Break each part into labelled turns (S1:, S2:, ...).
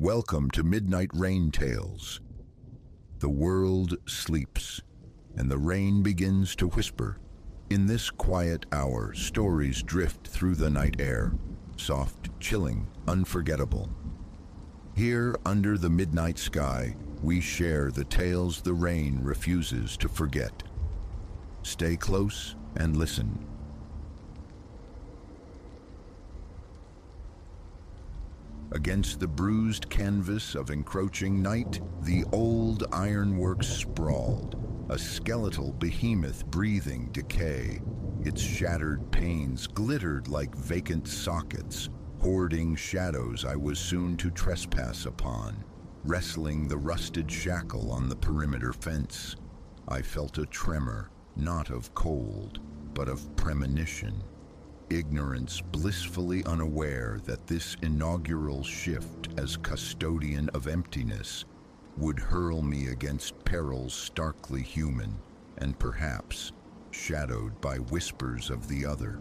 S1: Welcome to Midnight Rain Tales. The world sleeps, and the rain begins to whisper. In this quiet hour, stories drift through the night air, soft, chilling, unforgettable. Here, under the midnight sky, we share the tales the rain refuses to forget. Stay close and listen. Against the bruised canvas of encroaching night, the old ironworks sprawled, a skeletal behemoth breathing decay. Its shattered panes glittered like vacant sockets, hoarding shadows I was soon to trespass upon. Wrestling the rusted shackle on the perimeter fence, I felt a tremor, not of cold, but of premonition. Ignorance blissfully unaware that this inaugural shift as custodian of emptiness would hurl me against perils starkly human and perhaps shadowed by whispers of the other.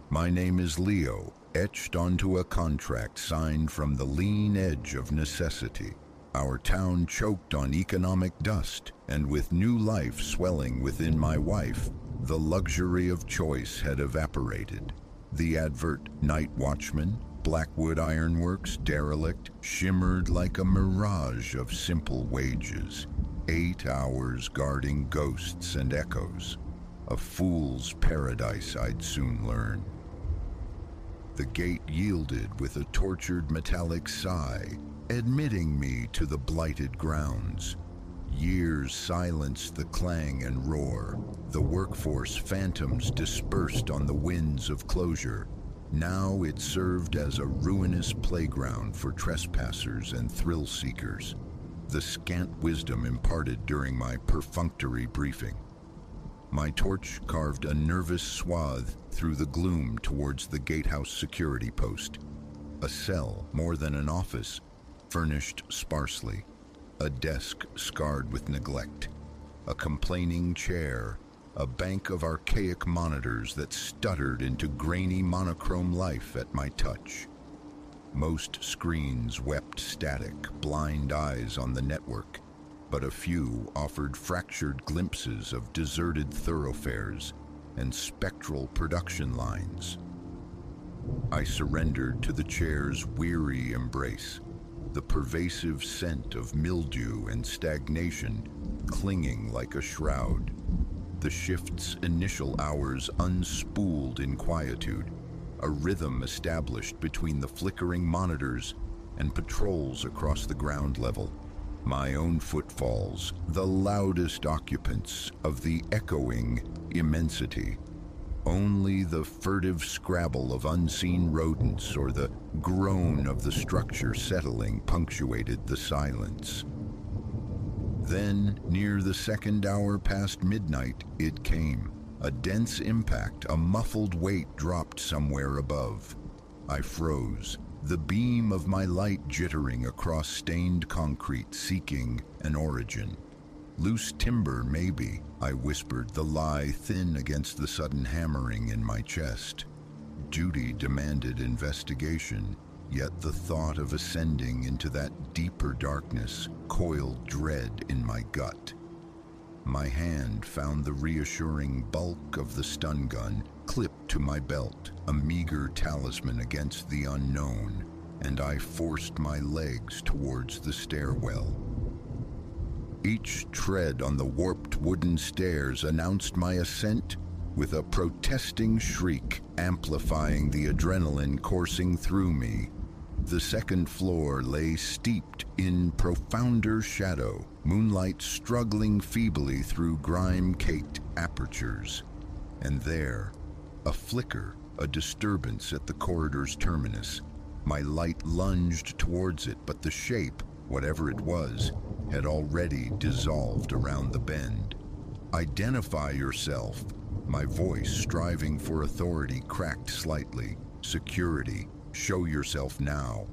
S1: My name is Leo, etched onto a contract signed from the lean edge of necessity. Our town choked on economic dust, and with new life swelling within my wife, the luxury of choice had evaporated. The advert night watchman, Blackwood Ironworks derelict, shimmered like a mirage of simple wages. 8 hours guarding ghosts and echoes. A fool's paradise, I'd soon learn. The gate yielded with a tortured metallic sigh, admitting me to the blighted grounds. Years silenced the clang and roar, the workforce phantoms dispersed on the winds of closure. Now it served as a ruinous playground for trespassers and thrill-seekers, the scant wisdom imparted during my perfunctory briefing. My torch carved a nervous swath through the gloom towards the gatehouse security post. A cell, more than an office, furnished sparsely. A desk scarred with neglect, a complaining chair, a bank of archaic monitors that stuttered into grainy monochrome life at my touch. Most screens wept static, blind eyes on the network, but a few offered fractured glimpses of deserted thoroughfares and spectral production lines. I surrendered to the chair's weary embrace, the pervasive scent of mildew and stagnation clinging like a shroud. The shift's initial hours unspooled in quietude, a rhythm established between the flickering monitors and patrols across the ground level. My own footfalls, the loudest occupants of the echoing immensity. Only the furtive scrabble of unseen rodents or the groan of the structure settling punctuated the silence. Then, near the second hour past midnight, it came. A dense impact, a muffled weight dropped somewhere above. I froze, the beam of my light jittering across stained concrete, seeking an origin. Loose timber, maybe, I whispered, the lie thin against the sudden hammering in my chest. Duty demanded investigation, yet the thought of ascending into that deeper darkness coiled dread in my gut. My hand found the reassuring bulk of the stun gun clipped to my belt, a meager talisman against the unknown, and I forced my legs towards the stairwell. Each tread on the warped wooden stairs announced my ascent with a protesting shriek amplifying the adrenaline coursing through me. The second floor lay steeped in profounder shadow, moonlight struggling feebly through grime-caked apertures. And there, a flicker, a disturbance at the corridor's terminus. My light lunged towards it, but the shape, whatever it was, had already dissolved around the bend. Identify yourself. My voice, striving for authority, cracked slightly. Security, show yourself now.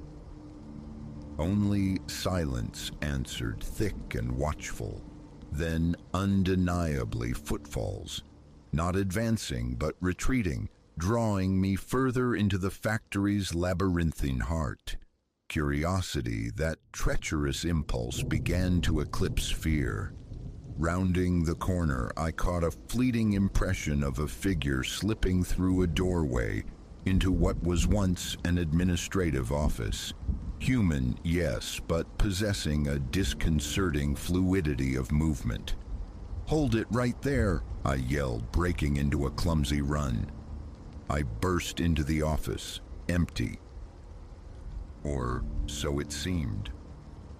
S1: Only silence answered, thick and watchful. Then, undeniably, footfalls. Not advancing, but retreating, drawing me further into the factory's labyrinthine heart. Curiosity, that treacherous impulse, began to eclipse fear. Rounding the corner, I caught a fleeting impression of a figure slipping through a doorway into what was once an administrative office. Human, yes, but possessing a disconcerting fluidity of movement. "Hold it right there," I yelled, breaking into a clumsy run. I burst into the office, empty. Or so it seemed.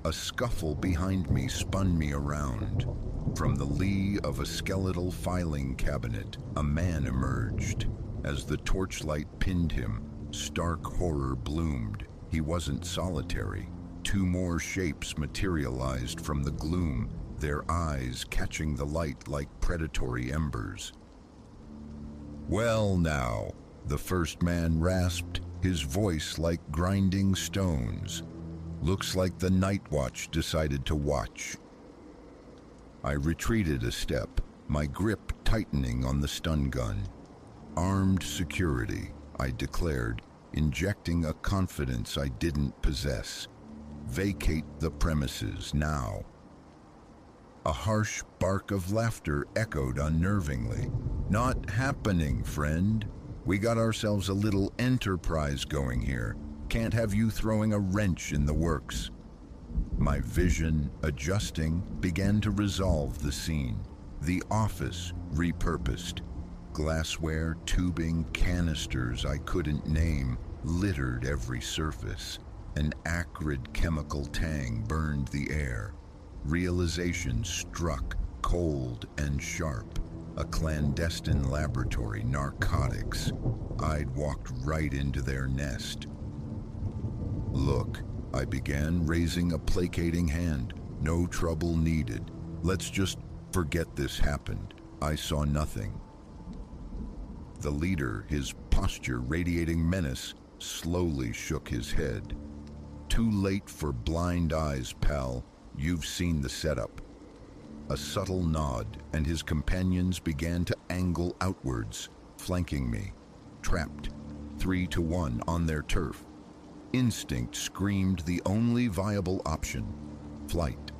S1: A scuffle behind me spun me around. From the lee of a skeletal filing cabinet, a man emerged. As the torchlight pinned him, stark horror bloomed. He wasn't solitary. Two more shapes materialized from the gloom, their eyes catching the light like predatory embers. "Well now," the first man rasped, his voice like grinding stones. "Looks like the Night Watch decided to watch." I retreated a step, my grip tightening on the stun gun. "Armed security," I declared, injecting a confidence I didn't possess. "Vacate the premises now." A harsh bark of laughter echoed unnervingly. "Not happening, friend. We got ourselves a little enterprise going here. Can't have you throwing a wrench in the works." My vision, adjusting, began to resolve the scene. The office, repurposed. Glassware, tubing, canisters I couldn't name littered every surface. An acrid chemical tang burned the air. Realization struck, cold and sharp. A clandestine laboratory, narcotics. I'd walked right into their nest. "Look," I began, raising a placating hand. "No trouble needed. Let's just forget this happened." I saw nothing. The leader, his posture radiating menace, slowly shook his head. "Too late for blind eyes, pal. You've seen the setup." A subtle nod, and his companions began to angle outwards, flanking me. Trapped, 3-1 on their turf. Instinct screamed the only viable option: flight.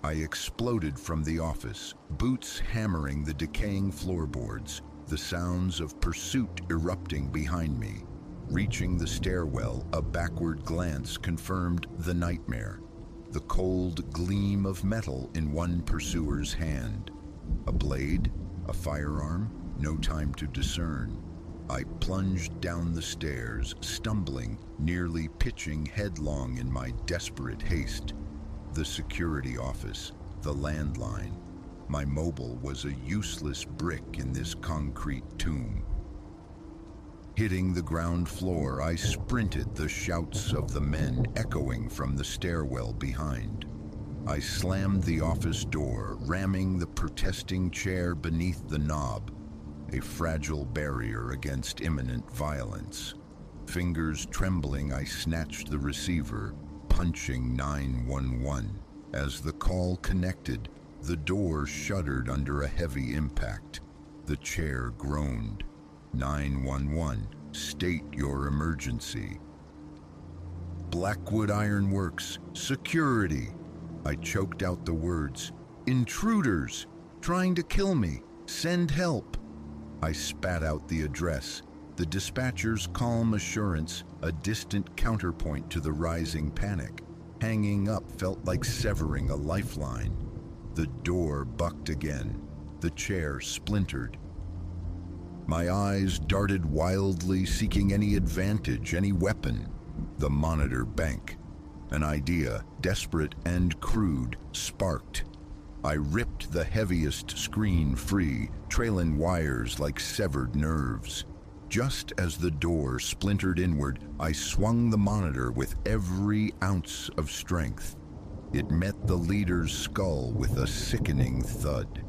S1: I exploded from the office, boots hammering the decaying floorboards, the sounds of pursuit erupting behind me. Reaching the stairwell, a backward glance confirmed the nightmare. The cold gleam of metal in one pursuer's hand. A blade? A firearm? No time to discern. I plunged down the stairs, stumbling, nearly pitching headlong in my desperate haste. The security office, the landline. My mobile was a useless brick in this concrete tomb. Hitting the ground floor, I sprinted, the shouts of the men echoing from the stairwell behind. I slammed the office door, ramming the protesting chair beneath the knob, a fragile barrier against imminent violence. Fingers trembling, I snatched the receiver, punching 911. As the call connected, the door shuddered under a heavy impact. The chair groaned. 911, state your emergency. Blackwood Iron Works, security. I choked out the words. Intruders, trying to kill me, send help. I spat out the address, the dispatcher's calm assurance, a distant counterpoint to the rising panic. Hanging up felt like severing a lifeline. The door bucked again. The chair splintered. My eyes darted wildly, seeking any advantage, any weapon. The monitor bank. An idea, desperate and crude, sparked. I ripped the heaviest screen free, trailing wires like severed nerves. Just as the door splintered inward, I swung the monitor with every ounce of strength. It met the leader's skull with a sickening thud.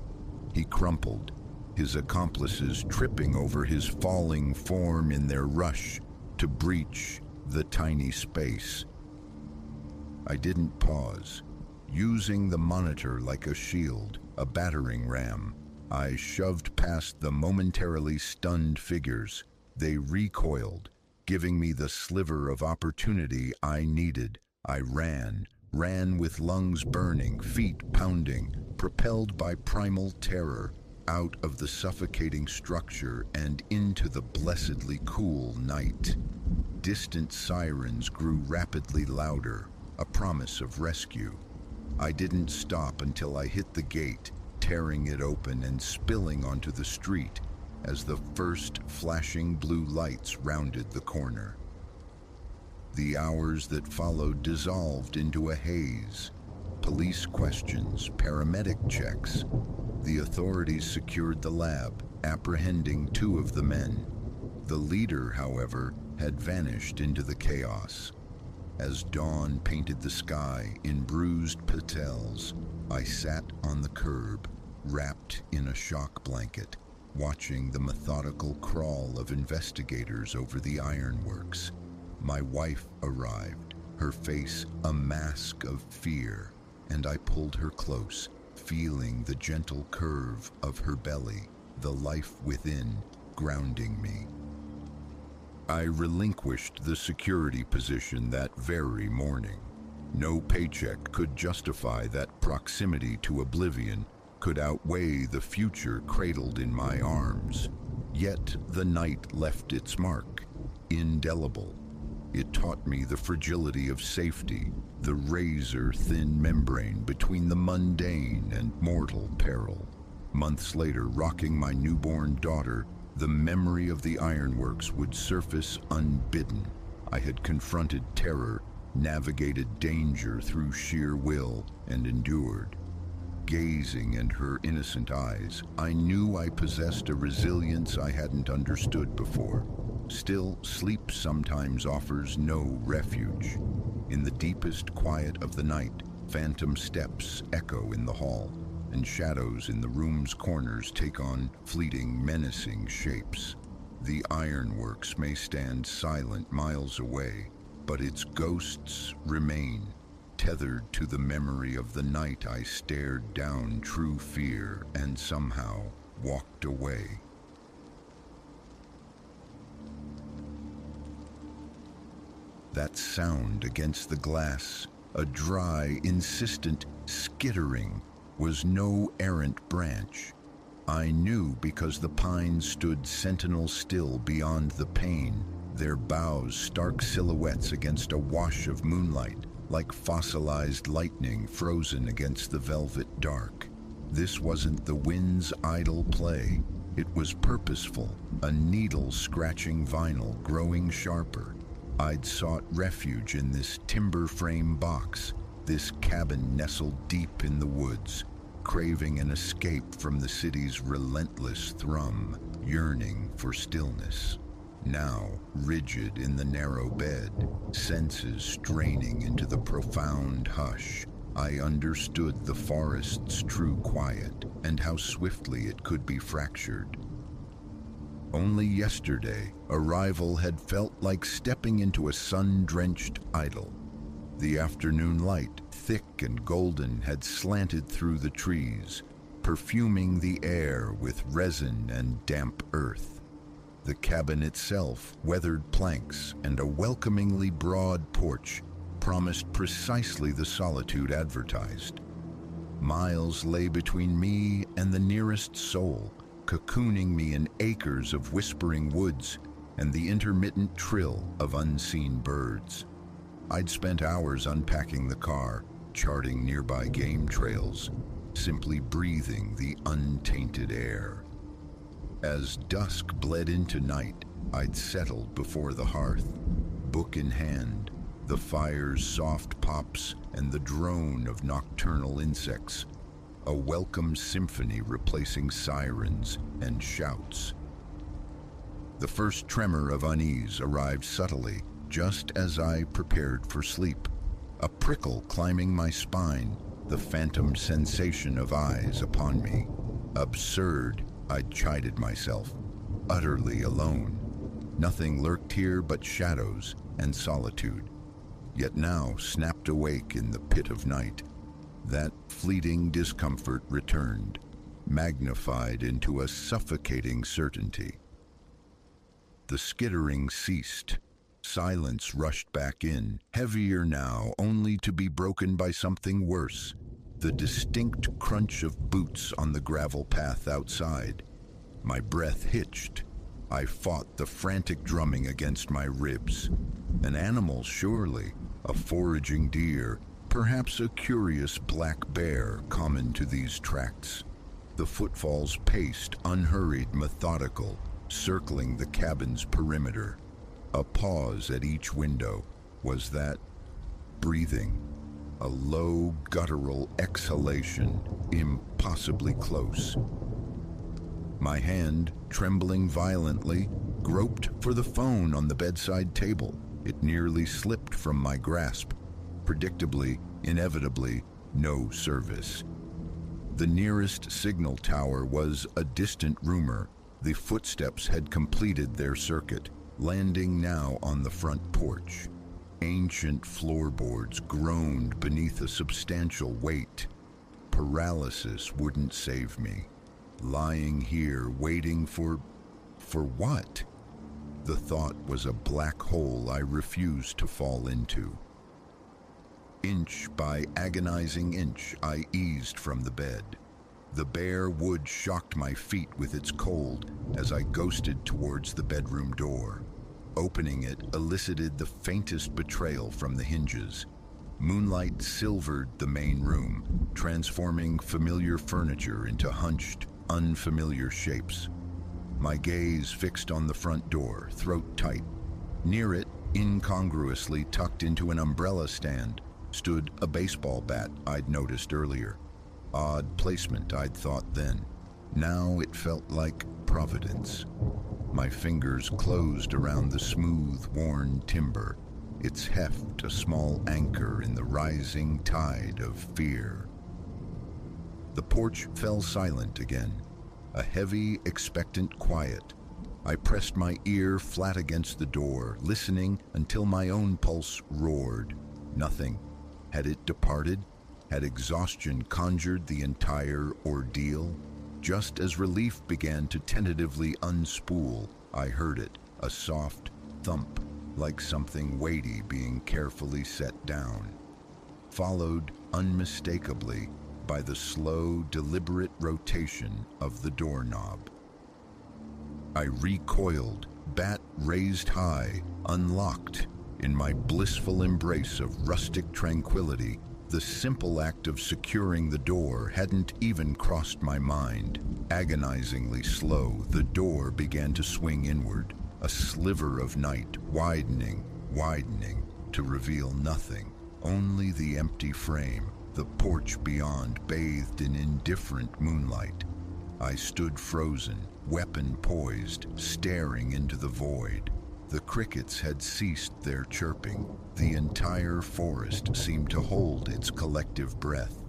S1: He crumpled, his accomplices tripping over his falling form in their rush to breach the tiny space. I didn't pause. Using the monitor like a shield, a battering ram, I shoved past the momentarily stunned figures. They recoiled, giving me the sliver of opportunity I needed. I ran with lungs burning, feet pounding, propelled by primal terror, out of the suffocating structure and into the blessedly cool night. Distant sirens grew rapidly louder, a promise of rescue. I didn't stop until I hit the gate, tearing it open and spilling onto the street as the first flashing blue lights rounded the corner. The hours that followed dissolved into a haze. Police questions, paramedic checks. The authorities secured the lab, apprehending 2 of the men. The leader, however, had vanished into the chaos. As dawn painted the sky in bruised petals, I sat on the curb, wrapped in a shock blanket, watching the methodical crawl of investigators over the ironworks. My wife arrived, her face a mask of fear, and I pulled her close, feeling the gentle curve of her belly, the life within grounding me. I relinquished the security position that very morning. No paycheck could justify that proximity to oblivion, could outweigh the future cradled in my arms. Yet the night left its mark, indelible. It taught me the fragility of safety, the razor-thin membrane between the mundane and mortal peril. Months later, rocking my newborn daughter, the memory of the ironworks would surface unbidden. I had confronted terror, navigated danger through sheer will, and endured. Gazing in her innocent eyes, I knew I possessed a resilience I hadn't understood before. Still, sleep sometimes offers no refuge. In the deepest quiet of the night, phantom steps echo in the hall, and shadows in the room's corners take on fleeting, menacing shapes. The ironworks may stand silent miles away, but its ghosts remain, tethered to the memory of the night I stared down true fear and somehow walked away. That sound against the glass, a dry, insistent skittering, was no errant branch. I knew because the pines stood sentinel still beyond the pane, their boughs stark silhouettes against a wash of moonlight, like fossilized lightning frozen against the velvet dark. This wasn't the wind's idle play. It was purposeful, a needle scratching vinyl growing sharper. I'd sought refuge in this timber frame box, this cabin nestled deep in the woods, craving an escape from the city's relentless thrum, yearning for stillness. Now, rigid in the narrow bed, senses straining into the profound hush, I understood the forest's true quiet and how swiftly it could be fractured. Only yesterday, arrival had felt like stepping into a sun-drenched idyll. The afternoon light, thick and golden, had slanted through the trees, perfuming the air with resin and damp earth. The cabin itself, weathered planks and a welcomingly broad porch, promised precisely the solitude advertised. Miles lay between me and the nearest soul, cocooning me in acres of whispering woods and the intermittent trill of unseen birds. I'd spent hours unpacking the car, charting nearby game trails, simply breathing the untainted air. As dusk bled into night, I'd settled before the hearth, book in hand, the fire's soft pops and the drone of nocturnal insects, a welcome symphony replacing sirens and shouts. The first tremor of unease arrived subtly, just as I prepared for sleep. A prickle climbing my spine, the phantom sensation of eyes upon me. Absurd, I'd chided myself. Utterly alone. Nothing lurked here but shadows and solitude. Yet now, snapped awake in the pit of night, that fleeting discomfort returned, magnified into a suffocating certainty. The skittering ceased, Silence rushed back in, heavier now, only to be broken by something worse. The distinct crunch of boots on the gravel path outside. My breath hitched. I fought the frantic drumming against my ribs. An animal, surely. A foraging deer, perhaps a curious black bear common to these tracts. The footfalls paced, unhurried, methodical, circling the cabin's perimeter. A pause at each window. Was that breathing? A low, guttural exhalation, impossibly close. My hand, trembling violently, groped for the phone on the bedside table. It nearly slipped from my grasp. Predictably, inevitably, no service. The nearest signal tower was a distant rumor. The footsteps had completed their circuit, landing now on the front porch. Ancient floorboards groaned beneath a substantial weight. Paralysis wouldn't save me. Lying here, waiting for what? The thought was a black hole I refused to fall into. Inch by agonizing inch, I eased from the bed. The bare wood shocked my feet with its cold as I ghosted towards the bedroom door. Opening it elicited the faintest betrayal from the hinges. Moonlight silvered the main room, transforming familiar furniture into hunched, unfamiliar shapes. My gaze fixed on the front door, throat tight. Near it, incongruously tucked into an umbrella stand, stood a baseball bat I'd noticed earlier. Odd placement, I'd thought then. Now it felt like providence. My fingers closed around the smooth, worn timber, its heft a small anchor in the rising tide of fear. The porch fell silent again, a heavy, expectant quiet. I pressed my ear flat against the door, listening until my own pulse roared. Nothing. Had it departed? Had exhaustion conjured the entire ordeal? Just as relief began to tentatively unspool, I heard it, a soft thump, like something weighty being carefully set down, followed unmistakably by the slow, deliberate rotation of the doorknob. I recoiled, bat raised high, unlocked. In my blissful embrace of rustic tranquility, the simple act of securing the door hadn't even crossed my mind. Agonizingly slow, the door began to swing inward, a sliver of night widening, to reveal nothing, only the empty frame, the porch beyond bathed in indifferent moonlight. I stood frozen, weapon poised, staring into the void. The crickets had ceased their chirping. The entire forest seemed to hold its collective breath.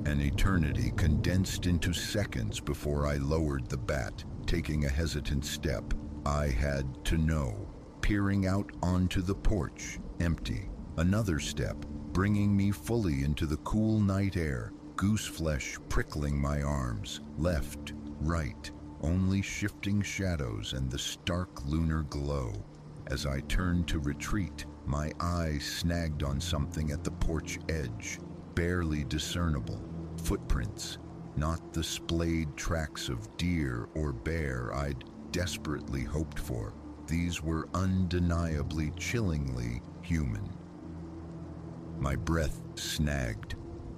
S1: An eternity condensed into seconds before I lowered the bat, taking a hesitant step. I had to know. Peering out onto the porch, empty. Another step, bringing me fully into the cool night air, goose flesh prickling my arms, left, right, only shifting shadows and the stark lunar glow. As I turned to retreat, my eye snagged on something at the porch edge, barely discernible. Footprints, not the splayed tracks of deer or bear I'd desperately hoped for. These were undeniably, chillingly human. My breath snagged.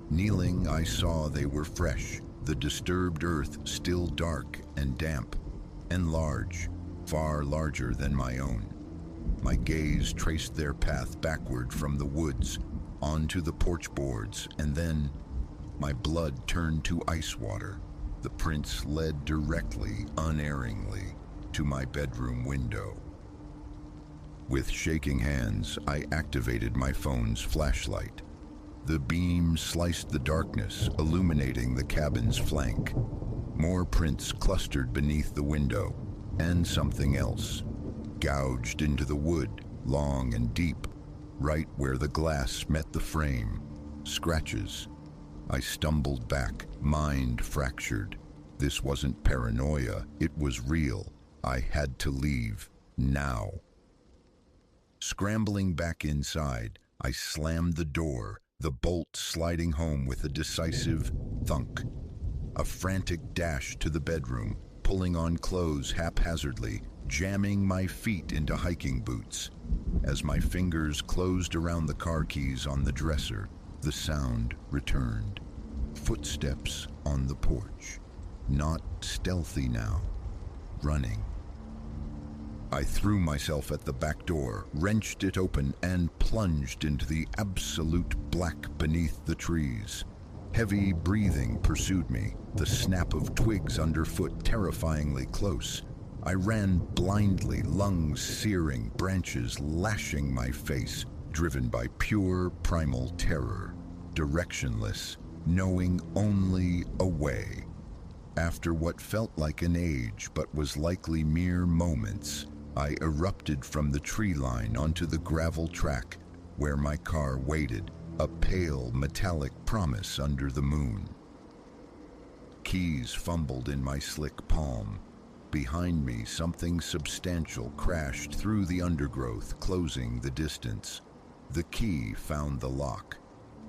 S1: Kneeling, I saw they were fresh, the disturbed earth still dark and damp, and large, far larger than my own. My gaze traced their path backward from the woods, onto the porch boards, and then my blood turned to ice water. The prints led directly, unerringly, to my bedroom window. With shaking hands, I activated my phone's flashlight. The beam sliced the darkness, illuminating the cabin's flank. More prints clustered beneath the window, and something else, gouged into the wood, long and deep, right where the glass met the frame. Scratches. I stumbled back, mind fractured. This wasn't paranoia, it was real. I had to leave, now. Scrambling back inside, I slammed the door, the bolt sliding home with a decisive thunk. A frantic dash to the bedroom, pulling on clothes haphazardly, jamming my feet into hiking boots. As my fingers closed around the car keys on the dresser, the sound returned. Footsteps on the porch. Not stealthy now. Running. I threw myself at the back door, wrenched it open, and plunged into the absolute black beneath the trees. Heavy breathing pursued me, the snap of twigs underfoot terrifyingly close. I ran blindly, lungs searing, branches lashing my face, driven by pure primal terror, directionless, knowing only a way. After what felt like an age but was likely mere moments, I erupted from the tree line onto the gravel track where my car waited, a pale metallic promise under the moon. Keys fumbled in my slick palm. Behind me, something substantial crashed through the undergrowth, closing the distance. The key found the lock.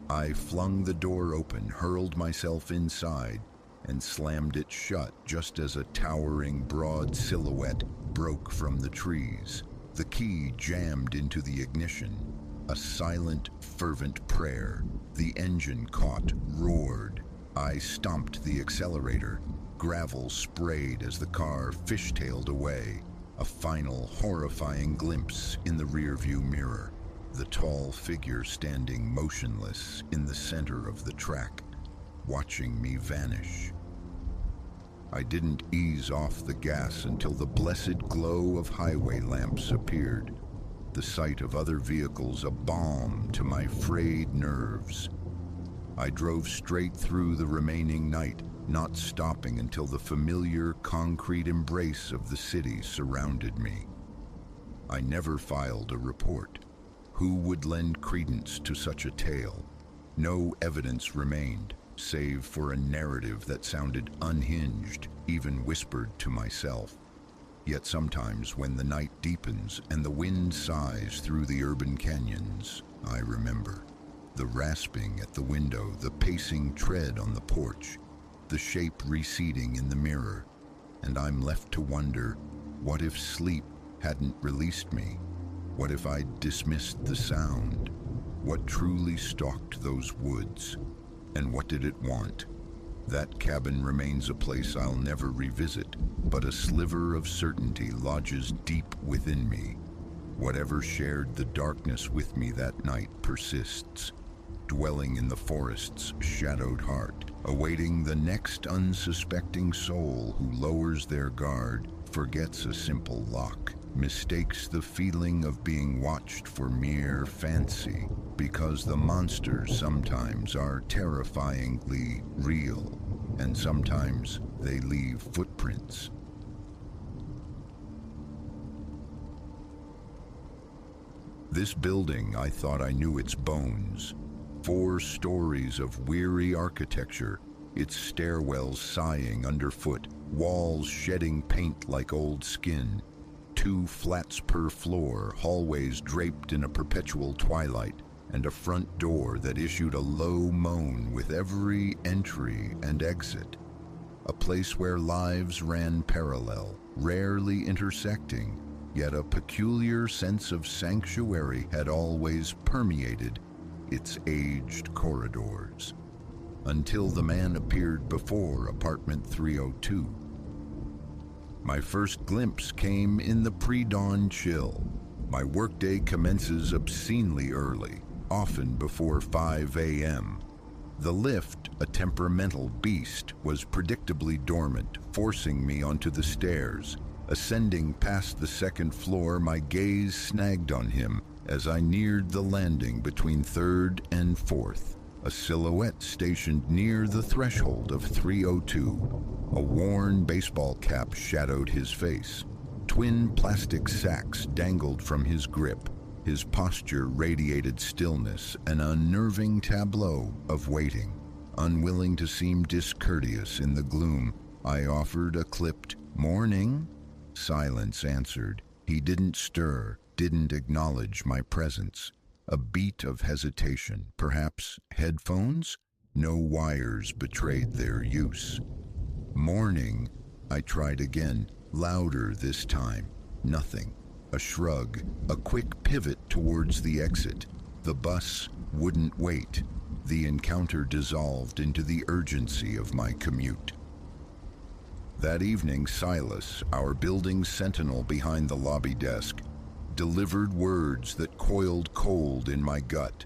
S1: I flung the door open, hurled myself inside, and slammed it shut just as a towering, broad silhouette broke from the trees. The key jammed into the ignition. A silent, fervent prayer. The engine caught, roared. I stomped the accelerator. Gravel sprayed as the car fishtailed away. A final, horrifying glimpse in the rearview mirror. The tall figure standing motionless in the center of the track, watching me vanish. I didn't ease off the gas until the blessed glow of highway lamps appeared. The sight of other vehicles a balm to my frayed nerves. I drove straight through the remaining night, not stopping until the familiar concrete embrace of the city surrounded me. I never filed a report. Who would lend credence to such a tale? No evidence remained, save for a narrative that sounded unhinged, even whispered to myself. Yet sometimes when the night deepens and the wind sighs through the urban canyons, I remember. The rasping at the window, the pacing tread on the porch, the shape receding in the mirror, and I'm left to wonder, what if sleep hadn't released me? What if I'd dismissed the sound? What truly stalked those woods? And what did it want? That cabin remains a place I'll never revisit, but a sliver of certainty lodges deep within me. Whatever shared the darkness with me that night persists, dwelling in the forest's shadowed heart, awaiting the next unsuspecting soul who lowers their guard, forgets a simple lock, mistakes the feeling of being watched for mere fancy, because the monsters sometimes are terrifyingly real, and sometimes they leave footprints. This building, I thought I knew its bones. 4 stories of weary architecture, its stairwells sighing underfoot, walls shedding paint like old skin, 2 flats per floor, hallways draped in a perpetual twilight, and a front door that issued a low moan with every entry and exit. A place where lives ran parallel, rarely intersecting, yet a peculiar sense of sanctuary had always permeated its aged corridors. Until the man appeared before apartment 302. My first glimpse came in the pre-dawn chill. My workday commences obscenely early, often before 5 a.m. The lift, a temperamental beast, was predictably dormant, forcing me onto the stairs. Ascending past the second floor, my gaze snagged on him as I neared the landing between 3rd and 4th. A silhouette stationed near the threshold of 302. A worn baseball cap shadowed his face. Twin plastic sacks dangled from his grip. His posture radiated stillness, an unnerving tableau of waiting. Unwilling to seem discourteous in the gloom, I offered a clipped "Morning." Silence answered. He didn't stir, didn't acknowledge my presence. A beat of hesitation, perhaps headphones? No wires betrayed their use. Morning, I tried again, louder this time. Nothing. A shrug, a quick pivot towards the exit. The bus wouldn't wait. The encounter dissolved into the urgency of my commute. That evening, Silas, our building sentinel behind the lobby desk, delivered words that coiled cold in my gut.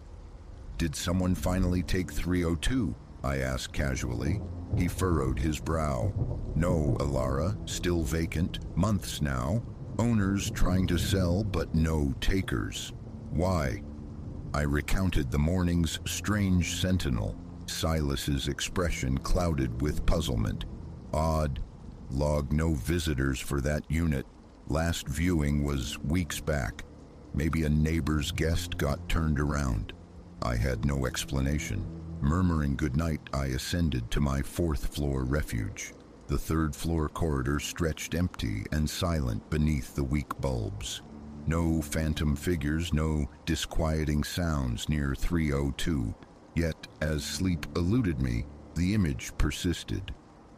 S1: "Did someone finally take 302? I asked casually. He furrowed his brow. "No, Alara, still vacant, months now. Owners trying to sell, but no takers." "Why?" I recounted the morning's strange sentinel. Silas's expression clouded with puzzlement. "Odd. Logged no visitors for that unit. Last viewing was weeks back. Maybe a neighbor's guest got turned around." I had no explanation. Murmuring goodnight, I ascended to my fourth-floor refuge. The third-floor corridor stretched empty and silent beneath the weak bulbs. No phantom figures, no disquieting sounds near 302. Yet, as sleep eluded me, the image persisted.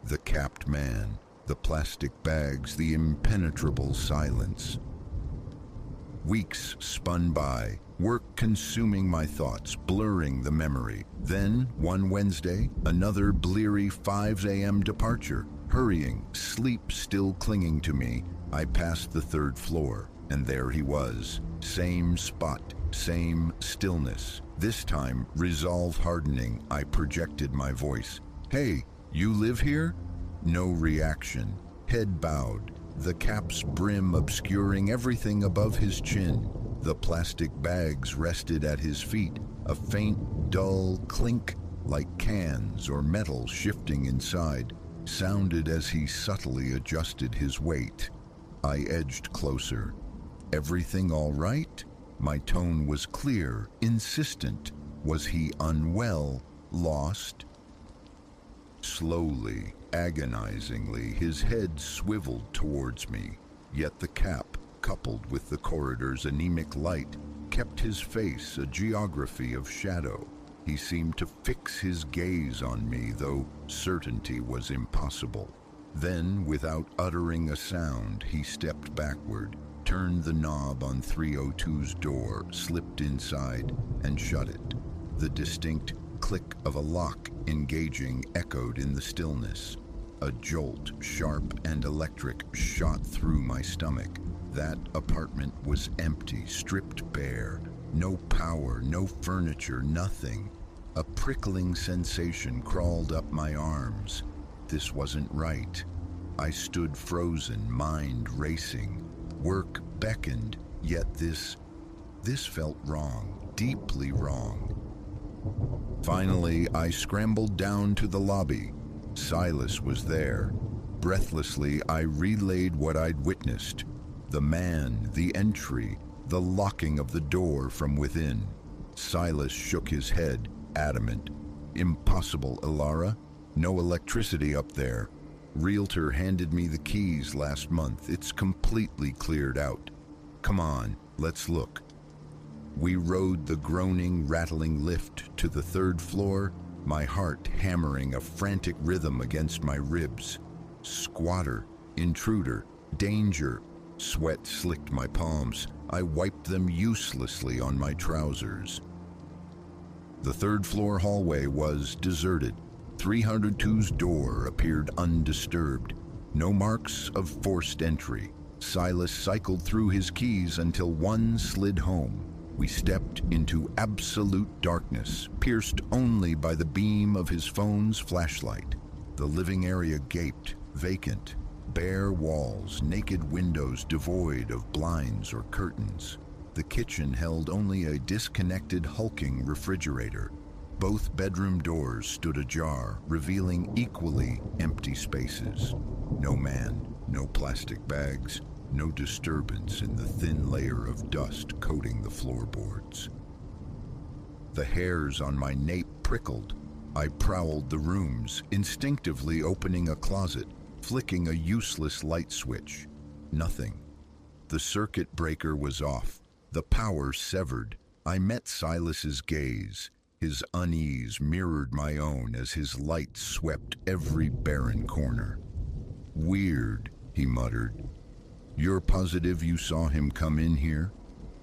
S1: The capped man, the plastic bags, the impenetrable silence. Weeks spun by, work consuming my thoughts, blurring the memory. Then, one Wednesday, another bleary 5 a.m. departure. Hurrying, sleep still clinging to me, I passed the third floor, and there he was. Same spot, same stillness. This time, resolve hardening, I projected my voice. "Hey, you live here?" No reaction. Head bowed, the cap's brim obscuring everything above his chin. The plastic bags rested at his feet, a faint, dull clink, like cans or metal shifting inside, sounded as he subtly adjusted his weight. I edged closer. "Everything all right?" My tone was clear, insistent. Was he unwell, lost? Slowly, agonizingly, his head swiveled towards me, yet the cap, coupled with the corridor's anemic light, kept his face a geography of shadow. He seemed to fix his gaze on me, though certainty was impossible. Then, without uttering a sound, he stepped backward, turned the knob on 302's door, slipped inside, and shut it. The distinct click of a lock engaging echoed in the stillness. A jolt, sharp and electric, shot through my stomach. That apartment was empty, stripped bare. No power, no furniture, nothing. A prickling sensation crawled up my arms. This wasn't right. I stood frozen, mind racing. Work beckoned, yet this felt wrong, deeply wrong. Finally, I scrambled down to the lobby. Silas was there. Breathlessly, I relayed what I'd witnessed. The man, the entry, the locking of the door from within. Silas shook his head, adamant. "Impossible, Alara. No electricity up there. Realtor handed me the keys last month. It's completely cleared out. Come on, let's look." We rode the groaning, rattling lift to the third floor, my heart hammering a frantic rhythm against my ribs. Squatter, intruder, danger. Sweat slicked my palms. I wiped them uselessly on my trousers. The third-floor hallway was deserted. 302's door appeared undisturbed. No marks of forced entry. Silas cycled through his keys until one slid home. We stepped into absolute darkness, pierced only by the beam of his phone's flashlight. The living area gaped, vacant. Bare walls, naked windows devoid of blinds or curtains. The kitchen held only a disconnected, hulking refrigerator. Both bedroom doors stood ajar, revealing equally empty spaces. No man, no plastic bags, no disturbance in the thin layer of dust coating the floorboards. The hairs on my nape prickled. I prowled the rooms, instinctively opening a closet, flicking a useless light switch. Nothing. The circuit breaker was off. The power severed. I met Silas's gaze. His unease mirrored my own as his light swept every barren corner. "Weird," he muttered. "You're positive you saw him come in here?"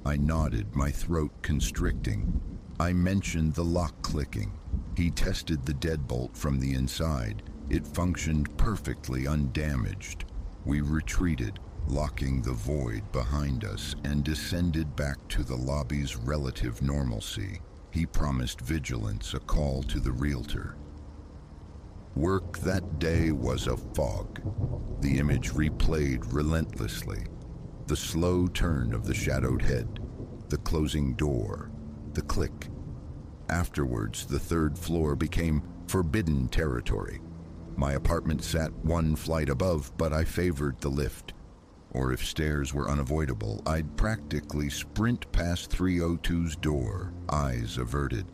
S1: I nodded, my throat constricting. I mentioned the lock clicking. He tested the deadbolt from the inside. It functioned perfectly undamaged. We retreated, locking the void behind us, and descended back to the lobby's relative normalcy. He promised vigilance, a call to the realtor. Work that day was a fog. The image replayed relentlessly. The slow turn of the shadowed head, the closing door, the click. Afterwards, the third floor became forbidden territory. My apartment sat one flight above, but I favored the lift. Or if stairs were unavoidable, I'd practically sprint past 302's door, eyes averted.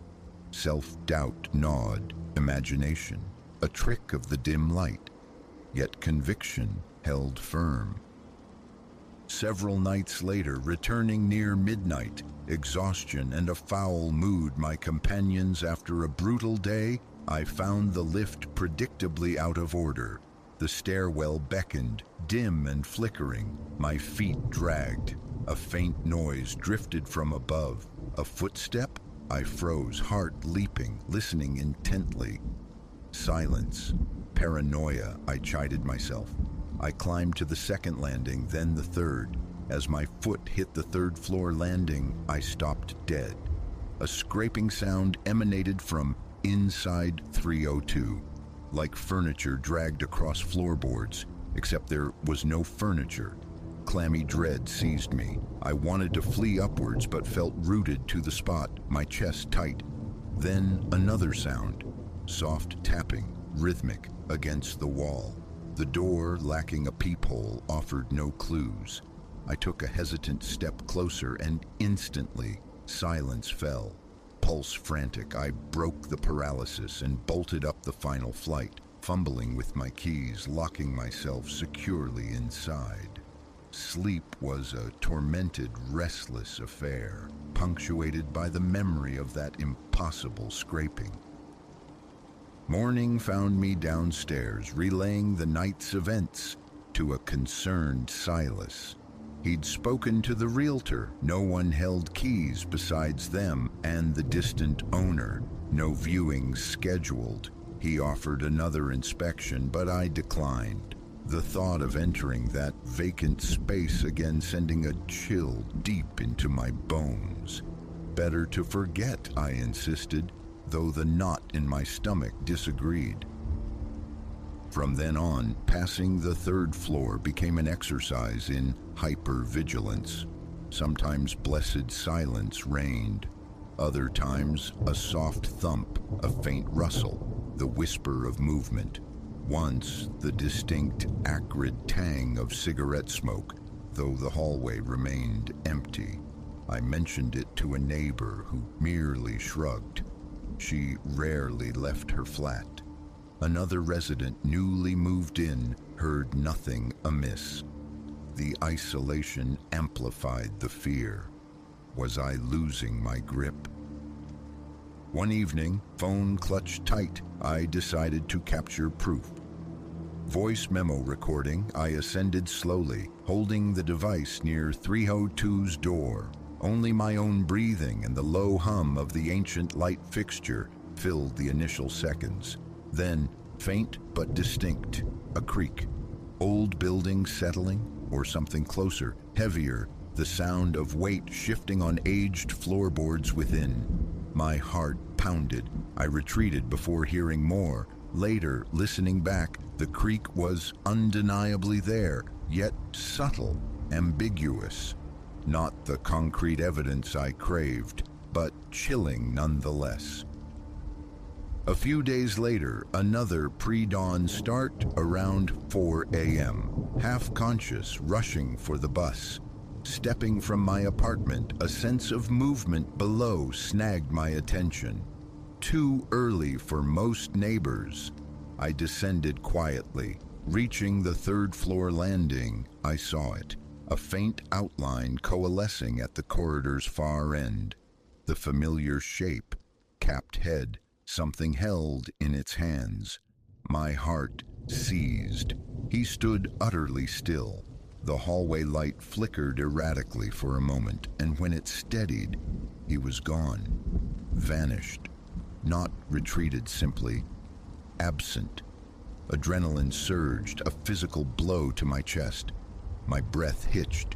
S1: Self-doubt gnawed imagination, a trick of the dim light. Yet conviction held firm. Several nights later, returning near midnight, exhaustion and a foul mood my companions after a brutal day, I found the lift predictably out of order. The stairwell beckoned, dim and flickering. My feet dragged. A faint noise drifted from above. A footstep? I froze, heart leaping, listening intently. Silence. Paranoia, I chided myself. I climbed to the second landing, then the third. As my foot hit the third floor landing, I stopped dead. A scraping sound emanated from inside 302, like furniture dragged across floorboards, except there was no furniture. Clammy dread seized me. I wanted to flee upwards, but felt rooted to the spot, my chest tight. Then another sound, soft tapping, rhythmic, against the wall. The door, lacking a peephole, offered no clues. I took a hesitant step closer, and instantly, silence fell. Pulse frantic, I broke the paralysis and bolted up the final flight, fumbling with my keys, locking myself securely inside. Sleep was a tormented, restless affair, punctuated by the memory of that impossible scraping. Morning found me downstairs, relaying the night's events to a concerned Silas. He'd spoken to the realtor. No one held keys besides them and the distant owner. No viewings scheduled. He offered another inspection, but I declined. The thought of entering that vacant space again sending a chill deep into my bones. Better to forget, I insisted, though the knot in my stomach disagreed. From then on, passing the third floor became an exercise in hyper-vigilance. Sometimes blessed silence reigned. Other times, a soft thump, a faint rustle, the whisper of movement. Once, the distinct, acrid tang of cigarette smoke, though the hallway remained empty. I mentioned it to a neighbor who merely shrugged. She rarely left her flat. Another resident, newly moved in, heard nothing amiss. The isolation amplified the fear. Was I losing my grip? One evening, phone clutched tight, I decided to capture proof. Voice memo recording, I ascended slowly, holding the device near 302's door. Only my own breathing and the low hum of the ancient light fixture filled the initial seconds. Then, faint but distinct, a creak. Old building settling, or something closer, heavier, the sound of weight shifting on aged floorboards within. My heart pounded. I retreated before hearing more. Later, listening back, the creak was undeniably there, yet subtle, ambiguous. Not the concrete evidence I craved, but chilling nonetheless. A few days later, another pre-dawn start around 4 a.m. Half-conscious, rushing for the bus. Stepping from my apartment, a sense of movement below snagged my attention. Too early for most neighbors. I descended quietly. Reaching the third-floor landing, I saw it. a faint outline coalescing at the corridor's far end. The familiar shape, capped head, something held in its hands. My heart seized. He stood utterly still. The hallway light flickered erratically for a moment, and when it steadied, he was gone. Vanished. Not retreated simply. Absent. Adrenaline surged, a physical blow to my chest. My breath hitched.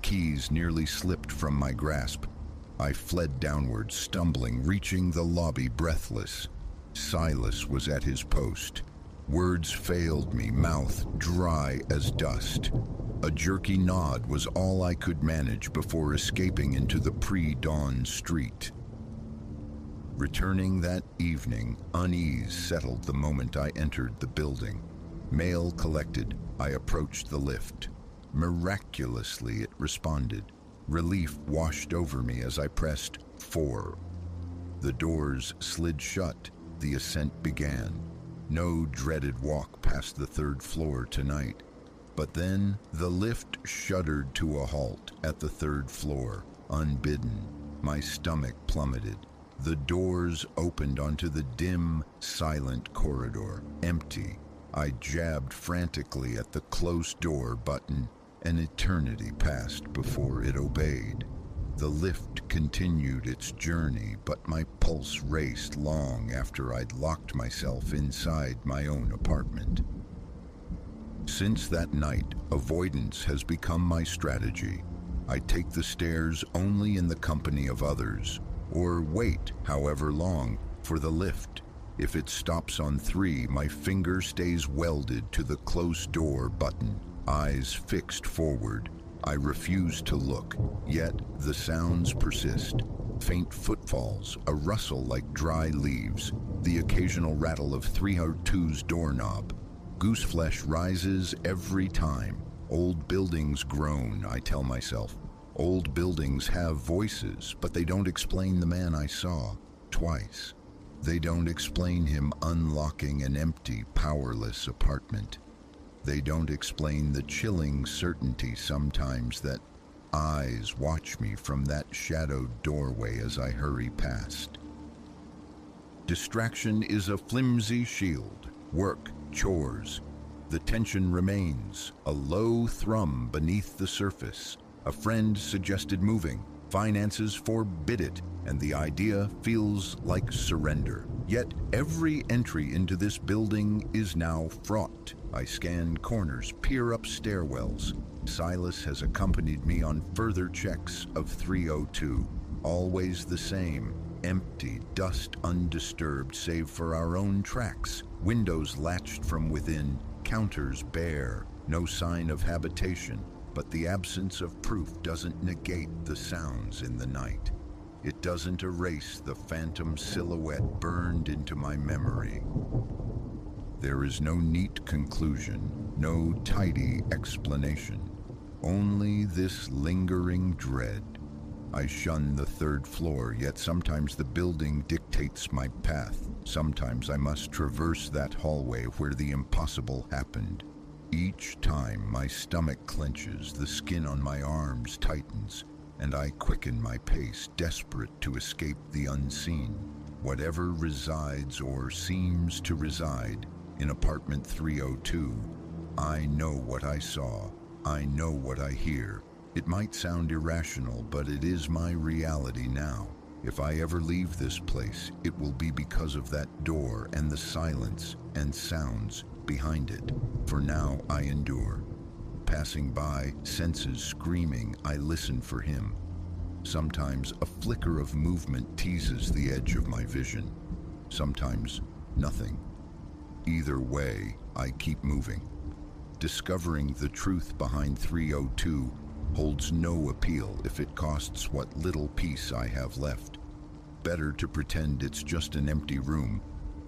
S1: Keys nearly slipped from my grasp. I fled downward, stumbling, reaching the lobby breathless. Silas was at his post. Words failed me, mouth dry as dust. A jerky nod was all I could manage before escaping into the pre-dawn street. Returning that evening, unease settled the moment I entered the building. Mail collected, I approached the lift. Miraculously, it responded. Relief washed over me as I pressed 4. The doors slid shut. The ascent began. No dreaded walk past the 3rd floor tonight. But then the lift shuddered to a halt at the 3rd floor. Unbidden, my stomach plummeted. The doors opened onto the dim, silent corridor. Empty. I jabbed frantically at the close door button. An eternity passed before it obeyed. The lift continued its journey, but my pulse raced long after I'd locked myself inside my own apartment. Since that night, avoidance has become my strategy. I take the stairs only in the company of others, or wait however long for the lift. If it stops on 3, my finger stays welded to the close door button, eyes fixed forward. I refuse to look, yet the sounds persist. Faint footfalls, a rustle like dry leaves, the occasional rattle of 302's doorknob. Gooseflesh rises every time. Old buildings groan, I tell myself. Old buildings have voices, but they don't explain the man I saw twice. They don't explain him unlocking an empty, powerless apartment. They don't explain the chilling certainty sometimes that eyes watch me from that shadowed doorway as I hurry past. Distraction is a flimsy shield. Work, chores. The tension remains, a low thrum beneath the surface. A friend suggested moving. Finances forbid it, and the idea feels like surrender. Yet every entry into this building is now fraught. I scan corners, peer up stairwells. Silas has accompanied me on further checks of 302. Always the same, empty, dust undisturbed save for our own tracks. Windows latched from within, counters bare, no sign of habitation. But the absence of proof doesn't negate the sounds in the night. It doesn't erase the phantom silhouette burned into my memory. There is no neat conclusion, no tidy explanation. Only this lingering dread. I shun the 3rd floor, yet sometimes the building dictates my path. Sometimes I must traverse that hallway where the impossible happened. Each time my stomach clenches, the skin on my arms tightens, and I quicken my pace, desperate to escape the unseen. Whatever resides or seems to reside in apartment 302, I know what I saw. I know what I hear. It might sound irrational, but it is my reality now. If I ever leave this place, it will be because of that door and the silence and sounds behind it. For now, I endure. Passing by, senses screaming, I listen for him. Sometimes a flicker of movement teases the edge of my vision. Sometimes nothing. Either way, I keep moving. Discovering the truth behind 302 holds no appeal if it costs what little peace I have left. Better to pretend it's just an empty room,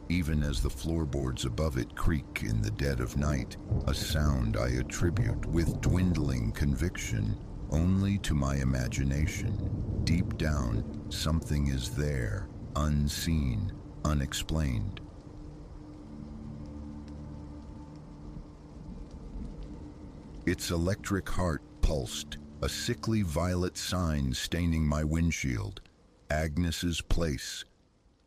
S1: even as the floorboards above it creak in the dead of night, a sound I attribute with dwindling conviction only to my imagination. Deep down, something is there, unseen, unexplained. Its electric heart pulsed, a sickly violet sign staining my windshield. Agnes's Place.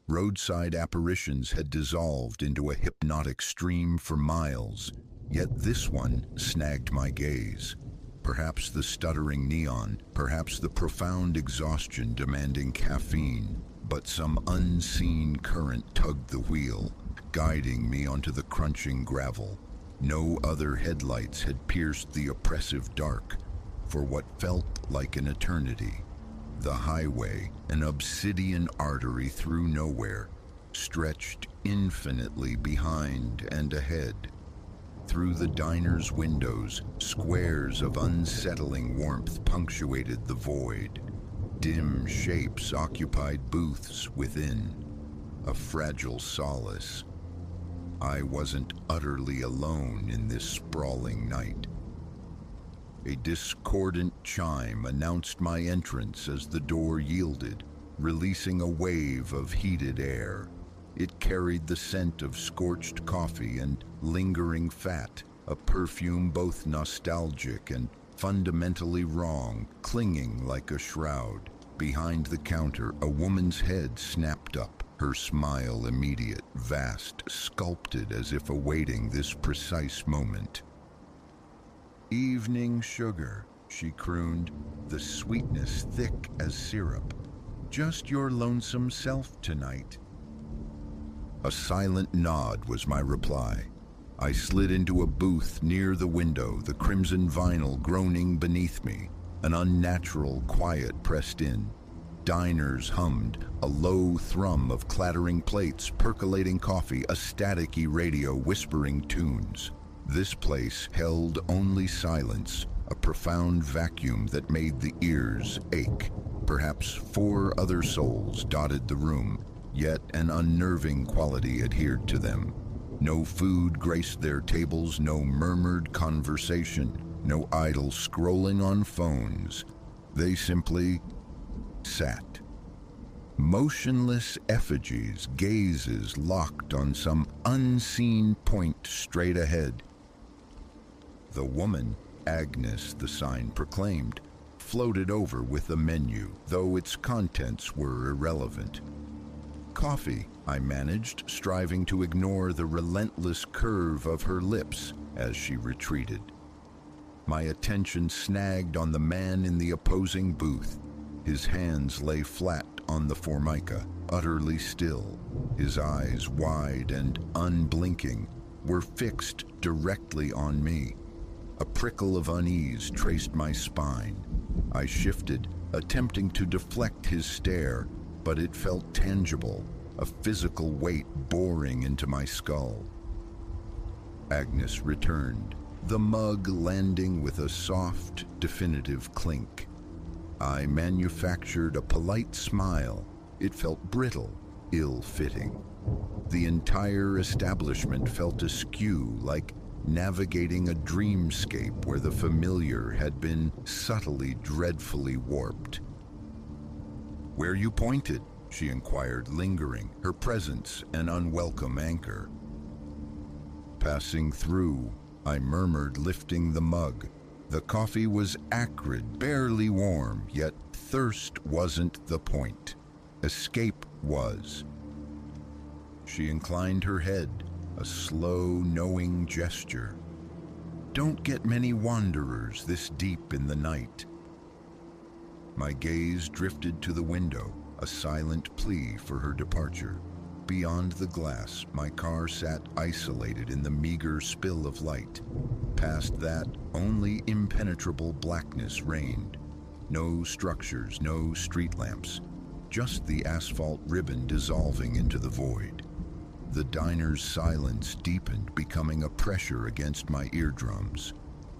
S1: Roadside apparitions had dissolved into a hypnotic stream for miles, yet this one snagged my gaze. Perhaps the stuttering neon, perhaps the profound exhaustion demanding caffeine, but some unseen current tugged the wheel, guiding me onto the crunching gravel. No other headlights had pierced the oppressive dark for what felt like an eternity. The highway, an obsidian artery through nowhere, stretched infinitely behind and ahead. Through the diner's windows, squares of unsettling warmth punctuated the void. Dim shapes occupied booths within, a fragile solace. I wasn't utterly alone in this sprawling night. A discordant chime announced my entrance as the door yielded, releasing a wave of heated air. It carried the scent of scorched coffee and lingering fat, a perfume both nostalgic and fundamentally wrong, clinging like a shroud. Behind the counter, a woman's head snapped up, her smile immediate, vast, sculpted as if awaiting this precise moment. "Evening sugar," she crooned, the sweetness thick as syrup. "Just your lonesome self tonight." A silent nod was my reply. I slid into a booth near the window, the crimson vinyl groaning beneath me. An unnatural quiet pressed in. Diners hummed, a low thrum of clattering plates, percolating coffee, a staticky radio whispering tunes. This place held only silence, a profound vacuum that made the ears ache. Perhaps 4 other souls dotted the room, yet an unnerving quality adhered to them. No food graced their tables, no murmured conversation, no idle scrolling on phones. They simply sat. Motionless effigies, gazes locked on some unseen point straight ahead. The woman, Agnes, the sign proclaimed, floated over with the menu, though its contents were irrelevant. "Coffee," I managed, striving to ignore the relentless curve of her lips as she retreated. My attention snagged on the man in the opposing booth. His hands lay flat on the formica, utterly still. His eyes, wide and unblinking, were fixed directly on me. A prickle of unease traced my spine. I shifted, attempting to deflect his stare, but it felt tangible, a physical weight boring into my skull. Agnes returned, the mug landing with a soft, definitive clink. I manufactured a polite smile. It felt brittle, ill-fitting. The entire establishment felt askew, like navigating a dreamscape where the familiar had been subtly, dreadfully warped. "Where you pointed?" she inquired, lingering, her presence an unwelcome anchor. "Passing through," I murmured, lifting the mug. The coffee was acrid, barely warm, yet thirst wasn't the point. Escape was. She inclined her head, a slow, knowing gesture. "Don't get many wanderers this deep in the night." My gaze drifted to the window, a silent plea for her departure. Beyond the glass, my car sat isolated in the meager spill of light. Past that, only impenetrable blackness reigned. No structures, no street lamps, just the asphalt ribbon dissolving into the void. The diner's silence deepened, becoming a pressure against my eardrums.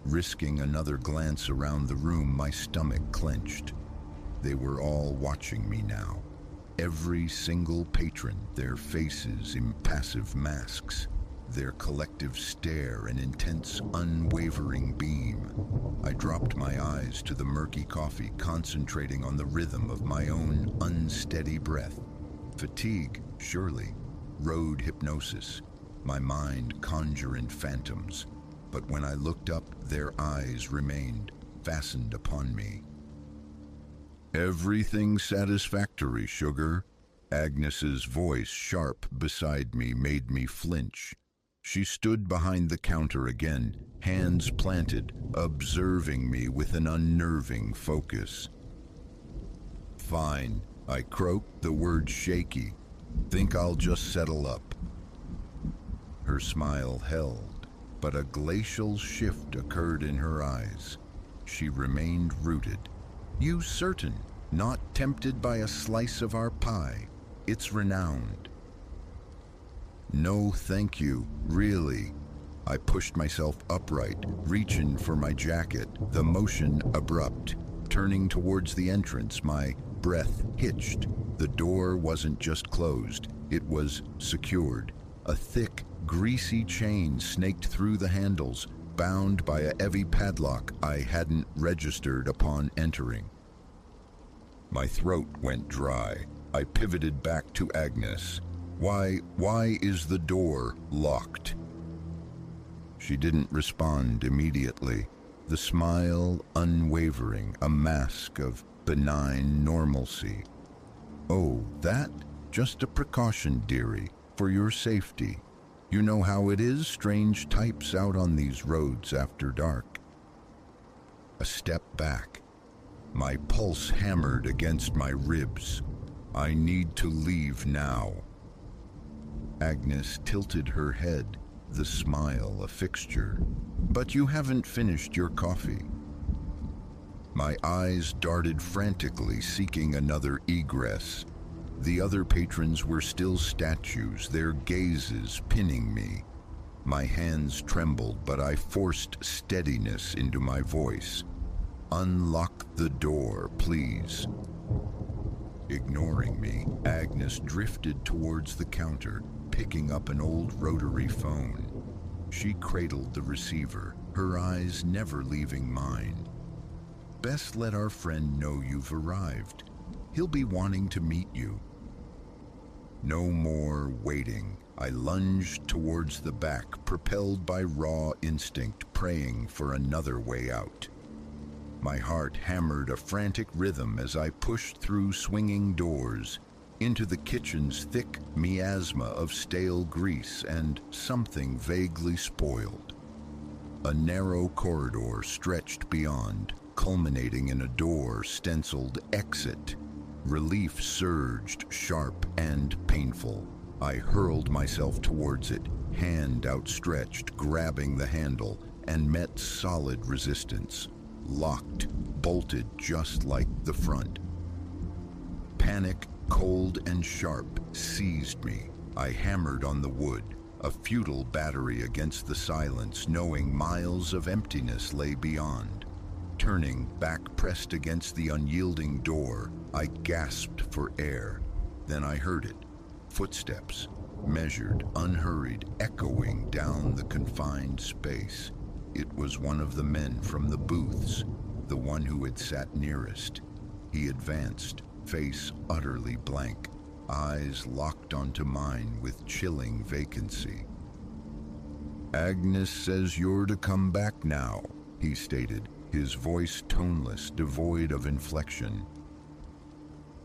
S1: Risking another glance around the room, my stomach clenched. They were all watching me now. Every single patron, their faces impassive masks, their collective stare an intense, unwavering beam. I dropped my eyes to the murky coffee, concentrating on the rhythm of my own unsteady breath. Fatigue, surely. Road hypnosis. My mind conjuring phantoms. But when I looked up, their eyes remained. fastened upon me. "Everything satisfactory, sugar." Agnes's voice, sharp beside me, made me flinch. She stood behind the counter again, hands planted, observing me with an unnerving focus. "Fine," I croaked, the words shaky. "Think I'll just settle up." Her smile held, but a glacial shift occurred in her eyes. She remained rooted. "You certain? Not tempted by a slice of our pie? It's renowned." "No, thank you, really." I pushed myself upright, reaching for my jacket, the motion abrupt. Turning towards the entrance, my breath hitched. The door wasn't just closed, it was secured. A thick, greasy chain snaked through the handles, bound by a heavy padlock I hadn't registered upon entering. My throat went dry. I pivoted back to Agnes. Why is the door locked?" She didn't respond immediately. The smile unwavering, a mask of benign normalcy. "Oh, that? Just a precaution, dearie, for your safety. You know how it is, strange types out on these roads after dark." A step back. My pulse hammered against my ribs. "I need to leave now." Agnes tilted her head, the smile a fixture. "But you haven't finished your coffee." My eyes darted frantically, seeking another egress. The other patrons were still statues, their gazes pinning me. My hands trembled, but I forced steadiness into my voice. "Unlock the door, please." Ignoring me, Agnes drifted towards the counter, picking up an old rotary phone. She cradled the receiver, her eyes never leaving mine. "Best let our friend know you've arrived. He'll be wanting to meet you." No more waiting. I lunged towards the back, propelled by raw instinct, praying for another way out. My heart hammered a frantic rhythm as I pushed through swinging doors, into the kitchen's thick miasma of stale grease and something vaguely spoiled. A narrow corridor stretched beyond, culminating in a door stenciled "Exit." Relief surged, sharp and painful. I hurled myself towards it, hand outstretched, grabbing the handle, and met solid resistance. Locked, bolted just like the front. Panic, cold and sharp, seized me. I hammered on the wood, a futile battery against the silence, knowing miles of emptiness lay beyond. Turning, back pressed against the unyielding door, I gasped for air. Then I heard it. Footsteps, measured, unhurried, echoing down the confined space. It was one of the men from the booths, the one who had sat nearest. He advanced, face utterly blank, eyes locked onto mine with chilling vacancy. "Agnes says you're to come back now," he stated, his voice toneless, devoid of inflection.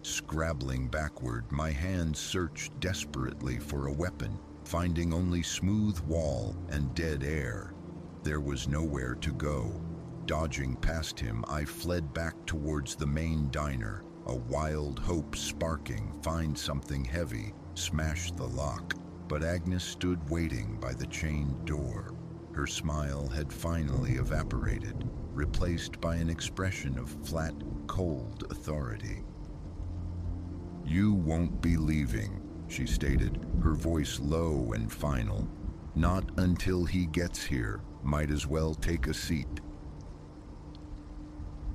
S1: Scrabbling backward, my hands searched desperately for a weapon, finding only smooth wall and dead air. There was nowhere to go. Dodging past him, I fled back towards the main diner, a wild hope sparking, find something heavy, smash the lock. But Agnes stood waiting by the chained door. Her smile had finally evaporated, replaced by an expression of flat, cold authority. "You won't be leaving," she stated, her voice low and final. "Not until he gets here. Might as well take a seat."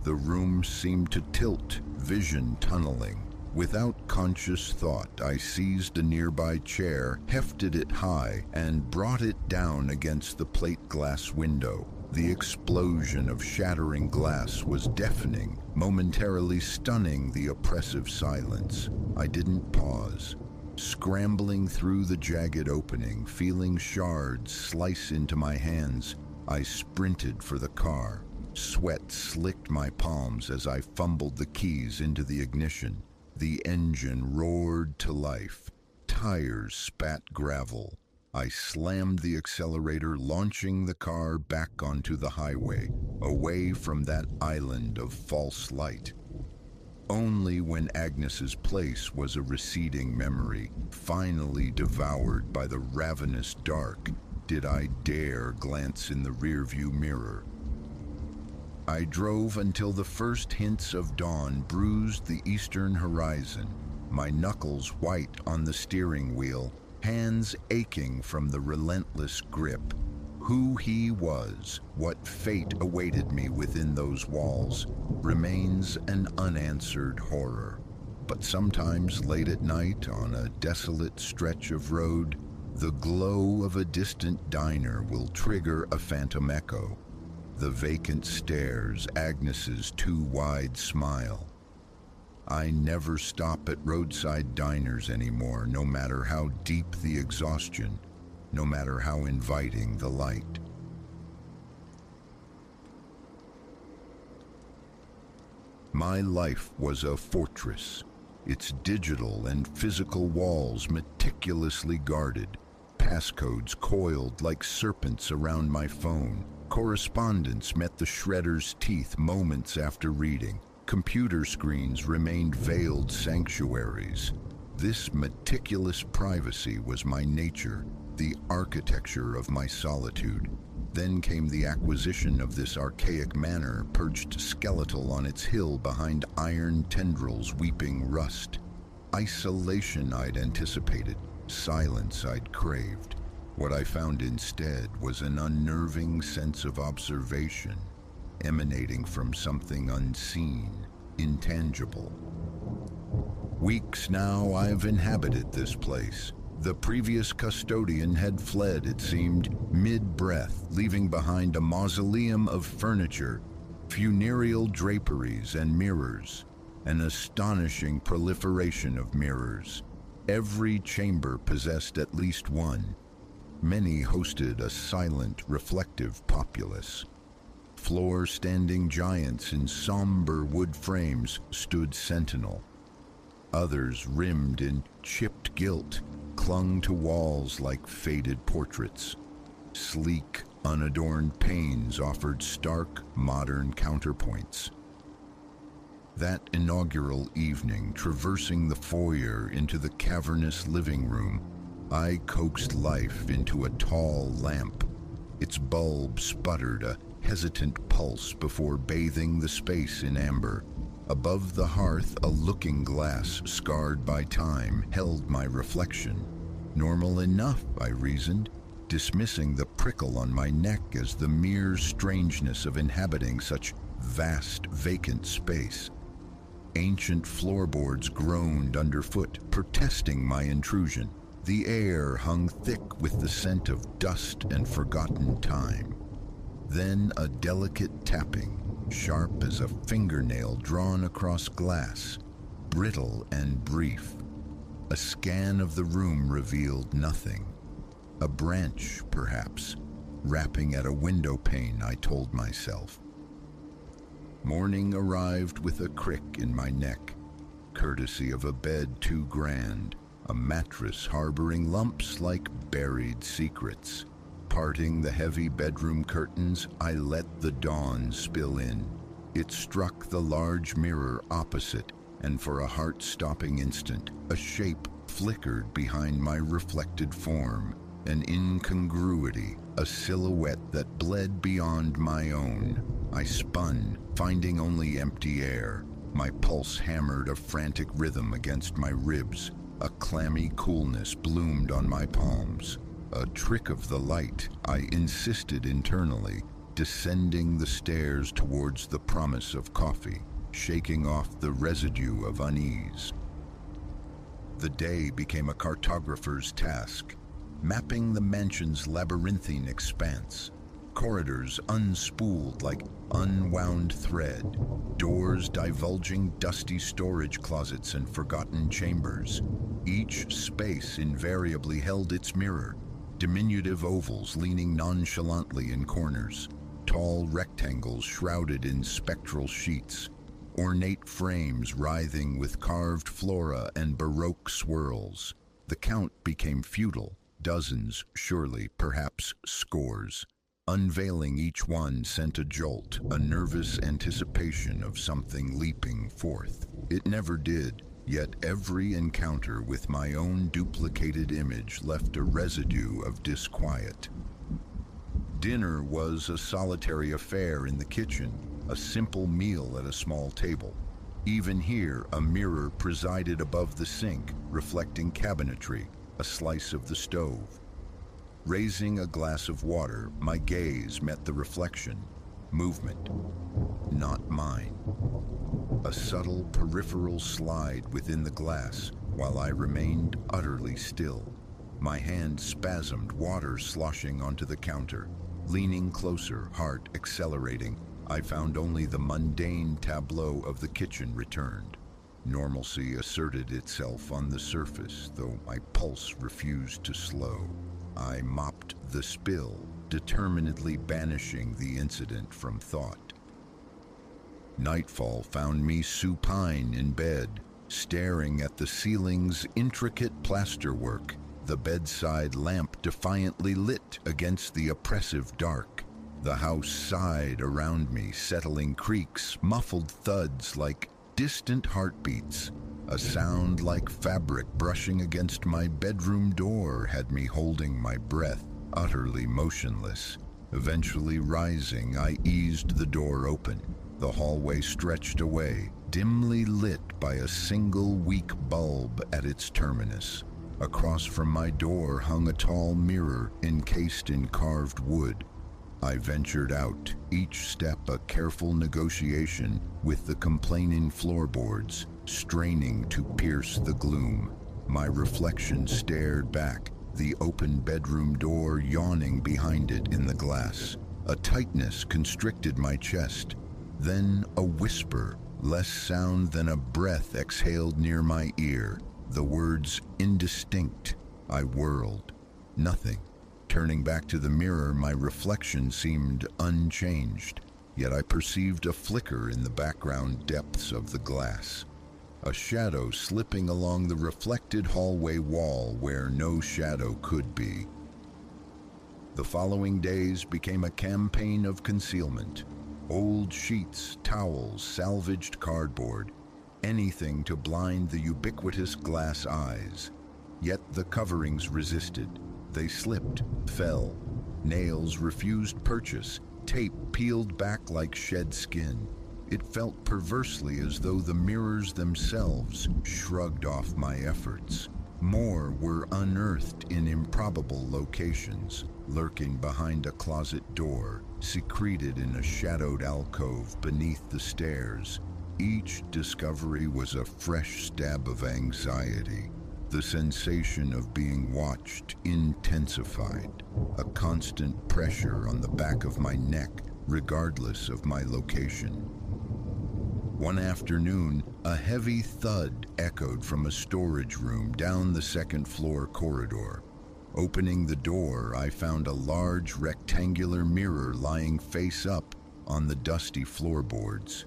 S1: The room seemed to tilt, vision tunneling. Without conscious thought, I seized a nearby chair, hefted it high, and brought it down against the plate glass window. The explosion of shattering glass was deafening, momentarily stunning the oppressive silence. I didn't pause. Scrambling through the jagged opening, feeling shards slice into my hands, I sprinted for the car. Sweat slicked my palms as I fumbled the keys into the ignition. The engine roared to life. Tires spat gravel. I slammed the accelerator, launching the car back onto the highway, away from that island of false light. Only when Agnes's place was a receding memory, finally devoured by the ravenous dark, did I dare glance in the rearview mirror. I drove until the first hints of dawn bruised the eastern horizon, my knuckles white on the steering wheel, hands aching from the relentless grip. Who he was, what fate awaited me within those walls, remains an unanswered horror. But sometimes late at night, on a desolate stretch of road, the glow of a distant diner will trigger a phantom echo. The vacant stares, Agnes's too wide smile. I never stop at roadside diners anymore, no matter how deep the exhaustion, no matter how inviting the light. My life was a fortress, its digital and physical walls meticulously guarded, passcodes coiled like serpents around my phone. Correspondence met the shredder's teeth moments after reading. Computer screens remained veiled sanctuaries. This meticulous privacy was my nature, the architecture of my solitude. Then came the acquisition of this archaic manor, perched skeletal on its hill behind iron tendrils weeping rust. Isolation I'd anticipated, silence I'd craved. What I found instead was an unnerving sense of observation, emanating from something unseen, intangible. Weeks now I've inhabited this place. The previous custodian had fled, it seemed, mid-breath, leaving behind a mausoleum of furniture, funereal draperies and mirrors, an astonishing proliferation of mirrors. Every chamber possessed at least one. Many hosted a silent, reflective populace. Floor-standing giants in somber wood frames stood sentinel. Others, rimmed in chipped gilt, clung to walls like faded portraits. Sleek, unadorned panes offered stark, modern counterpoints. That inaugural evening, traversing the foyer into the cavernous living room, I coaxed life into a tall lamp. Its bulb sputtered a hesitant pulse before bathing the space in amber. Above the hearth, a looking glass scarred by time held my reflection. Normal enough, I reasoned, dismissing the prickle on my neck as the mere strangeness of inhabiting such vast, vacant space. Ancient floorboards groaned underfoot, protesting my intrusion. The air hung thick with the scent of dust and forgotten time. Then a delicate tapping, sharp as a fingernail drawn across glass, brittle and brief. A scan of the room revealed nothing. A branch, perhaps, rapping at a window pane, I told myself. Morning arrived with a crick in my neck, courtesy of a bed too grand, a mattress harboring lumps like buried secrets. Parting the heavy bedroom curtains, I let the dawn spill in. It struck the large mirror opposite, and for a heart-stopping instant, a shape flickered behind my reflected form, an incongruity, a silhouette that bled beyond my own. I spun, finding only empty air. My pulse hammered a frantic rhythm against my ribs. A clammy coolness bloomed on my palms. A trick of the light, I insisted internally, descending the stairs towards the promise of coffee, shaking off the residue of unease. The day became a cartographer's task, mapping the mansion's labyrinthine expanse. Corridors unspooled like unwound thread, doors divulging dusty storage closets and forgotten chambers. Each space invariably held its mirror, diminutive ovals leaning nonchalantly in corners. tall rectangles shrouded in spectral sheets, ornate frames writhing with carved flora and Baroque swirls. The count became futile. Dozens, surely, perhaps scores. Unveiling each one sent a jolt, a nervous anticipation of something leaping forth. It never did, yet every encounter with my own duplicated image left a residue of disquiet. Dinner was a solitary affair in the kitchen, a simple meal at a small table. Even here, a mirror presided above the sink, reflecting cabinetry, a slice of the stove. Raising a glass of water, my gaze met the reflection. Movement, not mine. A subtle peripheral slide within the glass, while I remained utterly still. My hand spasmed, water sloshing onto the counter. Leaning closer, heart accelerating, I found only the mundane tableau of the kitchen returned. Normalcy asserted itself on the surface, though my pulse refused to slow. I mopped the spill, determinedly banishing the incident from thought. Nightfall found me supine in bed, staring at the ceiling's intricate plasterwork, the bedside lamp defiantly lit against the oppressive dark. The house sighed around me, settling creaks, muffled thuds like distant heartbeats. A sound like fabric brushing against my bedroom door had me holding my breath, utterly motionless. Eventually rising, I eased the door open. The hallway stretched away, dimly lit by a single weak bulb at its terminus. Across from my door hung a tall mirror encased in carved wood. I ventured out, each step a careful negotiation with the complaining floorboards, straining to pierce the gloom. My reflection stared back, the open bedroom door yawning behind it in the glass. A tightness constricted my chest. Then a whisper, less sound than a breath, exhaled near my ear. The words indistinct. I whirled. Nothing. Turning back to the mirror, my reflection seemed unchanged, yet I perceived a flicker in the background depths of the glass. A shadow slipping along the reflected hallway wall where no shadow could be. The following days became a campaign of concealment. Old sheets, towels, salvaged cardboard, anything to blind the ubiquitous glass eyes. Yet the coverings resisted. They slipped, fell. Nails refused purchase. Tape peeled back like shed skin. It felt perversely as though the mirrors themselves shrugged off my efforts. More were unearthed in improbable locations, lurking behind a closet door, secreted in a shadowed alcove beneath the stairs. Each discovery was a fresh stab of anxiety. The sensation of being watched intensified, a constant pressure on the back of my neck, regardless of my location. One afternoon, a heavy thud echoed from a storage room down the second-floor corridor. Opening the door, I found a large rectangular mirror lying face up on the dusty floorboards.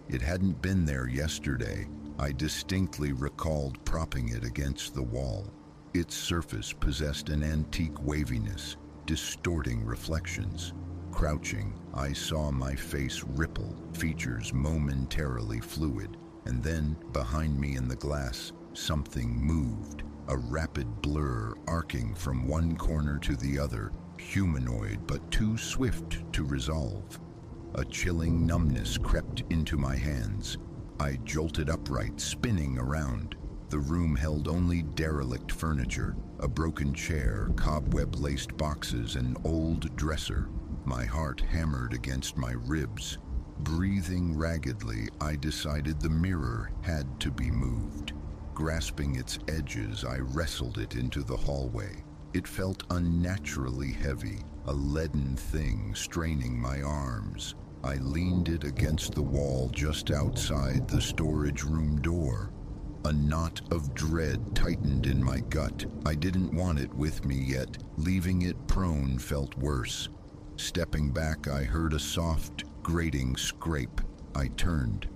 S1: It hadn't been there yesterday. I distinctly recalled propping it against the wall. Its surface possessed an antique waviness, distorting reflections. Crouching, I saw my face ripple, features momentarily fluid, and then, behind me in the glass, something moved, a rapid blur arcing from one corner to the other, humanoid but too swift to resolve. A chilling numbness crept into my hands. I jolted upright, spinning around. The room held only derelict furniture, a broken chair, cobweb-laced boxes, and an old dresser. My heart hammered against my ribs. Breathing raggedly, I decided the mirror had to be moved. Grasping its edges, I wrestled it into the hallway. It felt unnaturally heavy, a leaden thing straining my arms. I leaned it against the wall just outside the storage room door. A knot of dread tightened in my gut. I didn't want it with me yet. Leaving it prone felt worse. Stepping back, I heard a soft, grating scrape. I turned.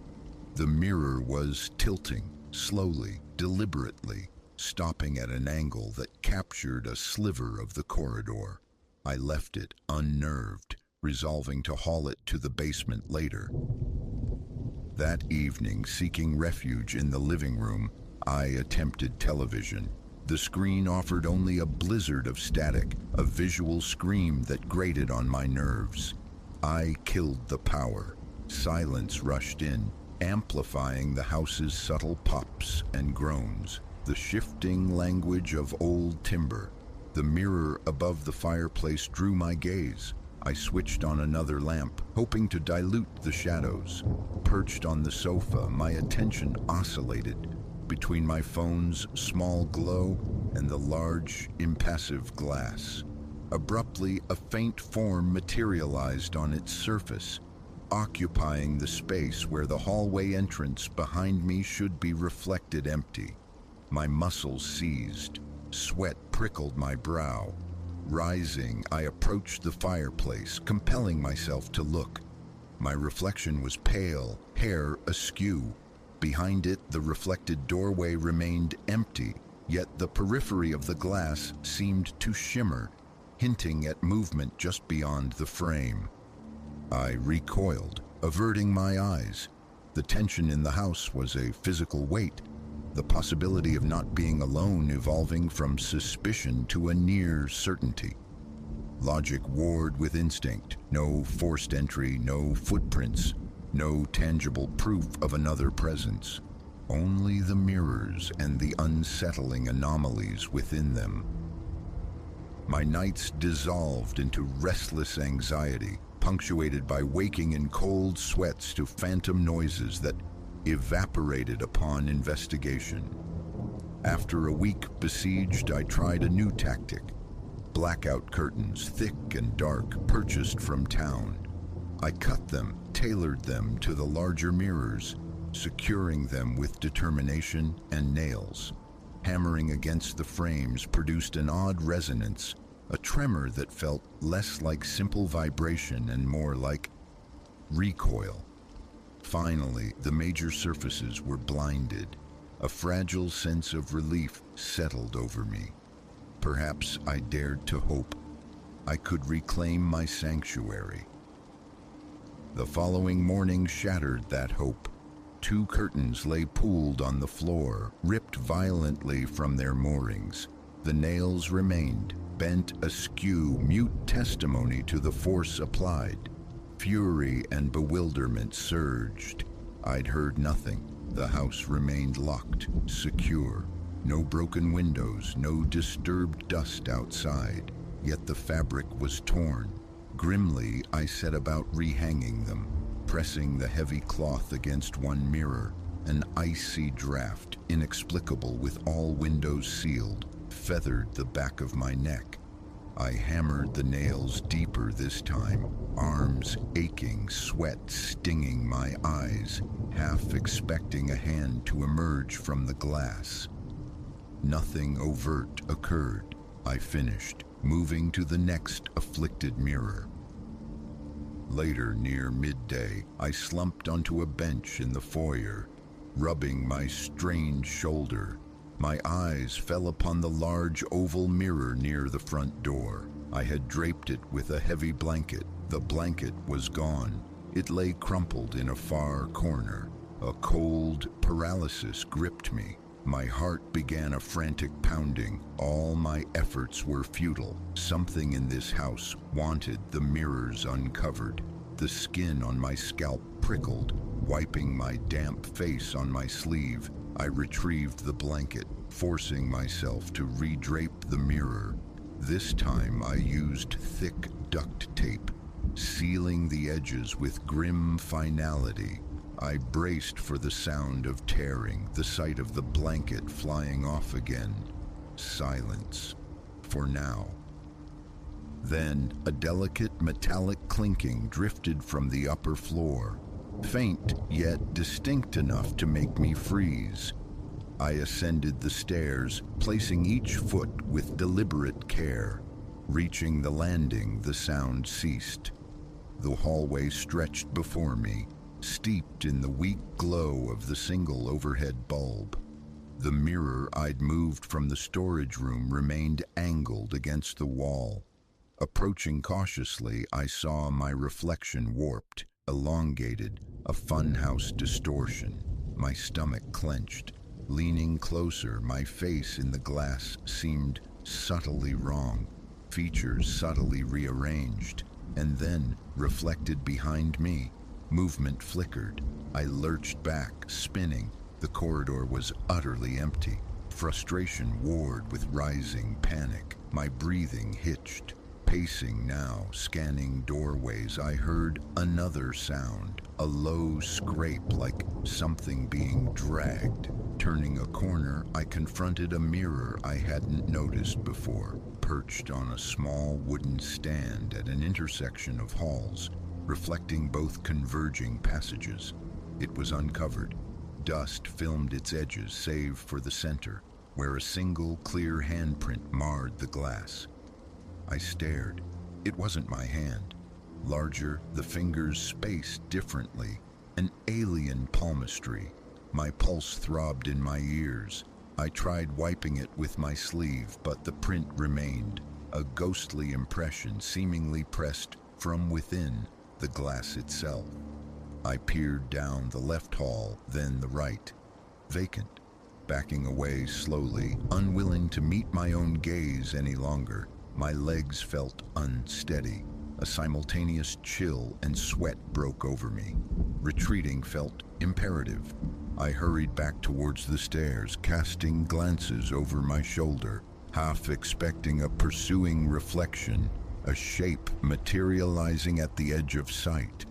S1: The mirror was tilting, slowly, deliberately, stopping at an angle that captured a sliver of the corridor. I left it, unnerved, resolving to haul it to the basement later. That evening, seeking refuge in the living room, I attempted television. The screen offered only a blizzard of static, a visual scream that grated on my nerves. I killed the power. Silence rushed in, amplifying the house's subtle pops and groans, the shifting language of old timber. The mirror above the fireplace drew my gaze. I switched on another lamp, hoping to dilute the shadows. Perched on the sofa, my attention oscillated between my phone's small glow and the large, impassive glass. Abruptly, a faint form materialized on its surface, occupying the space where the hallway entrance behind me should be reflected empty. My muscles seized. Sweat prickled my brow. Rising, I approached the fireplace, compelling myself to look. My reflection was pale, hair askew. Behind it, the reflected doorway remained empty, yet the periphery of the glass seemed to shimmer, hinting at movement just beyond the frame. I recoiled, averting my eyes. The tension in the house was a physical weight, the possibility of not being alone evolving from suspicion to a near certainty. Logic warred with instinct. No forced entry, no footprints, no tangible proof of another presence. Only the mirrors and the unsettling anomalies within them. My nights dissolved into restless anxiety, punctuated by waking in cold sweats to phantom noises that evaporated upon investigation. After a week besieged, I tried a new tactic. Blackout curtains, thick and dark, purchased from town. I cut them, tailored them to the larger mirrors, securing them with determination and nails. Hammering against the frames produced an odd resonance, a tremor that felt less like simple vibration and more like recoil. Finally, the major surfaces were blinded. A fragile sense of relief settled over me. Perhaps I dared to hope I could reclaim my sanctuary. The following morning shattered that hope. 2 curtains lay pooled on the floor, ripped violently from their moorings. The nails remained, bent askew, mute testimony to the force applied. Fury and bewilderment surged. I'd heard nothing. The house remained locked, secure. No broken windows, no disturbed dust outside. Yet the fabric was torn. Grimly, I set about rehanging them, pressing the heavy cloth against one mirror. An icy draft, inexplicable with all windows sealed, feathered the back of my neck. I hammered the nails deeper this time, arms aching, sweat stinging my eyes, half expecting a hand to emerge from the glass. Nothing overt occurred. I finished, moving to the next afflicted mirror. Later, near midday, I slumped onto a bench in the foyer, rubbing my strained shoulder. My eyes fell upon the large oval mirror near the front door. I had draped it with a heavy blanket. The blanket was gone. It lay crumpled in a far corner. A cold paralysis gripped me. My heart began a frantic pounding. All my efforts were futile. Something in this house wanted the mirrors uncovered. The skin on my scalp prickled. Wiping my damp face on my sleeve, I retrieved the blanket, forcing myself to redrape the mirror. This time I used thick duct tape, sealing the edges with grim finality. I braced for the sound of tearing, the sight of the blanket flying off again. Silence. For now. Then a delicate metallic clinking drifted from the upper floor, faint yet distinct enough to make me freeze. I ascended the stairs, placing each foot with deliberate care. Reaching the landing, the sound ceased. The hallway stretched before me, steeped in the weak glow of the single overhead bulb. The mirror I'd moved from the storage room remained angled against the wall. Approaching cautiously, I saw my reflection warped, elongated, a funhouse distortion. My stomach clenched. Leaning closer, my face in the glass seemed subtly wrong, features subtly rearranged. And then, reflected behind me, movement flickered. I lurched back, spinning. The corridor was utterly empty. Frustration warred with rising panic. My breathing hitched. Pacing now, scanning doorways, I heard another sound, a low scrape like something being dragged. Turning a corner, I confronted a mirror I hadn't noticed before, perched on a small wooden stand at an intersection of halls, reflecting both converging passages. It was uncovered. Dust filmed its edges save for the center, where a single clear handprint marred the glass. I stared. It wasn't my hand. Larger, the fingers spaced differently, an alien palmistry. My pulse throbbed in my ears. I tried wiping it with my sleeve, but the print remained, a ghostly impression seemingly pressed from within the glass itself. I peered down the left hall, then the right. Vacant. Backing away slowly, unwilling to meet my own gaze any longer. My legs felt unsteady. A simultaneous chill and sweat broke over me. Retreating felt imperative. I hurried back towards the stairs, casting glances over my shoulder, half expecting a pursuing reflection, a shape materializing at the edge of sight.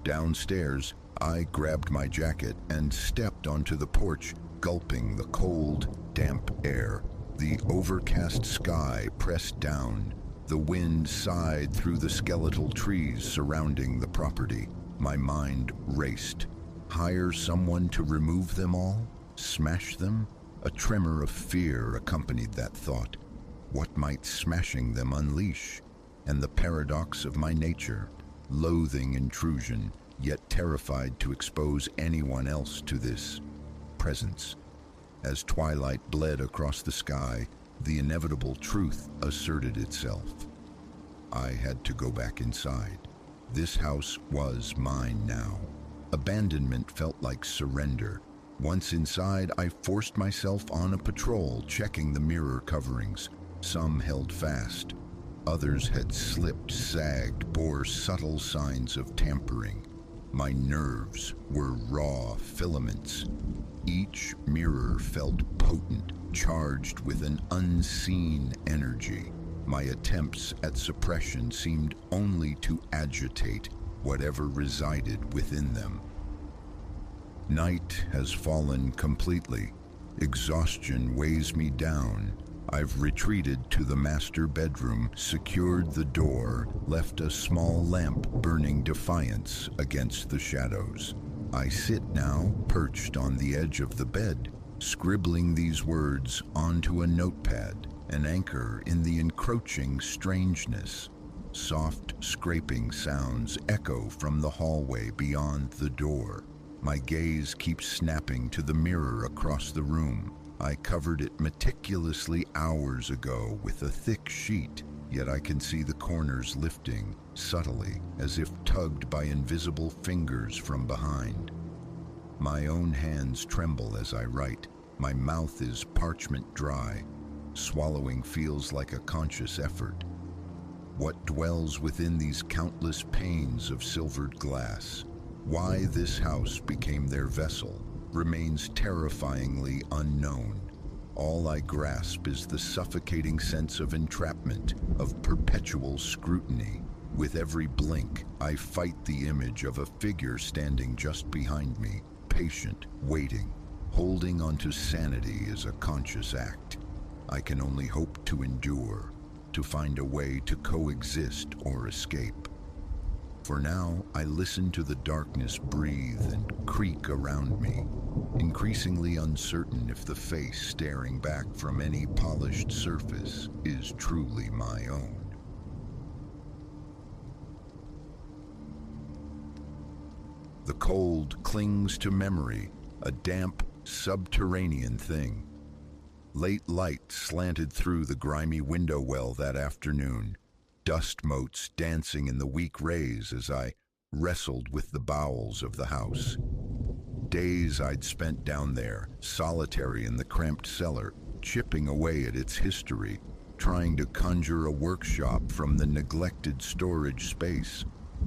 S1: Downstairs, I grabbed my jacket and stepped onto the porch, gulping the cold, damp air. The overcast sky pressed down. The wind sighed through the skeletal trees surrounding the property. My mind raced. Hire someone to remove them all? Smash them? A tremor of fear accompanied that thought. What might smashing them unleash? And the paradox of my nature, loathing intrusion, yet terrified to expose anyone else to this presence. As twilight bled across the sky, the inevitable truth asserted itself. I had to go back inside. This house was mine now. Abandonment felt like surrender. Once inside, I forced myself on a patrol, checking the mirror coverings. Some held fast. Others had slipped, sagged, bore subtle signs of tampering. My nerves were raw filaments. Each mirror felt potent, charged with an unseen energy. My attempts at suppression seemed only to agitate whatever resided within them. Night has fallen completely. Exhaustion weighs me down. I've retreated to the master bedroom, secured the door, left a small lamp burning defiance against the shadows. I sit now, perched on the edge of the bed, scribbling these words onto a notepad, an anchor in the encroaching strangeness. Soft, scraping sounds echo from the hallway beyond the door. My gaze keeps snapping to the mirror across the room. I covered it meticulously hours ago with a thick sheet, yet I can see the corners lifting, subtly, as if tugged by invisible fingers from behind. My own hands tremble as I write. My mouth is parchment dry. Swallowing feels like a conscious effort. What dwells within these countless panes of silvered glass? Why this house became their vessel remains terrifyingly unknown. All I grasp is the suffocating sense of entrapment, of perpetual scrutiny. With every blink, I fight the image of a figure standing just behind me, patient, waiting. Holding onto sanity is a conscious act. I can only hope to endure, to find a way to coexist or escape. For now, I listen to the darkness breathe and creak around me, increasingly uncertain if the face staring back from any polished surface is was truly my own. The cold clings to memory, a damp, subterranean thing. Late light slanted through the grimy window well that afternoon, dust motes dancing in the weak rays as I wrestled with the bowels of the house. Days I'd spent down there, solitary in the cramped cellar, chipping away at its history, trying to conjure a workshop from the neglected storage space.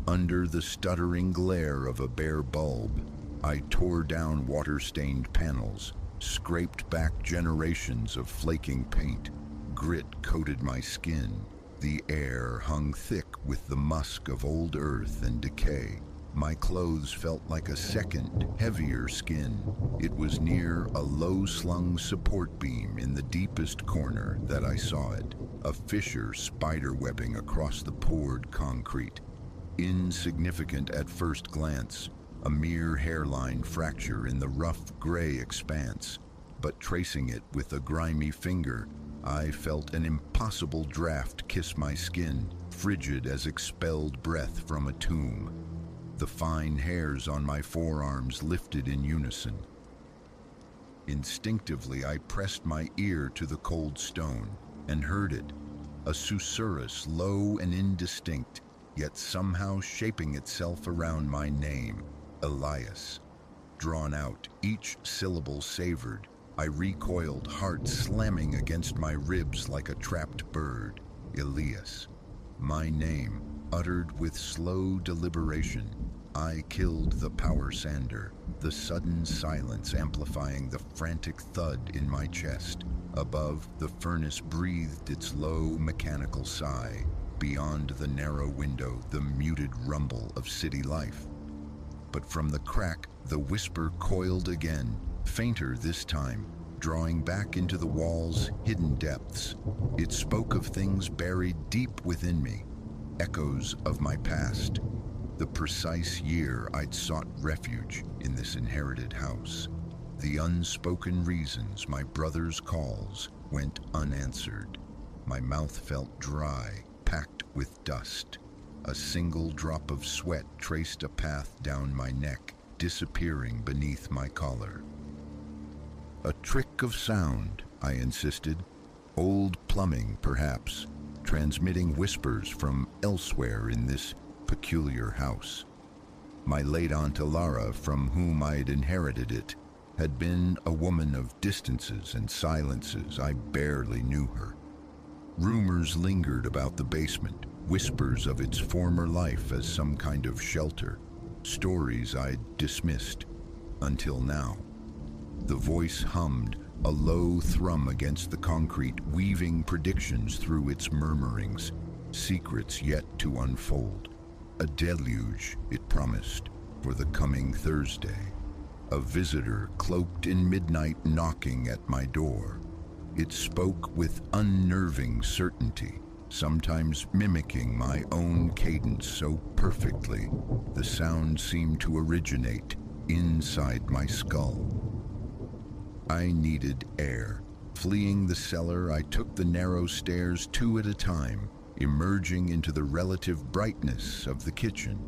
S1: Under the stuttering glare of a bare bulb, I tore down water-stained panels, scraped back generations of flaking paint. Grit coated my skin. The air hung thick with the musk of old earth and decay. My clothes felt like a second, heavier skin. It was near a low-slung support beam in the deepest corner that I saw it, a fissure spiderwebbing across the poured concrete. Insignificant at first glance, a mere hairline fracture in the rough gray expanse, but tracing it with a grimy finger, I felt an impossible draft kiss my skin, frigid as expelled breath from a tomb. The fine hairs on my forearms lifted in unison. Instinctively, I pressed my ear to the cold stone and heard it, a susurrus low and indistinct, yet somehow shaping itself around my name, Elias. Drawn out, each syllable savored, I recoiled, heart slamming against my ribs like a trapped bird. Elias. My name, uttered with slow deliberation. I killed the power sander, the sudden silence amplifying the frantic thud in my chest. Above, the furnace breathed its low mechanical sigh. Beyond the narrow window, the muted rumble of city life. But from the crack, the whisper coiled again, fainter this time, drawing back into the wall's hidden depths. It spoke of things buried deep within me, echoes of my past, the precise year I'd sought refuge in this inherited house, the unspoken reasons my brother's calls went unanswered. My mouth felt dry, packed with dust. A single drop of sweat traced a path down my neck, disappearing beneath my collar. A trick of sound, I insisted. Old plumbing, perhaps, transmitting whispers from elsewhere in this peculiar house. My late Aunt Alara, from whom I'd inherited it, had been a woman of distances and silences. I barely knew her. Rumors lingered about the basement, whispers of its former life as some kind of shelter, stories I'd dismissed, until now. The voice hummed, a low thrum against the concrete, weaving predictions through its murmurings, secrets yet to unfold. A deluge, it promised, for the coming Thursday. A visitor cloaked in midnight knocking at my door. It spoke with unnerving certainty, sometimes mimicking my own cadence so perfectly, the sound seemed to originate inside my skull. I needed air. Fleeing the cellar, I took the narrow stairs 2 at a time, emerging into the relative brightness of the kitchen.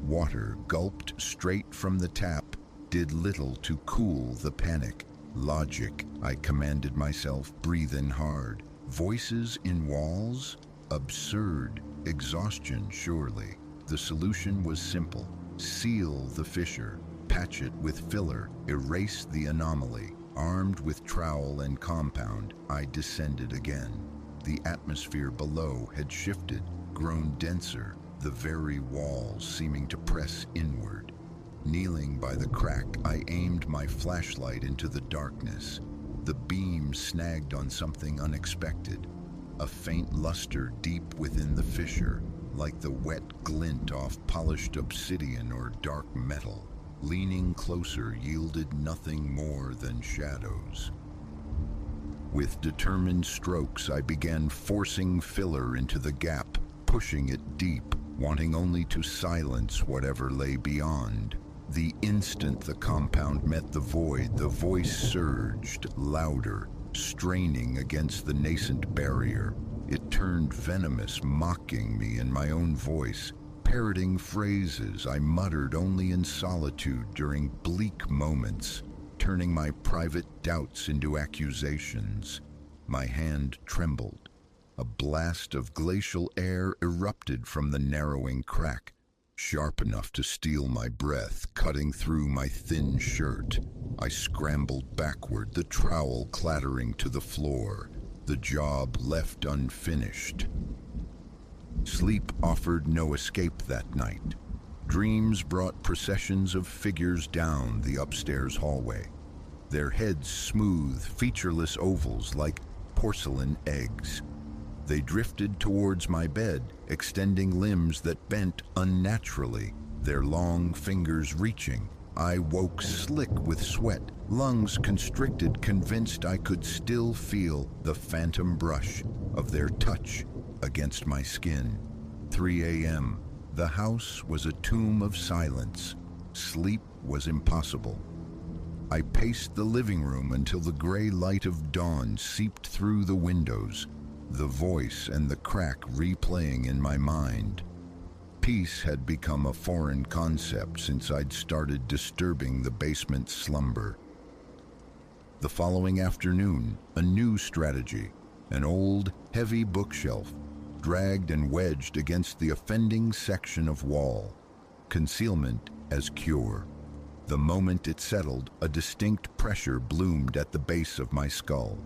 S1: Water, gulped straight from the tap, did little to cool the panic. Logic, I commanded myself, breathing hard. Voices in walls? Absurd. Exhaustion, surely. The solution was simple. Seal the fissure, patch it with filler, erase the anomaly. Armed with trowel and compound, I descended again. The atmosphere below had shifted, grown denser, the very walls seeming to press inward. Kneeling by the crack, I aimed my flashlight into the darkness. The beam snagged on something unexpected, a faint luster deep within the fissure, like the wet glint off polished obsidian or dark metal. Leaning closer yielded nothing more than shadows. With determined strokes, I began forcing filler into the gap, pushing it deep, wanting only to silence whatever lay beyond. The instant the compound met the void, the voice surged, louder, straining against the nascent barrier. It turned venomous, mocking me in my own voice, parroting phrases I muttered only in solitude during bleak moments, turning my private doubts into accusations. My hand trembled. A blast of glacial air erupted from the narrowing crack, sharp enough to steal my breath, cutting through my thin shirt. I scrambled backward, the trowel clattering to the floor, the job left unfinished. Sleep offered no escape that night. Dreams brought processions of figures down the upstairs hallway, their heads smooth, featureless ovals like porcelain eggs. They drifted towards my bed, extending limbs that bent unnaturally, their long fingers reaching. I woke slick with sweat, lungs constricted, convinced I could still feel the phantom brush of their touch against my skin. 3 a.m. The house was a tomb of silence. Sleep was impossible. I paced the living room until the gray light of dawn seeped through the windows, the voice and the crack replaying in my mind. Peace had become a foreign concept since I'd started disturbing the basement's slumber. The following afternoon, a new strategy, an old, heavy bookshelf, dragged and wedged against the offending section of wall. Concealment as cure. The moment it settled, a distinct pressure bloomed at the base of my skull.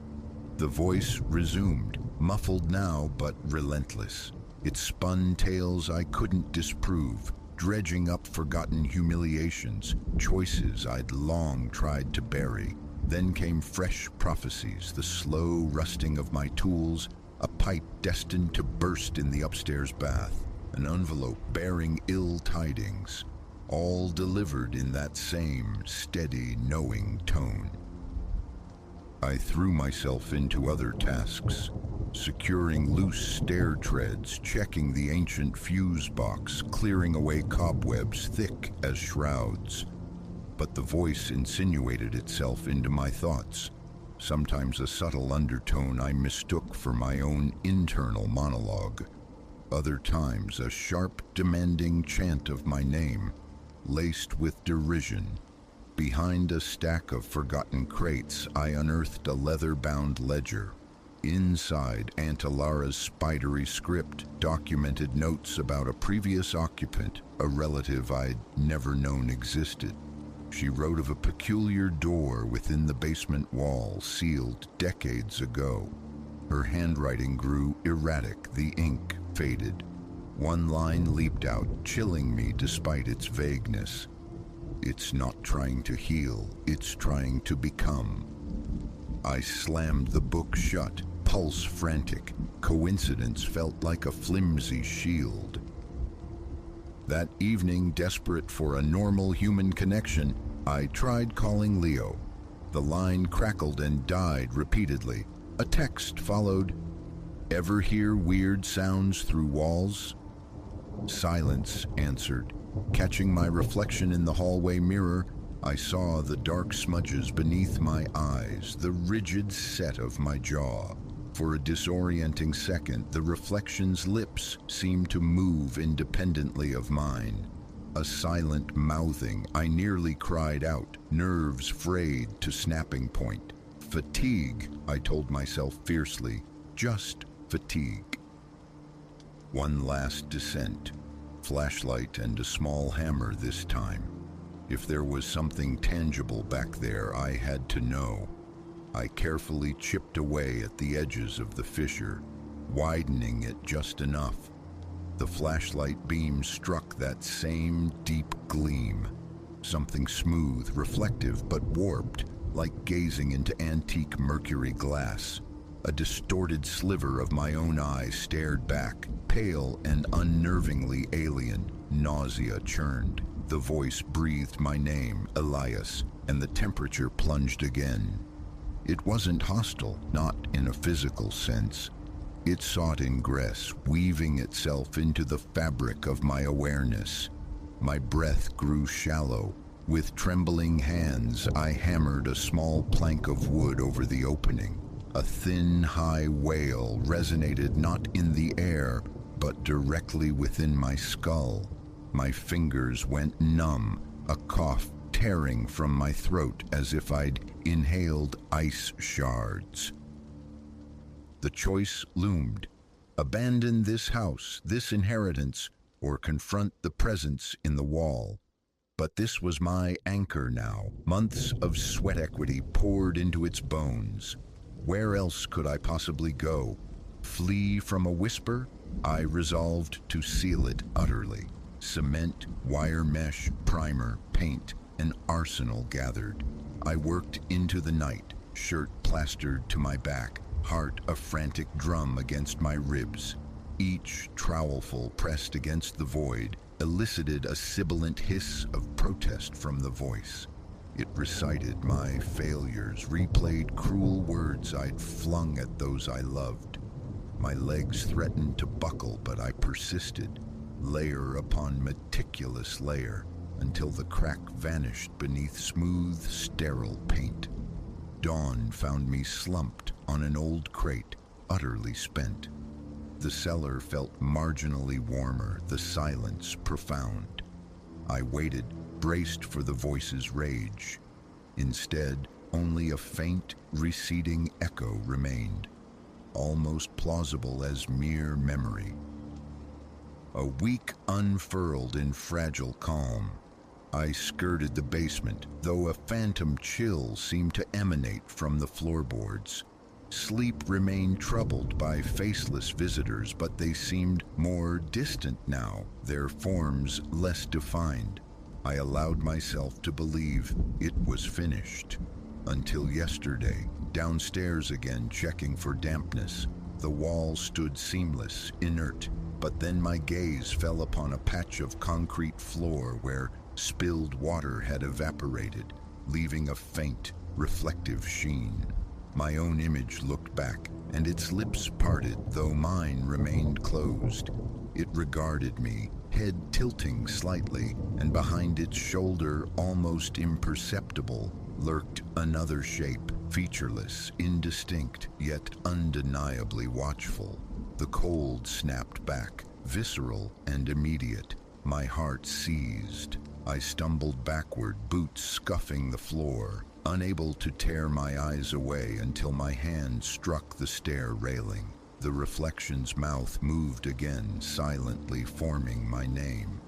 S1: The voice resumed, muffled now but relentless. It spun tales I couldn't disprove, dredging up forgotten humiliations, choices I'd long tried to bury. Then came fresh prophecies, the slow rusting of my tools, a pipe destined to burst in the upstairs bath, an envelope bearing ill tidings, all delivered in that same steady, knowing tone. I threw myself into other tasks, securing loose stair treads, checking the ancient fuse box, clearing away cobwebs thick as shrouds. But the voice insinuated itself into my thoughts, sometimes a subtle undertone I mistook for my own internal monologue, other times a sharp, demanding chant of my name, laced with derision. Behind a stack of forgotten crates, I unearthed a leather-bound ledger. Inside, Aunt Alara's spidery script documented notes about a previous occupant, a relative I'd never known existed. She wrote of a peculiar door within the basement wall, sealed decades ago. Her handwriting grew erratic, the ink faded. One line leaped out, chilling me despite its vagueness. It's not trying to heal, it's trying to become. I slammed the book shut, pulse frantic. Coincidence felt like a flimsy shield. That evening, desperate for a normal human connection, I tried calling Leo. The line crackled and died repeatedly. A text followed. "Ever hear weird sounds through walls?" Silence answered. Catching my reflection in the hallway mirror, I saw the dark smudges beneath my eyes, the rigid set of my jaw. For a disorienting second, the reflection's lips seemed to move independently of mine. A silent mouthing, I nearly cried out, nerves frayed to snapping point. Fatigue, I told myself fiercely, just fatigue. One last descent, flashlight and a small hammer this time. If there was something tangible back there, I had to know. I carefully chipped away at the edges of the fissure, widening it just enough. The flashlight beam struck that same deep gleam, something smooth, reflective, but warped, like gazing into antique mercury glass. A distorted sliver of my own eye stared back, pale and unnervingly alien. Nausea churned. The voice breathed my name, Elias, and the temperature plunged again. It wasn't hostile, not in a physical sense. It sought ingress, weaving itself into the fabric of my awareness. My breath grew shallow. With trembling hands, I hammered a small plank of wood over the opening. A thin, high wail resonated not in the air, but directly within my skull. My fingers went numb, a cough tearing from my throat as if I'd inhaled ice shards. The choice loomed: abandon this house, this inheritance, or confront the presence in the wall. But this was my anchor now. Months of sweat equity poured into its bones. Where else could I possibly go? Flee from a whisper? I resolved to seal it utterly. Cement, wire mesh, primer, paint, an arsenal gathered. I worked into the night, shirt plastered to my back, heart a frantic drum against my ribs. Each trowelful pressed against the void elicited a sibilant hiss of protest from the voice. It recited my failures, replayed cruel words I'd flung at those I loved. My legs threatened to buckle, but I persisted, layer upon meticulous layer, until the crack vanished beneath smooth, sterile paint. Dawn found me slumped on an old crate, utterly spent. The cellar felt marginally warmer, the silence profound. I waited, braced for the voice's rage. Instead, only a faint, receding echo remained, almost plausible as mere memory. A week unfurled in fragile calm. I skirted the basement, though a phantom chill seemed to emanate from the floorboards. Sleep remained troubled by faceless visitors, but they seemed more distant now, their forms less defined. I allowed myself to believe it was finished. Until yesterday, downstairs again checking for dampness. The wall stood seamless, inert, but then my gaze fell upon a patch of concrete floor where spilled water had evaporated, leaving a faint, reflective sheen. My own image looked back, and its lips parted, though mine remained closed. It regarded me, head tilting slightly, and behind its shoulder, almost imperceptible, lurked another shape, featureless, indistinct, yet undeniably watchful. The cold snapped back, visceral and immediate. My heart seized. I stumbled backward, boots scuffing the floor, unable to tear my eyes away until my hand struck the stair railing. The reflection's mouth moved again, silently forming my name.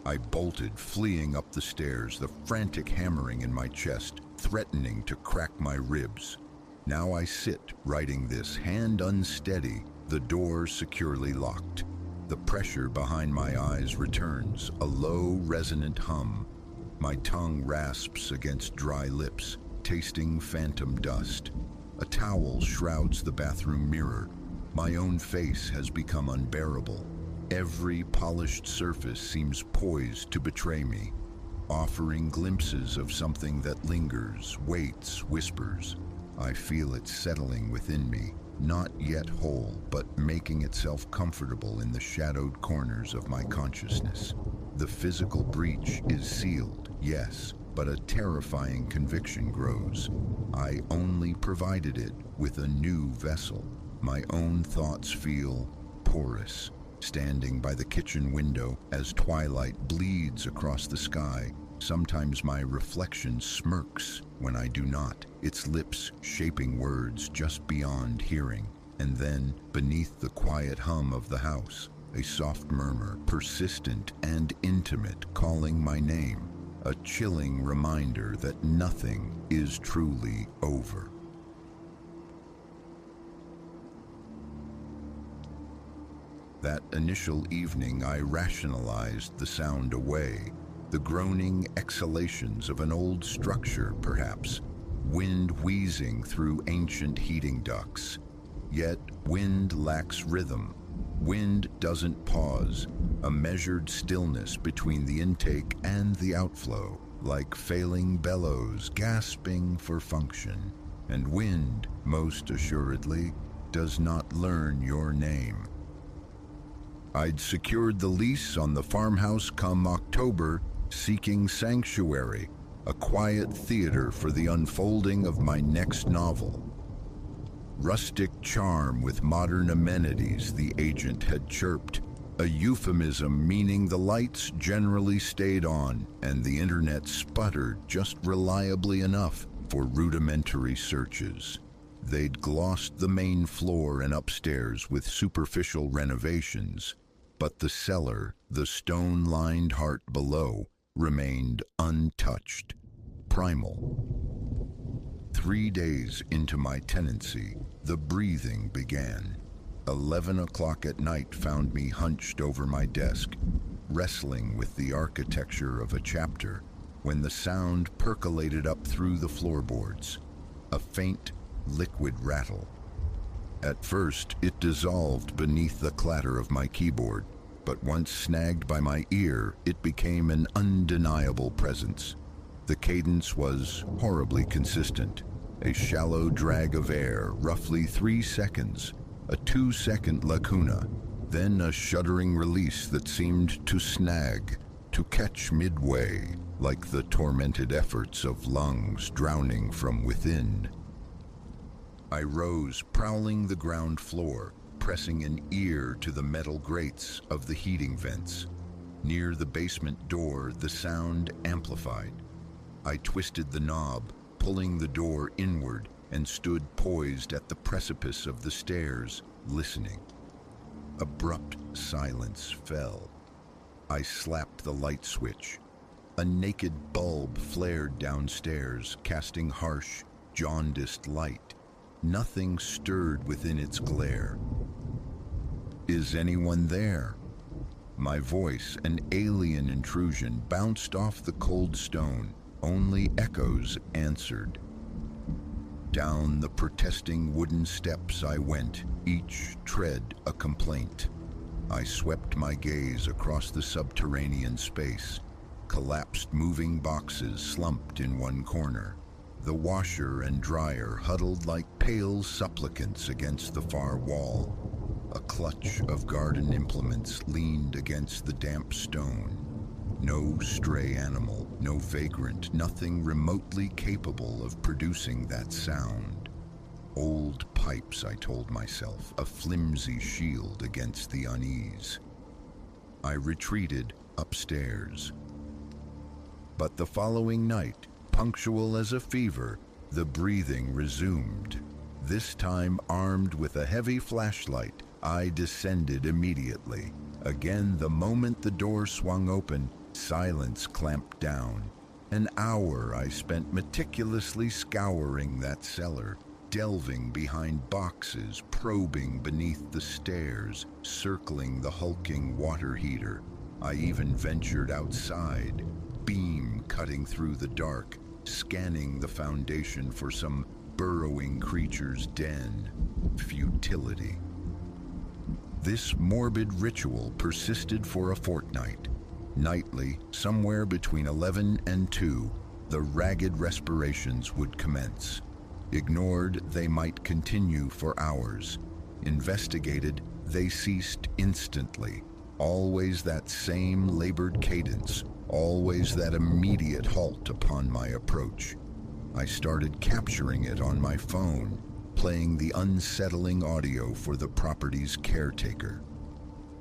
S1: I bolted, fleeing up the stairs, the frantic hammering in my chest, threatening to crack my ribs. Now I sit, writing this, hand unsteady, the door securely locked. The pressure behind my eyes returns, a low, resonant hum. My tongue rasps against dry lips, tasting phantom dust. A towel shrouds the bathroom mirror. My own face has become unbearable. Every polished surface seems poised to betray me, offering glimpses of something that lingers, waits, whispers. I feel it settling within me, not yet whole, but making itself comfortable in the shadowed corners of my consciousness. The physical breach is sealed, yes, but a terrifying conviction grows. I only provided it with a new vessel. My own thoughts feel porous, standing by the kitchen window as twilight bleeds across the sky. Sometimes my reflection smirks when I do not, its lips shaping words just beyond hearing. And then, beneath the quiet hum of the house, a soft murmur, persistent and intimate, calling my name, a chilling reminder that nothing is truly over. That initial evening, I rationalized the sound away. The groaning exhalations of an old structure, perhaps. Wind wheezing through ancient heating ducts. Yet, wind lacks rhythm. Wind doesn't pause. A measured stillness between the intake and the outflow, like failing bellows gasping for function. And wind, most assuredly, does not learn your name. I'd secured the lease on the farmhouse come October, seeking sanctuary, a quiet theater for the unfolding of my next novel. Rustic charm with modern amenities, the agent had chirped, a euphemism meaning the lights generally stayed on and the internet sputtered just reliably enough for rudimentary searches. They'd glossed the main floor and upstairs with superficial renovations, but the cellar, the stone-lined heart below, remained untouched, primal. 3 days into my tenancy, the breathing began. 11 o'clock at night found me hunched over my desk, wrestling with the architecture of a chapter, when the sound percolated up through the floorboards, a faint, liquid rattle. At first, it dissolved beneath the clatter of my keyboard, but once snagged by my ear, it became an undeniable presence. The cadence was horribly consistent, a shallow drag of air, roughly 3 seconds, a 2-second lacuna, then a shuddering release that seemed to snag, to catch midway, like the tormented efforts of lungs drowning from within. I rose, prowling the ground floor, pressing an ear to the metal grates of the heating vents. Near the basement door, the sound amplified. I twisted the knob, pulling the door inward, and stood poised at the precipice of the stairs, listening. Abrupt silence fell. I slapped the light switch. A naked bulb flared downstairs, casting harsh, jaundiced light. Nothing stirred within its glare. "Is anyone there?" My voice, an alien intrusion, bounced off the cold stone. Only echoes answered. Down the protesting wooden steps I went, each tread a complaint. I swept my gaze across the subterranean space. Collapsed moving boxes slumped in one corner. The washer and dryer huddled like pale supplicants against the far wall. A clutch of garden implements leaned against the damp stone. No stray animal, no vagrant, nothing remotely capable of producing that sound. Old pipes, I told myself, a flimsy shield against the unease. I retreated upstairs. But the following night, punctual as a fever, the breathing resumed. This time armed with a heavy flashlight, I descended immediately. Again, the moment the door swung open, silence clamped down. An hour I spent meticulously scouring that cellar, delving behind boxes, probing beneath the stairs, circling the hulking water heater. I even ventured outside, beam cutting through the dark, scanning the foundation for some burrowing creature's den. Futility. This morbid ritual persisted for a fortnight. Nightly, somewhere between 11 and 2, the ragged respirations would commence. Ignored, they might continue for hours. Investigated, they ceased instantly. Always that same labored cadence, always that immediate halt upon my approach. I started capturing it on my phone, playing the unsettling audio for the property's caretaker.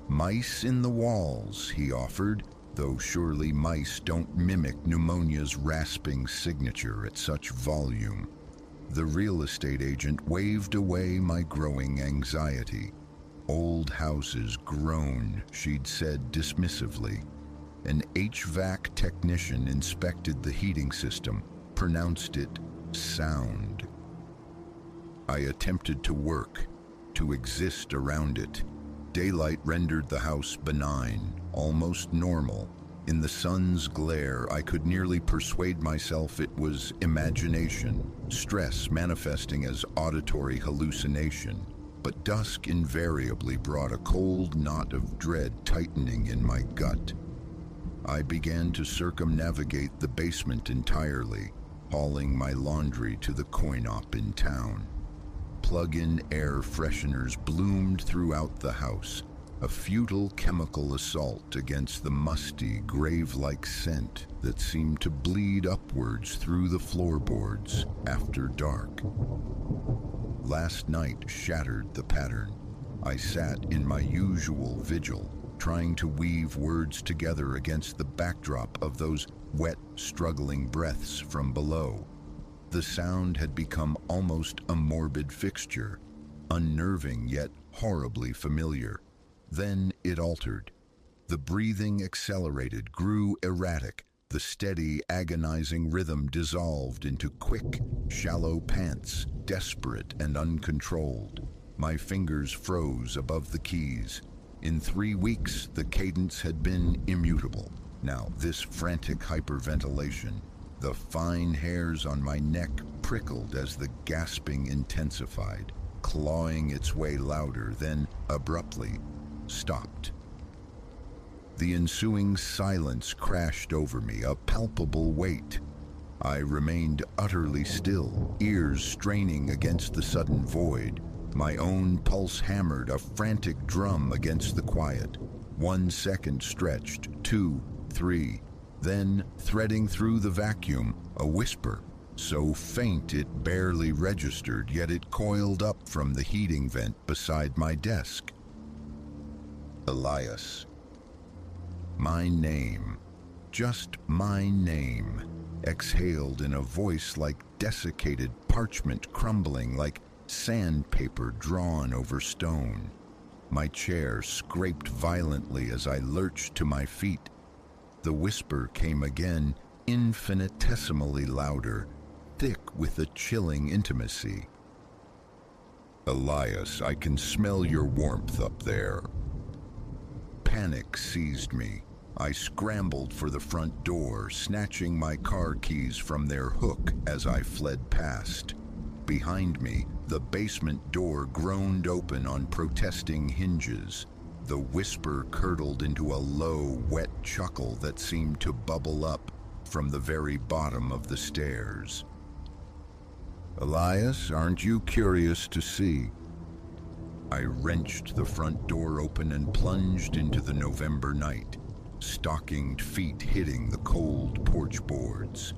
S1: "Mice in the walls," he offered, though surely mice don't mimic pneumonia's rasping signature at such volume. The real estate agent waved away my growing anxiety. "Old houses groan," she'd said dismissively. An HVAC technician inspected the heating system, pronounced it sound. I attempted to work, to exist around it. Daylight rendered the house benign, almost normal. In the sun's glare, I could nearly persuade myself it was imagination, stress manifesting as auditory hallucination. But dusk invariably brought a cold knot of dread tightening in my gut. I began to circumnavigate the basement entirely, hauling my laundry to the coin-op in town. Plug-in air fresheners bloomed throughout the house, a futile chemical assault against the musty, grave-like scent that seemed to bleed upwards through the floorboards after dark. Last night shattered the pattern. I sat in my usual vigil, trying to weave words together against the backdrop of those wet, struggling breaths from below. The sound had become almost a morbid fixture, unnerving yet horribly familiar. Then it altered. The breathing accelerated, grew erratic. The steady, agonizing rhythm dissolved into quick, shallow pants, desperate and uncontrolled. My fingers froze above the keys. In 3 weeks, the cadence had been immutable. Now, this frantic hyperventilation. The fine hairs on my neck prickled as the gasping intensified, clawing its way louder, then abruptly stopped. The ensuing silence crashed over me, a palpable weight. I remained utterly still, ears straining against the sudden void. My own pulse hammered, a frantic drum against the quiet. 1 second stretched, 2, 3. Then, threading through the vacuum, a whisper, so faint it barely registered, yet it coiled up from the heating vent beside my desk. Elias. My name, just my name, exhaled in a voice like desiccated parchment crumbling, like sandpaper drawn over stone. My chair scraped violently as I lurched to my feet. The whisper came again, infinitesimally louder, thick with a chilling intimacy. Elias, I can smell your warmth up there. Panic seized me. I scrambled for the front door, snatching my car keys from their hook as I fled past. Behind me, the basement door groaned open on protesting hinges. The whisper curdled into a low, wet chuckle that seemed to bubble up from the very bottom of the stairs. Elias, aren't you curious to see? I wrenched the front door open and plunged into the November night, stockinged feet hitting the cold porch boards.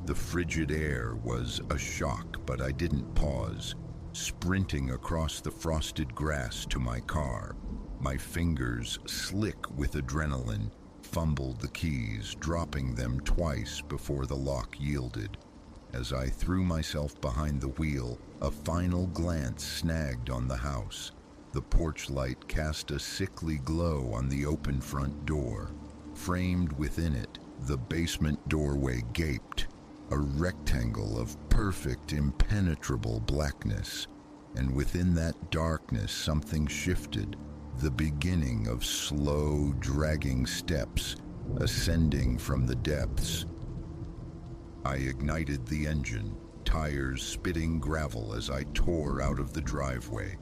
S1: The frigid air was a shock, but I didn't pause, sprinting across the frosted grass to my car. My fingers, slick with adrenaline, fumbled the keys, dropping them twice before the lock yielded. As I threw myself behind the wheel, a final glance snagged on the house. The porch light cast a sickly glow on the open front door. Framed within it, the basement doorway gaped, a rectangle of perfect, impenetrable blackness. And within that darkness, something shifted, the beginning of slow, dragging steps, ascending from the depths. I ignited the engine, tires spitting gravel as I tore out of the driveway.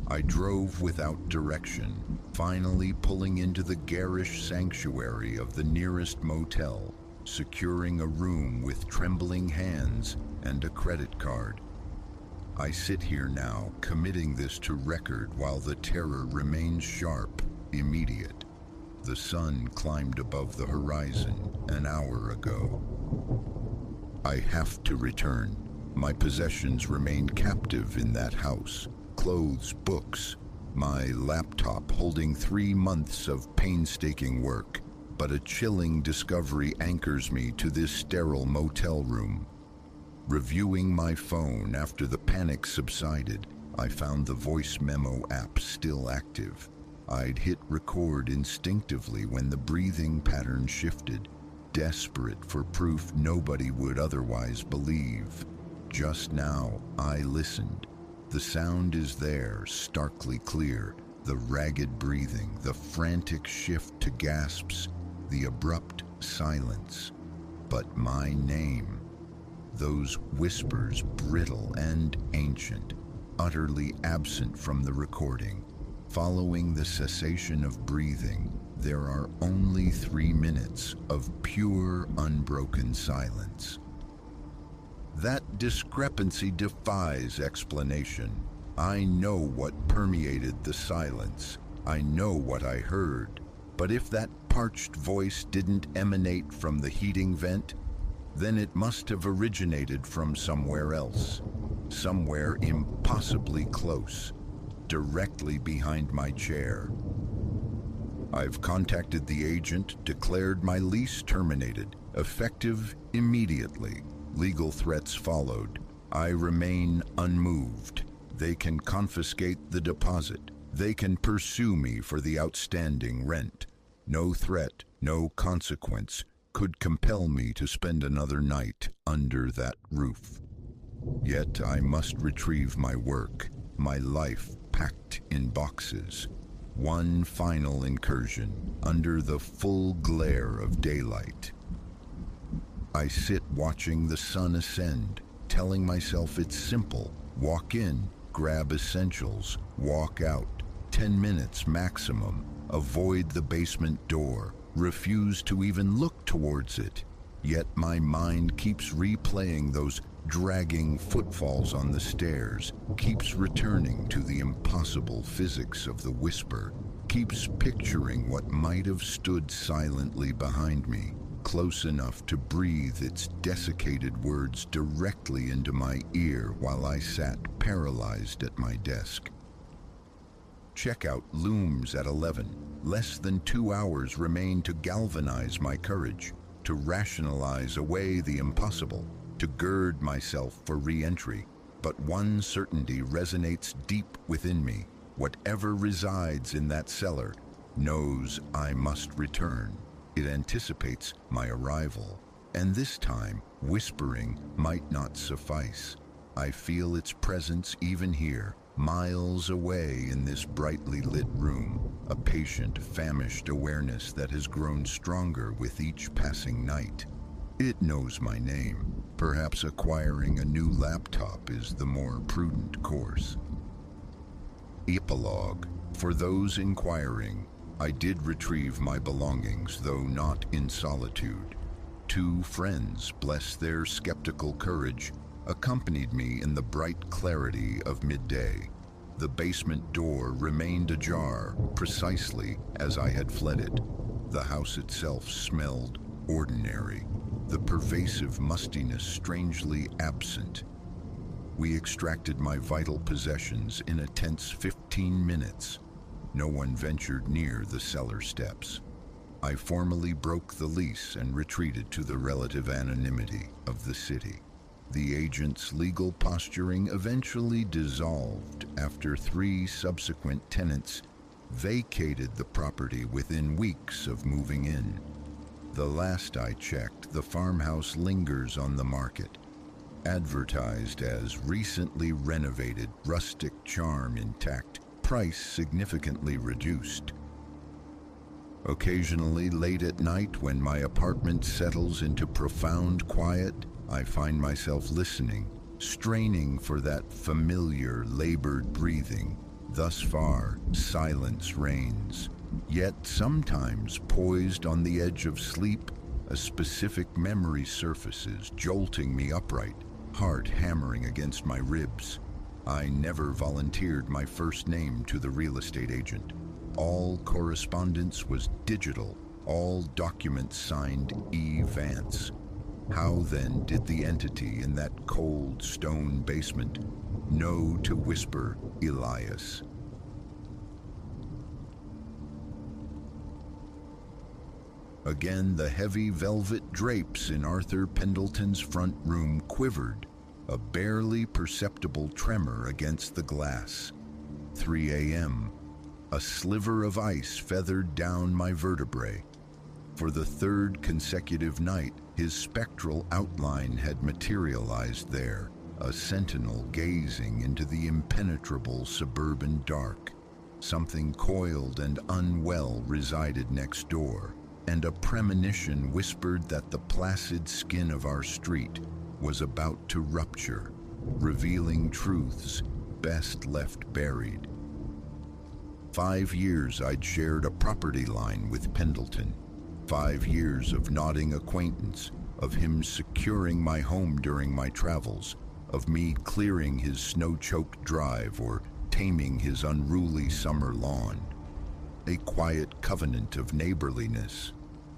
S1: I drove without direction, finally pulling into the garish sanctuary of the nearest motel, securing a room with trembling hands and a credit card. I sit here now, committing this to record while the terror remains sharp, immediate. The sun climbed above the horizon an hour ago. I have to return. My possessions remain captive in that house. Clothes, books, my laptop holding 3 months of painstaking work. But a chilling discovery anchors me to this sterile motel room. Reviewing my phone after the panic subsided, I found the voice memo app still active. I'd hit record instinctively when the breathing pattern shifted, desperate for proof nobody would otherwise believe. Just now, I listened. The sound is there, starkly clear. The ragged breathing, the frantic shift to gasps, the abrupt silence. But my name, those whispers brittle and ancient, utterly absent from the recording. Following the cessation of breathing, there are only 3 minutes of pure, unbroken silence. That discrepancy defies explanation. I know what permeated the silence. I know what I heard. But if that parched voice didn't emanate from the heating vent, then it must have originated from somewhere else. somewhere impossibly close, directly behind my chair. I've contacted the agent, declared my lease terminated, effective immediately. Legal threats followed. I remain unmoved. They can confiscate the deposit. They can pursue me for the outstanding rent. No threat, no consequence could compel me to spend another night under that roof. Yet I must retrieve my work, my life packed in boxes. One final incursion under the full glare of daylight. I sit watching the sun ascend, telling myself it's simple. Walk in, grab essentials, walk out. 10 minutes maximum. Avoid the basement door. Refuse to even look towards it. Yet my mind keeps replaying those dragging footfalls on the stairs, keeps returning to the impossible physics of the whisper, keeps picturing what might have stood silently behind me, close enough to breathe its desiccated words directly into my ear while I sat paralyzed at my desk. Checkout looms at 11. Less than 2 hours remain to galvanize my courage, to rationalize away the impossible, to gird myself for re-entry. But one certainty resonates deep within me. Whatever resides in that cellar knows I must return. It anticipates my arrival. And this time, whispering might not suffice. I feel its presence even here, miles away in this brightly lit room, a patient, famished awareness that has grown stronger with each passing night. It knows my name. Perhaps acquiring a new laptop is the more prudent course. Epilogue. For those inquiring, I did retrieve my belongings, though not in solitude. 2 friends, bless their skeptical courage, accompanied me in the bright clarity of midday. The basement door remained ajar, precisely as I had fled it. The house itself smelled ordinary, the pervasive mustiness strangely absent. We extracted my vital possessions in a tense 15 minutes. No one ventured near the cellar steps. I formally broke the lease and retreated to the relative anonymity of the city. The agent's legal posturing eventually dissolved after 3 subsequent tenants vacated the property within weeks of moving in. The last I checked, the farmhouse lingers on the market, advertised as recently renovated, rustic charm intact, price significantly reduced. Occasionally, late at night, when my apartment settles into profound quiet, I find myself listening, straining for that familiar, labored breathing. Thus far, silence reigns. Yet sometimes, poised on the edge of sleep, a specific memory surfaces, jolting me upright, heart hammering against my ribs. I never volunteered my first name to the real estate agent. All correspondence was digital, all documents signed E. Vance. How then did the entity in that cold stone basement know to whisper Elias? Again, the heavy velvet drapes in Arthur Pendleton's front room quivered, a barely perceptible tremor against the glass. 3 a.m. A sliver of ice feathered down my vertebrae. For the 3rd consecutive night, his spectral outline had materialized there, a sentinel gazing into the impenetrable suburban dark. Something coiled and unwell resided next door, and a premonition whispered that the placid skin of our street was about to rupture, revealing truths best left buried. 5 years I'd shared a property line with Pendleton. 5 years of nodding acquaintance, of him securing my home during my travels, of me clearing his snow-choked drive or taming his unruly summer lawn. A quiet covenant of neighborliness.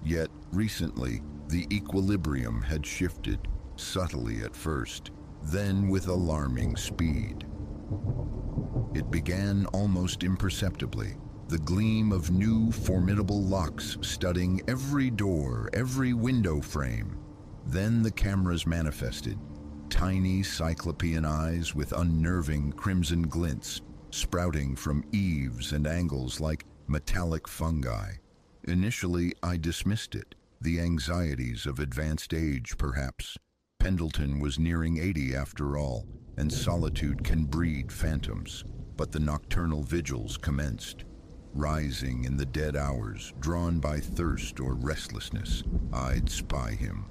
S1: Yet, recently, the equilibrium had shifted, subtly at first. then with alarming speed. It began almost imperceptibly, the gleam of new formidable locks studding every door, every window frame. Then the cameras manifested, tiny cyclopean eyes with unnerving crimson glints sprouting from eaves and angles like metallic fungi. Initially, I dismissed it, the anxieties of advanced age, perhaps. Pendleton was nearing 80 after all, and solitude can breed phantoms. But the nocturnal vigils commenced. Rising in the dead hours, drawn by thirst or restlessness, I'd spy him,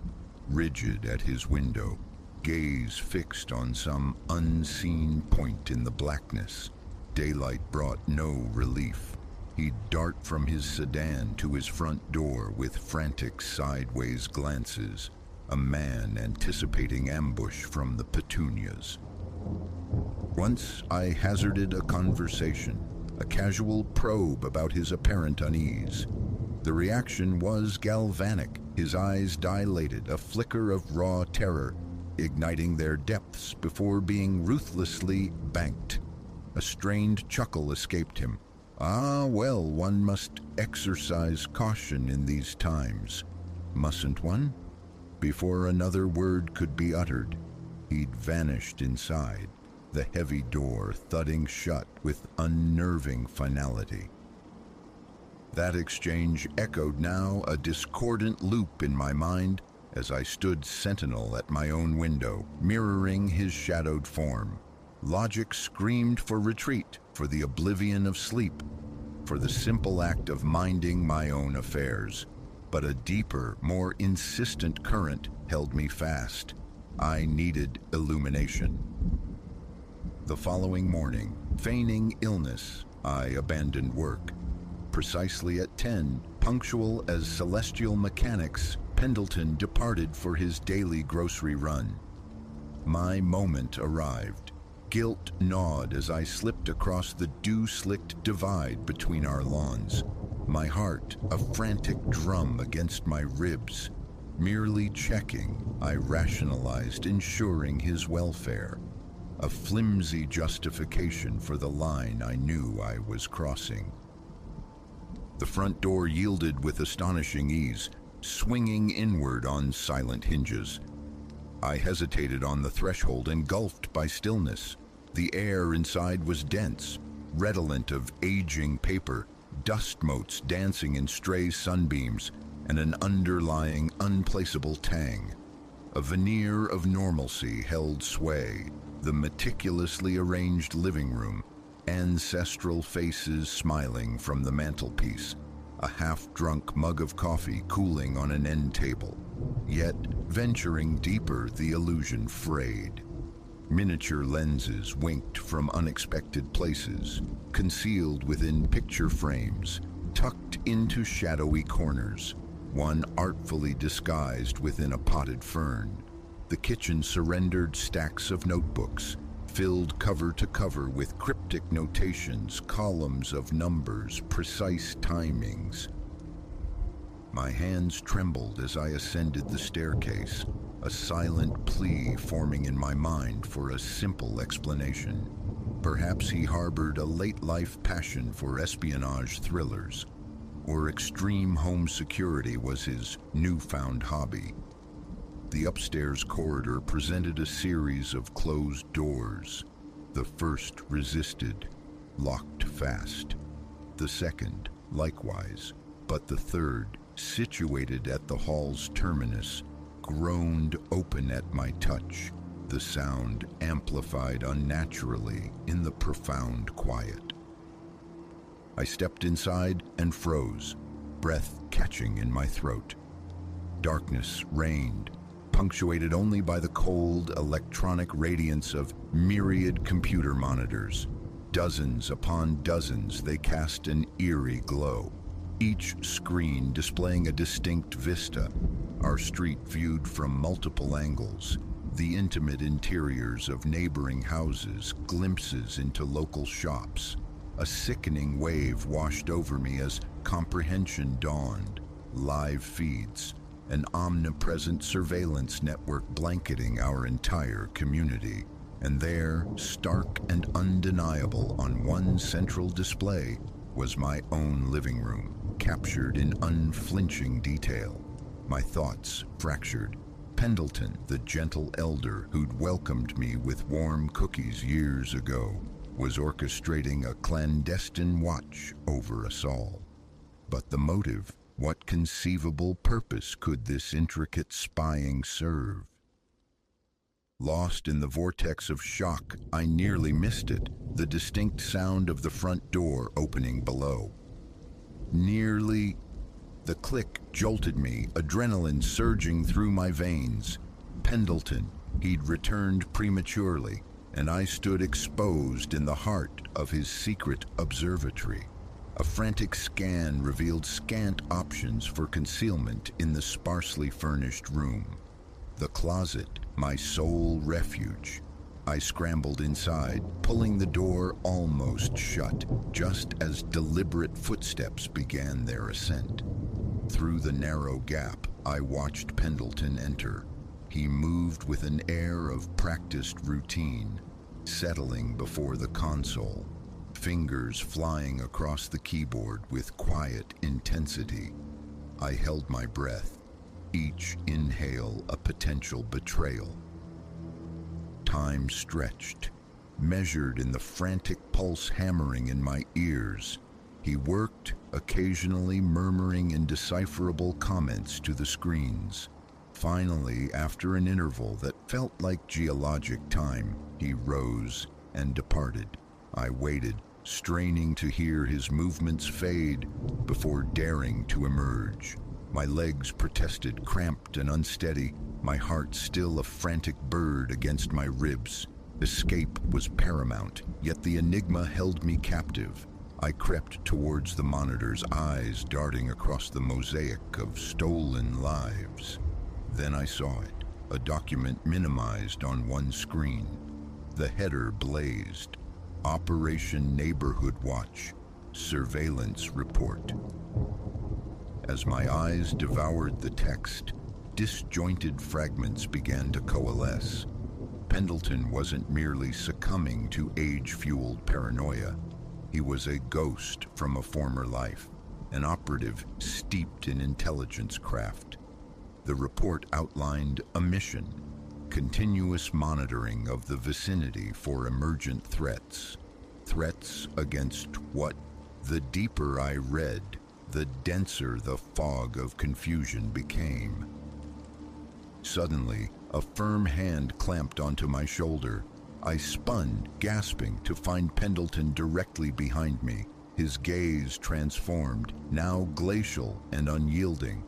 S1: rigid at his window, gaze fixed on some unseen point in the blackness. Daylight brought no relief. He'd dart from his sedan to his front door with frantic sideways glances, a man anticipating ambush from the petunias. Once I hazarded a conversation, a casual probe about his apparent unease. The reaction was galvanic, his eyes dilated, a flicker of raw terror, igniting their depths before being ruthlessly banked. A strained chuckle escaped him. Ah, well, one must exercise caution in these times. Mustn't one? Before another word could be uttered, he'd vanished inside, the heavy door thudding shut with unnerving finality. That exchange echoed now a discordant loop in my mind as I stood sentinel at my own window, mirroring his shadowed form. Logic screamed for retreat, for the oblivion of sleep, for the simple act of minding my own affairs. But a deeper, more insistent current held me fast. I needed illumination. The following morning, feigning illness, I abandoned work. Precisely at 10, punctual as celestial mechanics, Pendleton departed for his daily grocery run. My moment arrived. Guilt gnawed as I slipped across the dew-slicked divide between our lawns. My heart, a frantic drum against my ribs. Merely checking, I rationalized ensuring his welfare. A flimsy justification for the line I knew I was crossing. The front door yielded with astonishing ease, swinging inward on silent hinges. I hesitated on the threshold, engulfed by stillness. The air inside was dense, redolent of aging paper, dust motes dancing in stray sunbeams, and an underlying, unplaceable tang. A veneer of normalcy held sway, the meticulously arranged living room, ancestral faces smiling from the mantelpiece, a half-drunk mug of coffee cooling on an end table. Yet, venturing deeper, the illusion frayed. Miniature lenses winked from unexpected places, concealed within picture frames, tucked into shadowy corners, one artfully disguised within a potted fern. The kitchen surrendered stacks of notebooks, filled cover to cover with cryptic notations, columns of numbers, precise timings. My hands trembled as I ascended the staircase, a silent plea forming in my mind for a simple explanation. Perhaps he harbored a late-life passion for espionage thrillers, or extreme home security was his newfound hobby. The upstairs corridor presented a series of closed doors. The first resisted, locked fast. The second, likewise, but the third, situated at the hall's terminus, groaned open at my touch, the sound amplified unnaturally in the profound quiet. I stepped inside and froze, breath catching in my throat. Darkness reigned, punctuated only by the cold electronic radiance of myriad computer monitors. Dozens upon dozens, they cast an eerie glow, each screen displaying a distinct vista, our street viewed from multiple angles, the intimate interiors of neighboring houses, glimpses into local shops. A sickening wave washed over me as comprehension dawned, live feeds, an omnipresent surveillance network blanketing our entire community. And there, stark and undeniable on one central display, was my own living room, captured in unflinching detail. My thoughts fractured. Pendleton, the gentle elder who'd welcomed me with warm cookies years ago, was orchestrating a clandestine watch over us all. But the motive, what conceivable purpose could this intricate spying serve? Lost in the vortex of shock, I nearly missed it, the distinct sound of the front door opening below. Nearly. The click jolted me, adrenaline surging through my veins. Pendleton, he'd returned prematurely, and I stood exposed in the heart of his secret observatory. A frantic scan revealed scant options for concealment in the sparsely furnished room. The closet, my sole refuge. I scrambled inside, pulling the door almost shut, just as deliberate footsteps began their ascent. Through the narrow gap, I watched Pendleton enter. He moved with an air of practiced routine, settling before the console, fingers flying across the keyboard with quiet intensity. I held my breath, each inhale a potential betrayal. Time stretched, measured in the frantic pulse hammering in my ears. He worked, occasionally murmuring indecipherable comments to the screens. Finally, after an interval that felt like geologic time, he rose and departed. I waited, straining to hear his movements fade before daring to emerge. My legs protested, cramped and unsteady, my heart still a frantic bird against my ribs. Escape was paramount, yet the enigma held me captive. I crept towards the monitors, eyes darting across the mosaic of stolen lives. Then I saw it, a document minimized on one screen. The header blazed: Operation Neighborhood Watch, Surveillance Report. As my eyes devoured the text, disjointed fragments began to coalesce. Pendleton wasn't merely succumbing to age-fueled paranoia. He was a ghost from a former life, an operative steeped in intelligence craft. The report outlined a mission: continuous monitoring of the vicinity for emergent threats. Threats against what? The deeper I read, the denser the fog of confusion became. Suddenly, a firm hand clamped onto my shoulder. I spun, gasping, to find Pendleton directly behind me, his gaze transformed, now glacial and unyielding.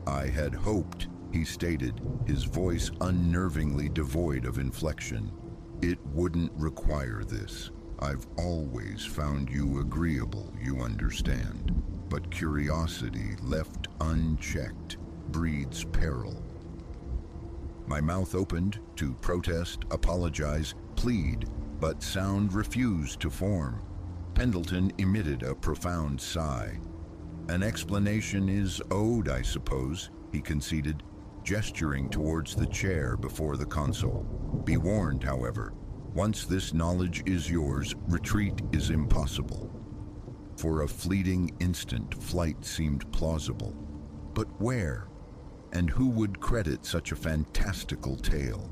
S1: "I had hoped," he stated, his voice unnervingly devoid of inflection. "It wouldn't require this. I've always found you agreeable, you understand. But curiosity left unchecked breeds peril." My mouth opened to protest, apologize, plead, but sound refused to form. Pendleton emitted a profound sigh. "An explanation is owed, I suppose," he conceded, gesturing towards the chair before the console. "Be warned, however, once this knowledge is yours, retreat is impossible." For a fleeting instant, flight seemed plausible. But where? And who would credit such a fantastical tale?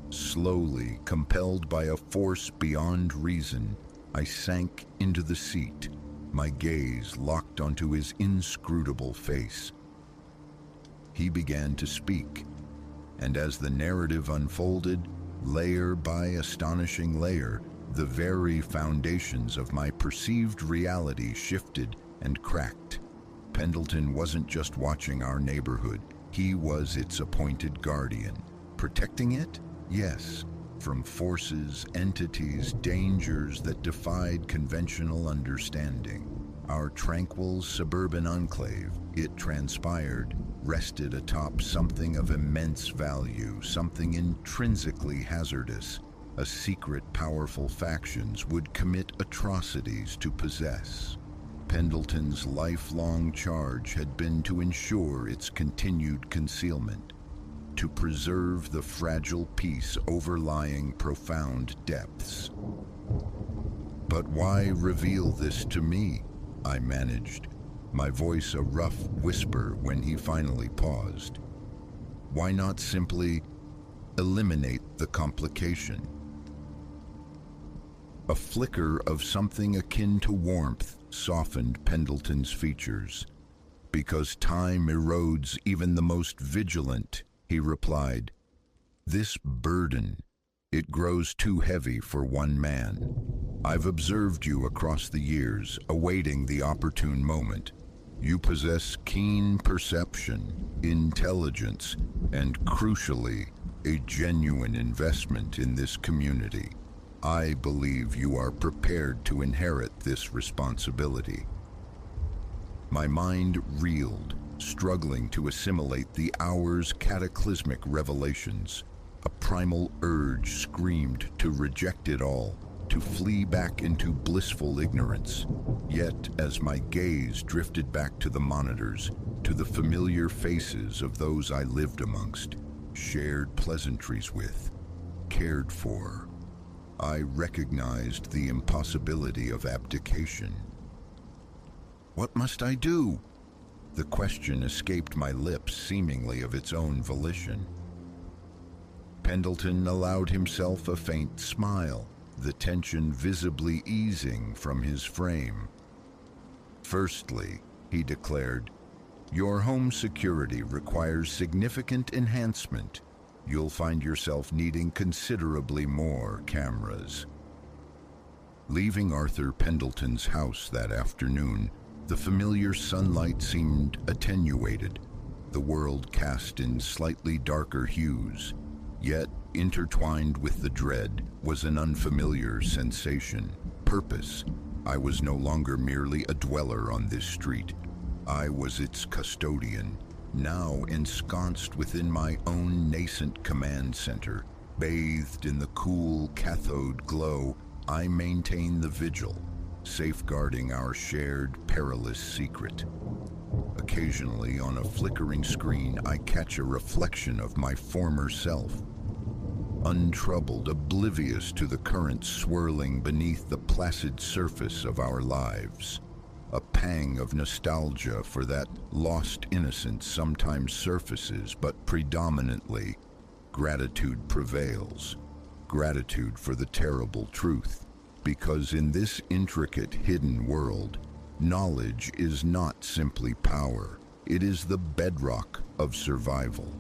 S1: Slowly, compelled by a force beyond reason, I sank into the seat, my gaze locked onto his inscrutable face. He began to speak, and as the narrative unfolded, layer by astonishing layer, the very foundations of my perceived reality shifted and cracked. Pendleton wasn't just watching our neighborhood, he was its appointed guardian. Protecting it? Yes. From forces, entities, dangers that defied conventional understanding. Our tranquil suburban enclave, it transpired, rested atop something of immense value, something intrinsically hazardous. A secret, powerful factions would commit atrocities to possess. Pendleton's lifelong charge had been to ensure its continued concealment, to preserve the fragile peace overlying profound depths. But why reveal this to me? I managed, my voice a rough whisper when he finally paused. Why not simply eliminate the complication? A flicker of something akin to warmth softened Pendleton's features. Because time erodes even the most vigilant, he replied, this burden, it grows too heavy for one man. I've observed you across the years, awaiting the opportune moment. You possess keen perception, intelligence, and crucially, a genuine investment in this community. I believe you are prepared to inherit this responsibility. My mind reeled, struggling to assimilate the hour's cataclysmic revelations. A primal urge screamed to reject it all, to flee back into blissful ignorance. Yet, as my gaze drifted back to the monitors, to the familiar faces of those I lived amongst, shared pleasantries with, cared for, I recognized the impossibility of abdication. What must I do? The question escaped my lips seemingly of its own volition. Pendleton allowed himself a faint smile, the tension visibly easing from his frame. Firstly, he declared, your home security requires significant enhancement. You'll find yourself needing considerably more cameras. Leaving Arthur Pendleton's house that afternoon, the familiar sunlight seemed attenuated, the world cast in slightly darker hues. Yet, intertwined with the dread, was an unfamiliar sensation, purpose. I was no longer merely a dweller on this street. I was its custodian, now ensconced within my own nascent command center. Bathed in the cool cathode glow, I maintain the vigil, safeguarding our shared perilous secret. Occasionally, on a flickering screen, I catch a reflection of my former self. Untroubled, oblivious to the currents swirling beneath the placid surface of our lives. A pang of nostalgia for that lost innocence sometimes surfaces, but predominantly, gratitude prevails. Gratitude for the terrible truth. Because in this intricate, hidden world, knowledge is not simply power. It is the bedrock of survival.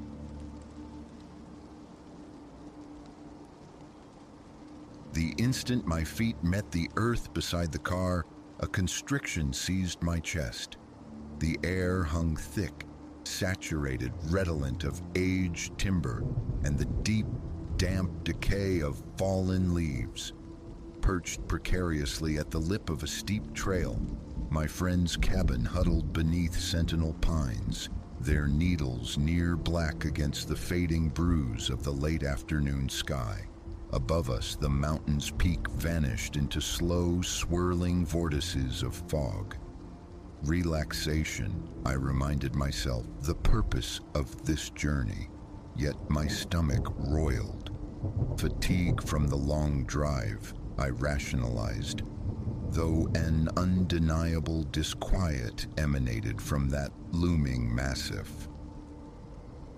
S1: The instant my feet met the earth beside the car, a constriction seized my chest. The air hung thick, saturated, redolent of aged timber and the deep, damp decay of fallen leaves. Perched precariously at the lip of a steep trail, my friend's cabin huddled beneath sentinel pines, their needles near black against the fading bruise of the late afternoon sky. Above us, the mountain's peak vanished into slow, swirling vortices of fog. Relaxation, I reminded myself, the purpose of this journey. Yet my stomach roiled. Fatigue from the long drive, I rationalized, though an undeniable disquiet emanated from that looming massif.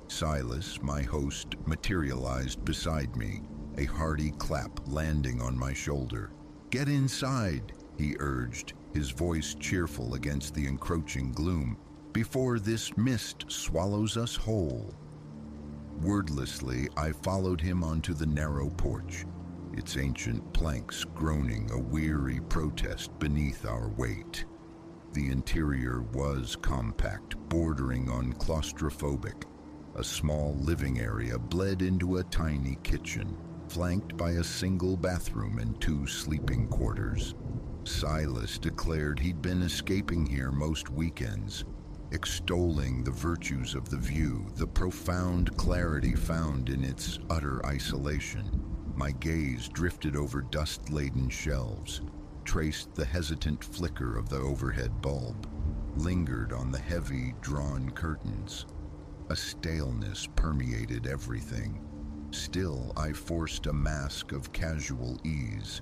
S1: Silas, my host, materialized beside me, a hearty clap landing on my shoulder. "Get inside," he urged, his voice cheerful against the encroaching gloom, "before this mist swallows us whole." Wordlessly, I followed him onto the narrow porch, its ancient planks groaning a weary protest beneath our weight. The interior was compact, bordering on claustrophobic. A small living area bled into a tiny kitchen, flanked by a single bathroom and 2 sleeping quarters. Silas declared he'd been escaping here most weekends, extolling the virtues of the view, the profound clarity found in its utter isolation. My gaze drifted over dust-laden shelves, traced the hesitant flicker of the overhead bulb, lingered on the heavy, drawn curtains. A staleness permeated everything. Still, I forced a mask of casual ease.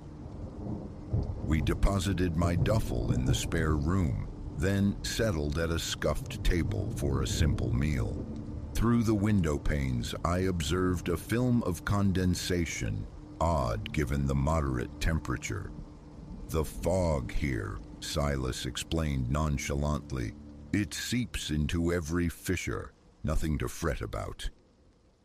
S1: We deposited my duffel in the spare room, then settled at a scuffed table for a simple meal. Through the window panes, I observed a film of condensation, odd given the moderate temperature. "The fog here," Silas explained nonchalantly. "It seeps into every fissure, nothing to fret about."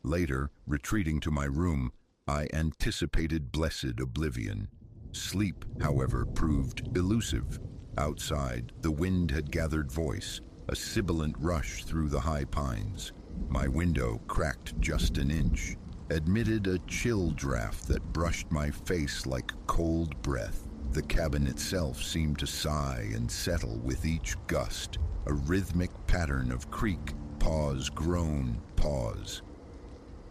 S1: Later, retreating to my room, I anticipated blessed oblivion. Sleep, however, proved elusive. Outside, the wind had gathered voice, a sibilant rush through the high pines. My window, cracked just an inch, admitted a chill draft that brushed my face like cold breath. The cabin itself seemed to sigh and settle with each gust, a rhythmic pattern of creak, pause, groan, pause.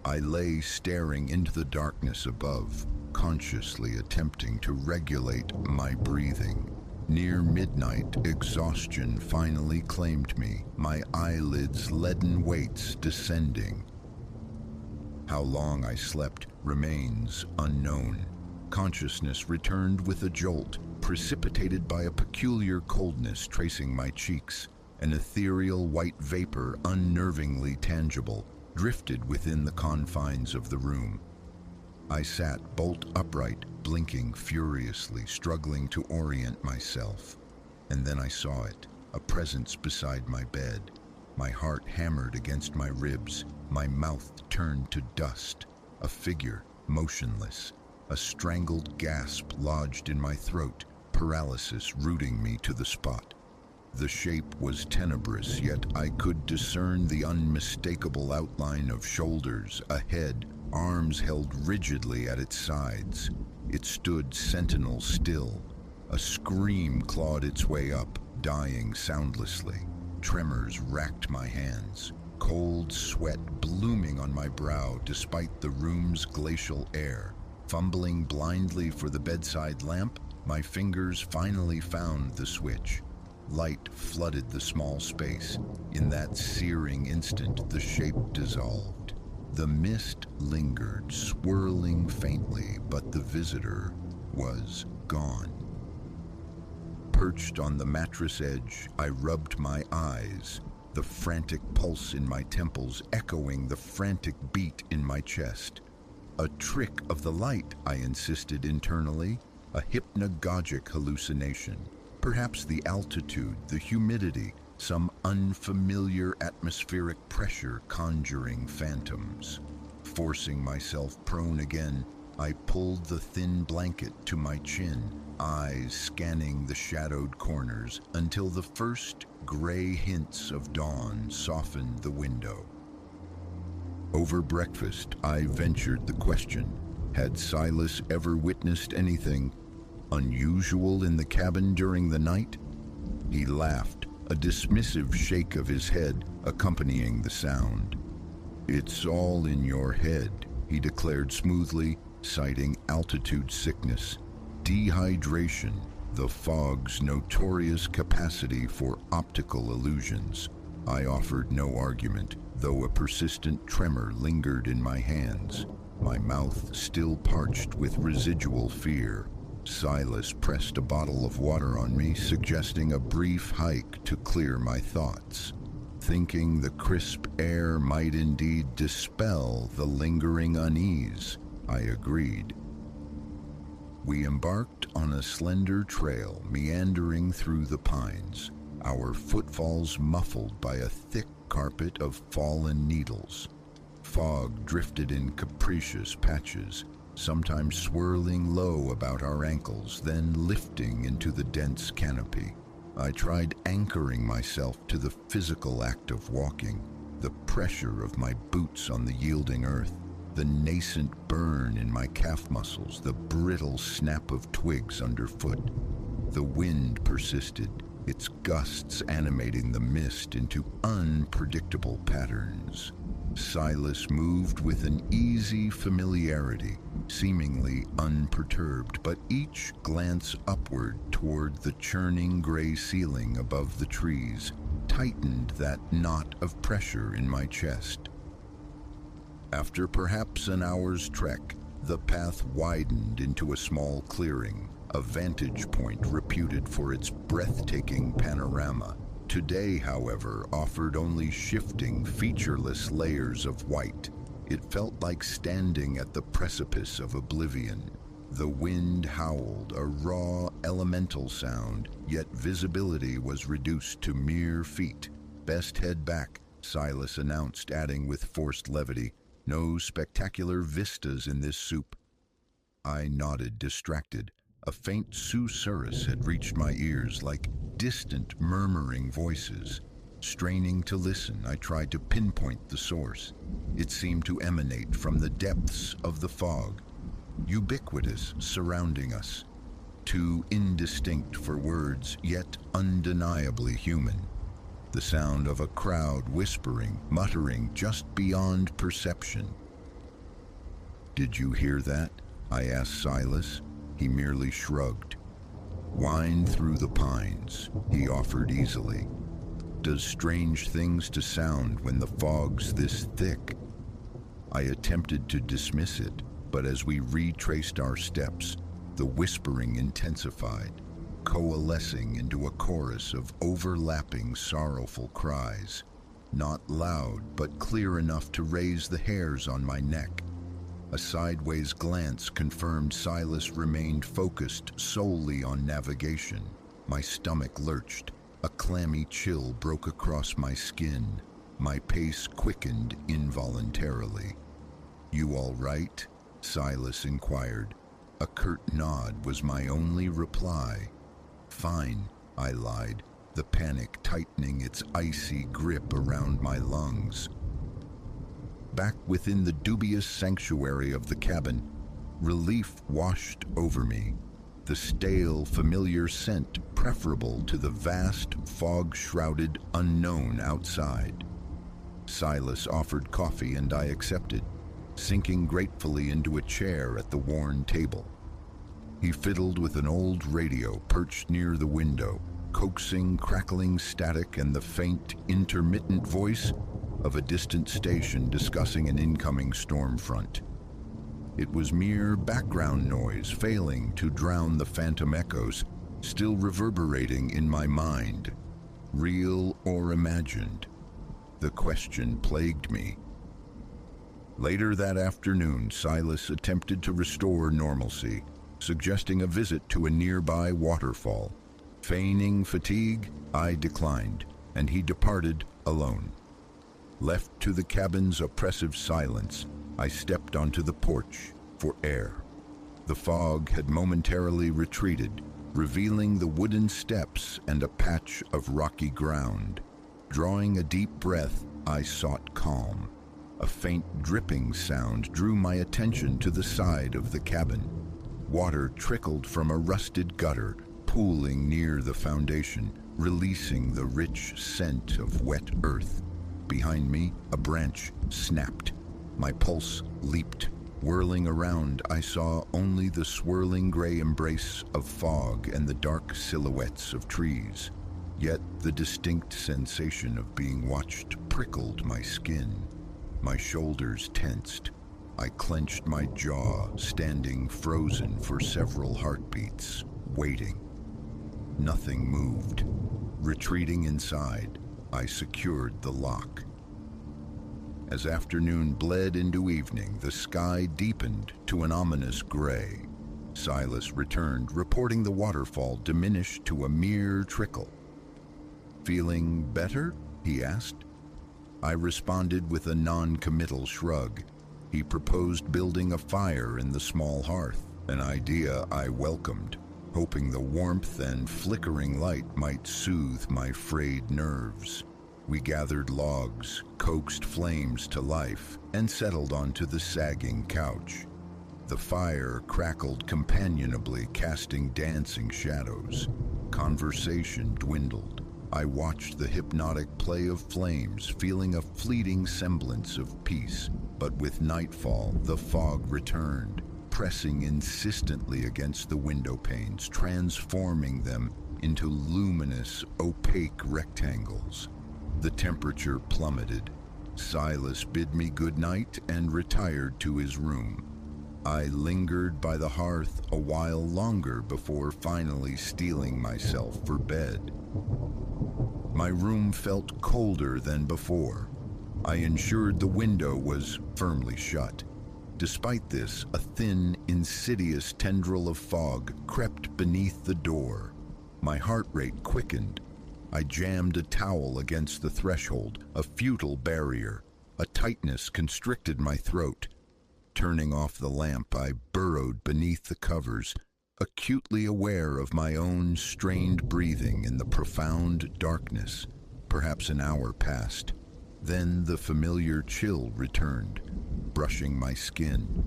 S1: I lay staring into the darkness above, consciously attempting to regulate my breathing. Near midnight, exhaustion finally claimed me, my eyelids' leaden weights descending. How long I slept remains unknown. Consciousness returned with a jolt, precipitated by a peculiar coldness tracing my cheeks. An ethereal white vapor, unnervingly tangible, drifted within the confines of the room. I sat bolt upright, blinking furiously, struggling to orient myself. And then I saw it, a presence beside my bed. My heart hammered against my ribs, my mouth turned to dust. A figure, motionless, a strangled gasp lodged in my throat, paralysis rooting me to the spot. The shape was tenebrous, yet I could discern the unmistakable outline of shoulders, a head, arms held rigidly at its sides. It stood sentinel still. A scream clawed its way up, dying soundlessly. Tremors racked my hands, cold sweat blooming on my brow despite the room's glacial air. Fumbling blindly for the bedside lamp, my fingers finally found the switch. Light flooded the small space. In that searing instant, the shape dissolved. The mist lingered, swirling faintly, but the visitor was gone. Perched on the mattress edge, I rubbed my eyes, the frantic pulse in my temples echoing the frantic beat in my chest. A trick of the light, I insisted internally, a hypnagogic hallucination. Perhaps the altitude, the humidity, some unfamiliar atmospheric pressure conjuring phantoms. Forcing myself prone again, I pulled the thin blanket to my chin, eyes scanning the shadowed corners until the first gray hints of dawn softened the window. Over breakfast, I ventured the question, had Silas ever witnessed anything unusual in the cabin during the night? He laughed, a dismissive shake of his head accompanying the sound. "It's all in your head," he declared smoothly, citing altitude sickness, dehydration, the fog's notorious capacity for optical illusions. I offered no argument, though a persistent tremor lingered in my hands, my mouth still parched with residual fear. Silas pressed a bottle of water on me, suggesting a brief hike to clear my thoughts. Thinking the crisp air might indeed dispel the lingering unease, I agreed. We embarked on a slender trail meandering through the pines, our footfalls muffled by a thick carpet of fallen needles. Fog drifted in capricious patches, sometimes swirling low about our ankles, then lifting into the dense canopy. I tried anchoring myself to the physical act of walking, the pressure of my boots on the yielding earth, the nascent burn in my calf muscles, the brittle snap of twigs underfoot. The wind persisted, its gusts animating the mist into unpredictable patterns. Silas moved with an easy familiarity, seemingly unperturbed, but each glance upward toward the churning gray ceiling above the trees tightened that knot of pressure in my chest. After perhaps an hour's trek, the path widened into a small clearing, a vantage point reputed for its breathtaking panorama. Today, however, offered only shifting, featureless layers of white. It felt like standing at the precipice of oblivion. The wind howled, a raw, elemental sound, yet visibility was reduced to mere feet. "Best head back," Silas announced, adding with forced levity, "No spectacular vistas in this soup." I nodded, distracted. A faint susurrus had reached my ears, like distant, murmuring voices. Straining to listen, I tried to pinpoint the source. It seemed to emanate from the depths of the fog, ubiquitous, surrounding us. Too indistinct for words, yet undeniably human. The sound of a crowd whispering, muttering just beyond perception. "Did you hear that?" I asked Silas. He merely shrugged. "Wind through the pines," he offered easily. "Does strange things to sound when the fog's this thick." I attempted to dismiss it, but as we retraced our steps, the whispering intensified, coalescing into a chorus of overlapping sorrowful cries, not loud but clear enough to raise the hairs on my neck. A sideways glance confirmed Silas remained focused solely on navigation. My stomach lurched. A clammy chill broke across my skin. My pace quickened involuntarily. "You all right?" Silas inquired. A curt nod was my only reply. "Fine," I lied, the panic tightening its icy grip around my lungs. Back within the dubious sanctuary of the cabin, relief washed over me. The stale, familiar scent preferable to the vast, fog-shrouded unknown outside. Silas offered coffee and I accepted, sinking gratefully into a chair at the worn table. He fiddled with an old radio perched near the window, coaxing crackling static and the faint, intermittent voice of a distant station discussing an incoming storm front. It was mere background noise, failing to drown the phantom echoes still reverberating in my mind. Real or imagined? The question plagued me. Later that afternoon, Silas attempted to restore normalcy, suggesting a visit to a nearby waterfall. Feigning fatigue, I declined, and he departed alone. Left to the cabin's oppressive silence, I stepped onto the porch for air. The fog had momentarily retreated, revealing the wooden steps and a patch of rocky ground. Drawing a deep breath, I sought calm. A faint dripping sound drew my attention to the side of the cabin. Water trickled from a rusted gutter, pooling near the foundation, releasing the rich scent of wet earth. Behind me, a branch snapped. My pulse leaped. Whirling around, I saw only the swirling gray embrace of fog and the dark silhouettes of trees. Yet the distinct sensation of being watched prickled my skin. My shoulders tensed. I clenched my jaw, standing frozen for several heartbeats, waiting. Nothing moved. Retreating inside, I secured the lock. As afternoon bled into evening, the sky deepened to an ominous gray. Silas returned, reporting the waterfall diminished to a mere trickle. "Feeling better?" he asked. I responded with a non-committal shrug. He proposed building a fire in the small hearth, an idea I welcomed, hoping the warmth and flickering light might soothe my frayed nerves. We gathered logs, coaxed flames to life, and settled onto the sagging couch. The fire crackled companionably, casting dancing shadows. Conversation dwindled. I watched the hypnotic play of flames, feeling a fleeting semblance of peace. But with nightfall, the fog returned. pressing insistently against the window panes, transforming them into luminous, opaque rectangles. The temperature plummeted. Silas bid me good night and retired to his room. I lingered by the hearth a while longer before finally steeling myself for bed. My room felt colder than before. I ensured the window was firmly shut. Despite this, a thin, insidious tendril of fog crept beneath the door. My heart rate quickened. I jammed a towel against the threshold, a futile barrier. A tightness constricted my throat. Turning off the lamp, I burrowed beneath the covers, acutely aware of my own strained breathing in the profound darkness. Perhaps an hour passed. Then the familiar chill returned, brushing my skin.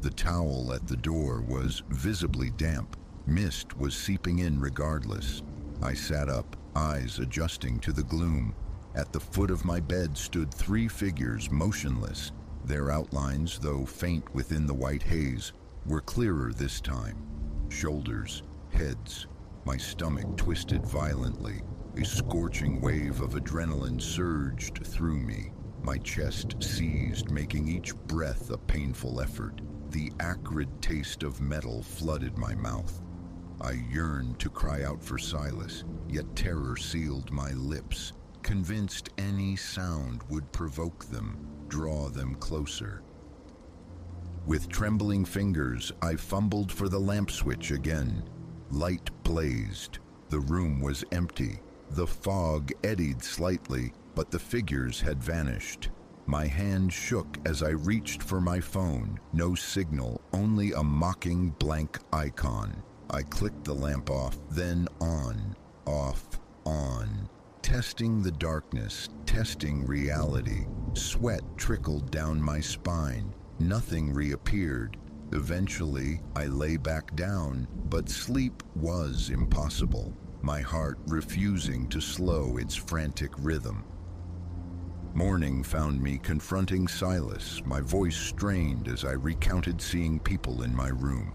S1: The towel at the door was visibly damp. Mist was seeping in regardless. I sat up, eyes adjusting to the gloom. At the foot of my bed stood 3 figures, motionless. Their outlines, though faint within the white haze, were clearer this time. Shoulders, heads. My stomach twisted violently. A scorching wave of adrenaline surged through me. My chest seized, making each breath a painful effort. The acrid taste of metal flooded my mouth. I yearned to cry out for Silas, yet terror sealed my lips, convinced any sound would provoke them, draw them closer. With trembling fingers, I fumbled for the lamp switch again. Light blazed. The room was empty. The fog eddied slightly, but the figures had vanished. My hand shook as I reached for my phone. No signal, only a mocking blank icon. I clicked the lamp off, then on, off, on. Testing the darkness, testing reality. Sweat trickled down my spine. Nothing reappeared. Eventually, I lay back down, but sleep was impossible, my heart refusing to slow its frantic rhythm. Morning found me confronting Silas, my voice strained as I recounted seeing people in my room.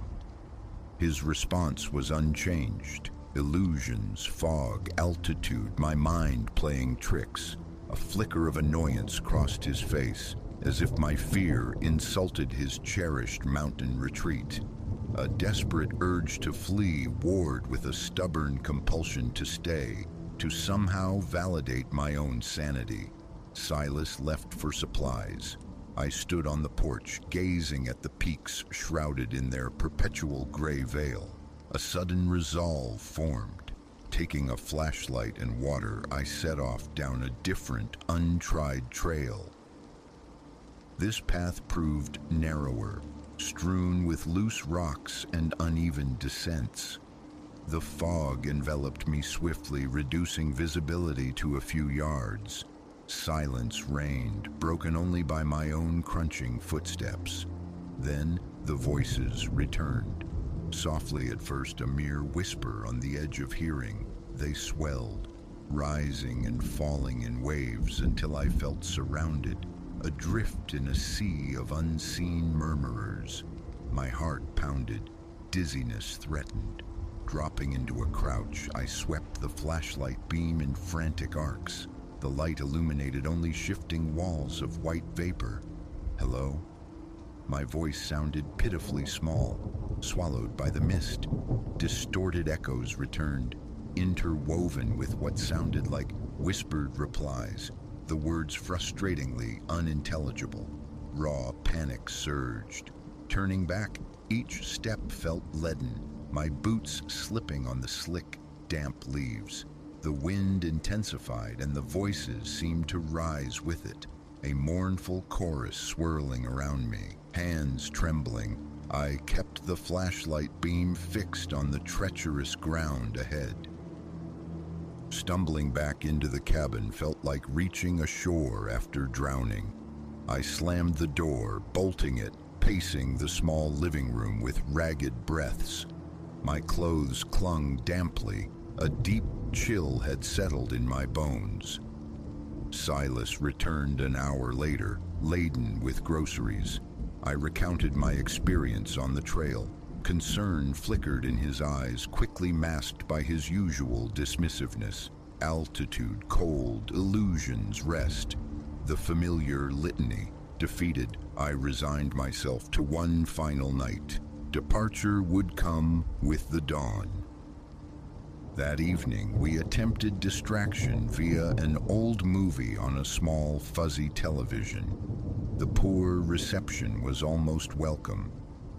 S1: His response was unchanged. Illusions, fog, altitude, my mind playing tricks. A flicker of annoyance crossed his face, as if my fear insulted his cherished mountain retreat. A desperate urge to flee warred with a stubborn compulsion to stay, to somehow validate my own sanity. Silas left for supplies. I stood on the porch, gazing at the peaks shrouded in their perpetual gray veil. A sudden resolve formed. Taking a flashlight and water, I set off down a different, untried trail. This path proved narrower, strewn with loose rocks and uneven descents. The fog enveloped me swiftly, reducing visibility to a few yards. Silence reigned, broken only by my own crunching footsteps. Then the voices returned. Softly at first, a mere whisper on the edge of hearing. They swelled, rising and falling in waves until I felt surrounded, adrift in a sea of unseen murmurers. My heart pounded, dizziness threatened. Dropping into a crouch, I swept the flashlight beam in frantic arcs. The light illuminated only shifting walls of white vapor. Hello? My voice sounded pitifully small, swallowed by the mist. Distorted echoes returned, interwoven with what sounded like whispered replies, the words frustratingly unintelligible. Raw panic surged. Turning back, each step felt leaden, my boots slipping on the slick, damp leaves. The wind intensified and the voices seemed to rise with it, a mournful chorus swirling around me. Hands trembling, I kept the flashlight beam fixed on the treacherous ground ahead. Stumbling back into the cabin felt like reaching ashore after drowning. I slammed the door, bolting it, pacing the small living room with ragged breaths. My clothes clung damply. A deep chill had settled in my bones. Silas returned an hour later, laden with groceries. I recounted my experience on the trail. Concern flickered in his eyes, quickly masked by his usual dismissiveness. Altitude, cold, illusions, rest. The familiar litany. Defeated, I resigned myself to one final night. Departure would come with the dawn. That evening, we attempted distraction via an old movie on a small, fuzzy television. The poor reception was almost welcome,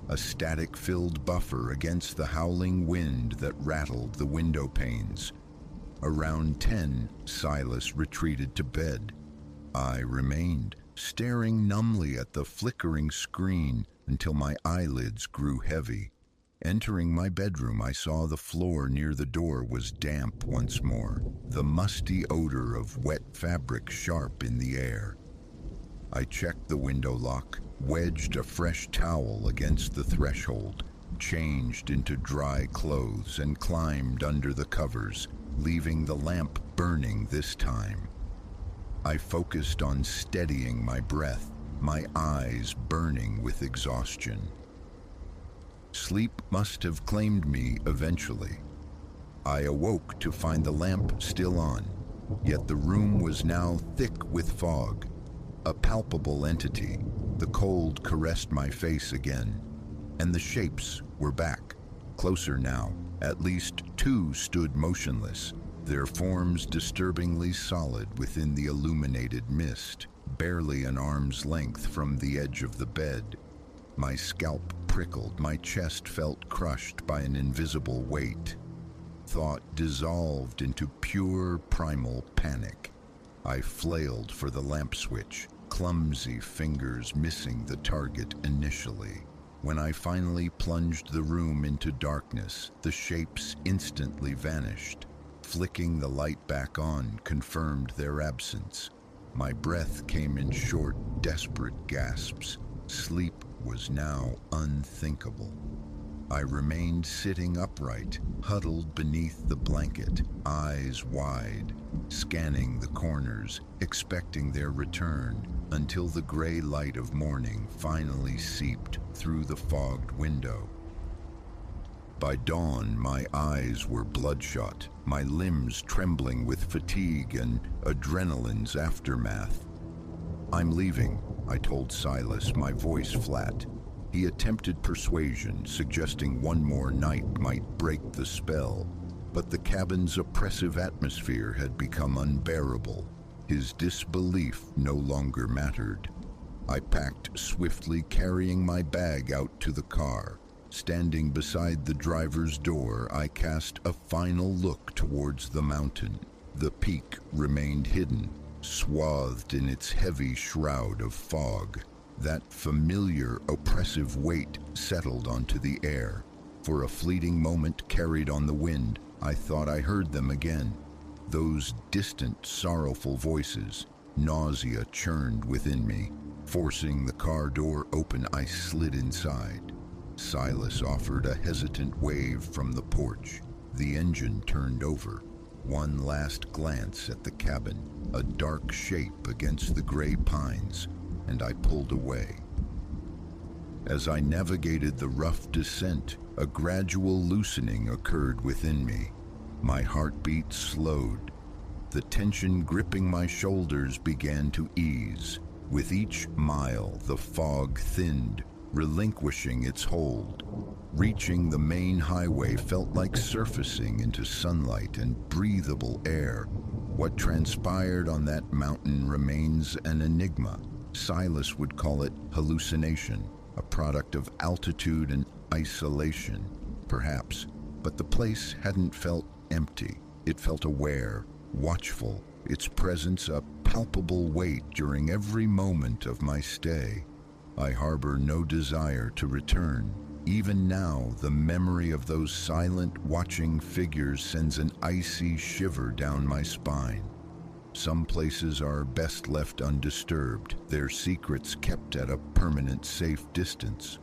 S1: a static-filled buffer against the howling wind that rattled the window panes. Around 10, Silas retreated to bed. I remained, staring numbly at the flickering screen until my eyelids grew heavy. Entering my bedroom, I saw the floor near the door was damp once more, the musty odor of wet fabric sharp in the air. I checked the window lock, wedged a fresh towel against the threshold, changed into dry clothes, and climbed under the covers, leaving the lamp burning this time. I focused on steadying my breath, my eyes burning with exhaustion. Sleep must have claimed me eventually. I awoke to find the lamp still on, yet the room was now thick with fog, a palpable entity. The cold caressed my face again, and the shapes were back, closer now. At least two stood motionless, their forms disturbingly solid within the illuminated mist, barely an arm's length from the edge of the bed. My scalp prickled, my chest felt crushed by an invisible weight. Thought dissolved into pure primal panic. I flailed for the lamp switch, clumsy fingers missing the target initially. When I finally plunged the room into darkness, the shapes instantly vanished. Flicking the light back on confirmed their absence. My breath came in short, desperate gasps. Sleep was now unthinkable. I remained sitting upright, huddled beneath the blanket, eyes wide, scanning the corners, expecting their return, until the gray light of morning finally seeped through the fogged window. By dawn, my eyes were bloodshot, my limbs trembling with fatigue and adrenaline's aftermath. "I'm leaving," I told Silas, my voice flat. He attempted persuasion, suggesting one more night might break the spell, but the cabin's oppressive atmosphere had become unbearable. His disbelief no longer mattered. I packed swiftly, carrying my bag out to the car. Standing beside the driver's door, I cast a final look towards the mountain. The peak remained hidden, swathed in its heavy shroud of fog. That familiar, oppressive weight settled onto the air. For a fleeting moment, carried on the wind, I thought I heard them again. Those distant, sorrowful voices. Nausea churned within me. Forcing the car door open, I slid inside. Silas offered a hesitant wave from the porch. The engine turned over. One last glance at the cabin, a dark shape against the gray pines, and I pulled away. As I navigated the rough descent, a gradual loosening occurred within me. My heartbeat slowed. The tension gripping my shoulders began to ease. With each mile, the fog thinned, relinquishing its hold. Reaching the main highway felt like surfacing into sunlight and breathable air. What transpired on that mountain remains an enigma. Silas would call it hallucination, a product of altitude and isolation, perhaps. But the place hadn't felt empty. It felt aware, watchful, its presence a palpable weight during every moment of my stay. I harbor no desire to return. Even now, the memory of those silent, watching figures sends an icy shiver down my spine. Some places are best left undisturbed, their secrets kept at a permanent safe distance.